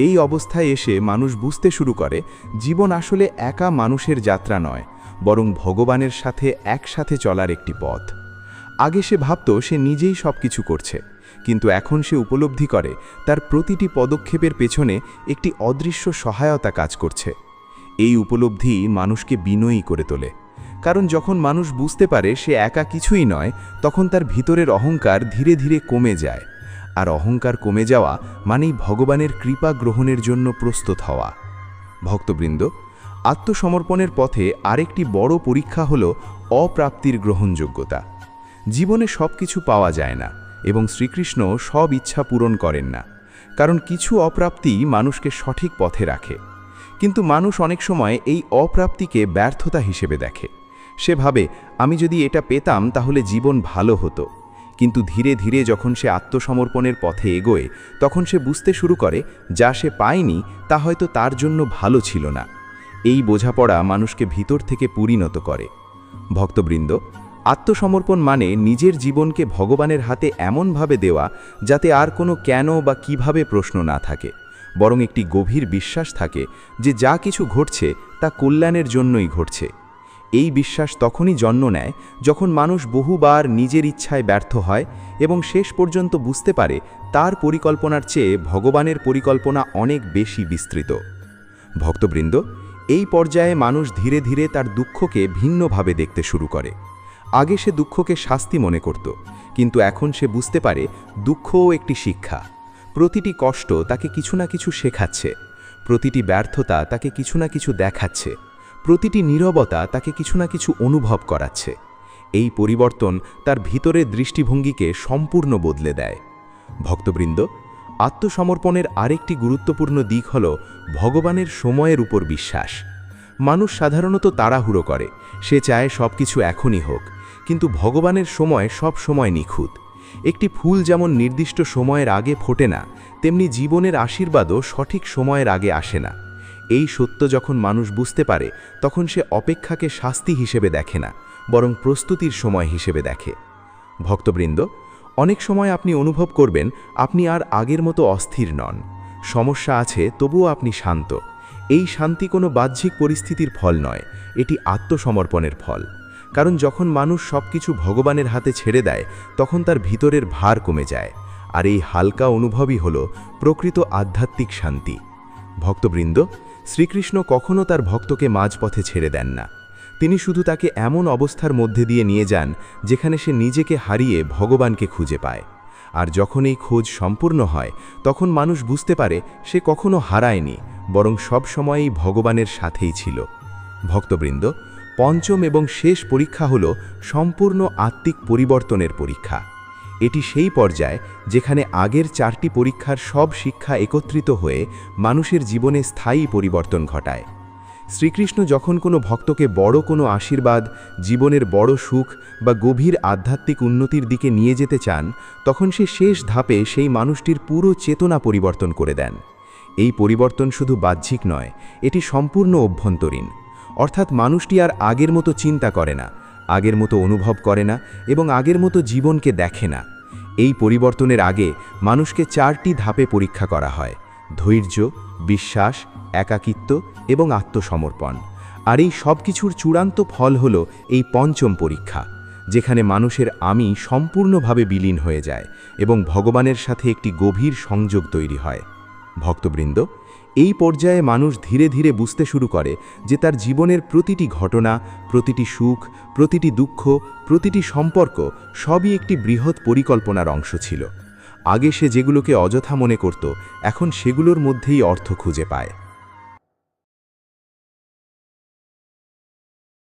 এই অবস্থায় এসে মানুষ বুঝতে শুরু করে জীবন আসলে একা মানুষের যাত্রা নয়, বরং ভগবানের সাথে একসাথে চলার একটি পথ। আগে সে ভাবত সে নিজেই সব কিছু করছে, কিন্তু এখন সে উপলব্ধি করে তার প্রতিটি পদক্ষেপের পেছনে একটি অদৃশ্য সহায়তা কাজ করছে। এই উপলব্ধি মানুষকে বিনয়ী করে তোলে, কারণ যখন মানুষ বুঝতে পারে সে একা কিছুই নয়, তখন তার ভিতরের অহংকার ধীরে ধীরে কমে যায়। আর অহংকার কমে যাওয়া মানেই ভগবানের কৃপা গ্রহণের জন্য প্রস্তুত হওয়া। ভক্তবৃন্দ, আত্মসমর্পণের পথে আরেকটি বড় পরীক্ষা হল অপ্রাপ্তির গ্রহণযোগ্যতা। জীবনে সব কিছু পাওয়া যায় না, এবং শ্রীকৃষ্ণ সব ইচ্ছা পূরণ করেন না, কারণ কিছু অপ্রাপ্তি মানুষকে সঠিক পথে রাখে। কিন্তু মানুষ অনেক সময় এই অপ্রাপ্তিকে ব্যর্থতা হিসেবে দেখে। সে ভাবে, আমি যদি এটা পেতাম তাহলে জীবন ভালো হতো। কিন্তু ধীরে ধীরে যখন সে আত্মসমর্পণের পথে এগোয়, তখন সে বুঝতে শুরু করে যা সে পায়নি তা হয়তো তার জন্য ভালো ছিল না। এই বোঝাপড়া মানুষকে ভিতর থেকে পরিণত করে। ভক্তবৃন্দ, আত্মসমর্পণ মানে নিজের জীবনকে ভগবানের হাতে এমনভাবে দেওয়া যাতে আর কোনো কেন বা কিভাবে প্রশ্ন না থাকে, বরং একটি গভীর বিশ্বাস থাকে যে যা কিছু ঘটছে তা কল্যাণের জন্যই ঘটছে। এই বিশ্বাস তখনই জন্ম নেয় যখন মানুষ বহুবার নিজের ইচ্ছায় ব্যর্থ হয় এবং শেষ পর্যন্ত বুঝতে পারে তার পরিকল্পনার চেয়ে ভগবানের পরিকল্পনা অনেক বেশি বিস্তৃত। ভক্তবৃন্দ, এই পর্যায়ে মানুষ ধীরে ধীরে তার দুঃখকে ভিন্নভাবে দেখতে শুরু করে। আগে সে দুঃখকে শাস্তি মনে করত, কিন্তু এখন সে বুঝতে পারে দুঃখও একটি শিক্ষা। প্রতিটি কষ্ট তাকে কিছু না কিছু শেখাচ্ছে, প্রতিটি ব্যর্থতা তাকে কিছু না কিছু দেখাচ্ছে, প্রতিটি নীরবতা তাকে কিছু না কিছু অনুভব করাচ্ছে। এই পরিবর্তন তার ভিতরের দৃষ্টিভঙ্গিকে সম্পূর্ণ বদলে দেয়। ভক্তবৃন্দ, আত্মসমর্পণের আরেকটি গুরুত্বপূর্ণ দিক হল ভগবানের সময়ের উপর বিশ্বাস। মানুষ সাধারণত তাড়াহুড়ো করে, সে চায় সব কিছু এখনই হোক, কিন্তু ভগবানের সময় সব সময় নিখুঁত। একটি ফুল যেমন নির্দিষ্ট সময়ের আগে ফোটে না, তেমনি জীবনের আশীর্বাদও সঠিক সময়ের আগে আসে না। এই সত্য যখন মানুষ বুঝতে পারে, তখন সে অপেক্ষাকে শাস্তি হিসেবে দেখে না, বরং প্রস্তুতির সময় হিসেবে দেখে। ভক্তবৃন্দ, অনেক সময় আপনি অনুভব করবেন আপনি আর আগের মতো অস্থির নন। সমস্যা আছে, তবুও আপনি শান্ত। এই শান্তি কোনো বাহ্যিক পরিস্থিতির ফল নয়, এটি আত্মসমর্পণের ফল। কারণ যখন মানুষ সব কিছু ভগবানের হাতে ছেড়ে দেয়, তখন তার ভিতরের ভার কমে যায়, আর এই হালকা অনুভবই হল প্রকৃত আধ্যাত্মিক শান্তি। ভক্তবৃন্দ, শ্রীকৃষ্ণ কখনো তার ভক্তকে মাঝপথে ছেড়ে দেন না। তিনি শুধু তাকে এমন অবস্থার মধ্যে দিয়ে নিয়ে যান যেখানে সে নিজেকে হারিয়ে ভগবানকে খুঁজে পায়। আর যখন এই খোঁজ সম্পূর্ণ হয়, তখন মানুষ বুঝতে পারে সে কখনো হারায়নি, বরং সব সময়ই ভগবানের সাথেই ছিল। ভক্তবৃন্দ, পঞ্চম এবং শেষ পরীক্ষা হল সম্পূর্ণ আত্মিক পরিবর্তনের পরীক্ষা। এটি সেই পর্যায় যেখানে আগের 4টি পরীক্ষার সব শিক্ষা একত্রিত হয়ে মানুষের জীবনে স্থায়ী পরিবর্তন ঘটায়। শ্রীকৃষ্ণ যখন কোনো ভক্তকে বড় কোনো আশীর্বাদ, জীবনের বড় সুখ বা গভীর আধ্যাত্মিক উন্নতির দিকে নিয়ে যেতে চান, তখন সে শেষ ধাপে সেই মানুষটির পুরো চেতনা পরিবর্তন করে দেন। এই পরিবর্তন শুধু বাহ্যিক নয়, এটি সম্পূর্ণ অভ্যন্তরীণ। অর্থাৎ মানুষটি আর আগের মতো চিন্তা করে না, আগের মতো অনুভব করে না এবং আগের মতো জীবনকে দেখে না। এই পরিবর্তনের আগে মানুষকে 4টি ধাপে পরীক্ষা করা হয়: ধৈর্য, বিশ্বাস, একাকিত্ব এবং আত্মসমর্পণ। আর এই সব কিছুর চূড়ান্ত ফল হল এই পঞ্চম পরীক্ষা, যেখানে মানুষের আমি সম্পূর্ণভাবে বিলীন হয়ে যায় এবং ভগবানের সাথে একটি গভীর সংযোগ তৈরি হয়। ভক্তবৃন্দ, এই পর্যায়ে মানুষ ধীরে ধীরে বুঝতে শুরু করে যে তার জীবনের প্রতিটি ঘটনা, প্রতিটি সুখ, প্রতিটি দুঃখ, প্রতিটি সম্পর্ক সবই একটি বৃহৎ পরিকল্পনার অংশ ছিল। আগে সে যেগুলোকে অযথা মনে করত, এখন সেগুলোর মধ্যেই অর্থ খুঁজে পায়।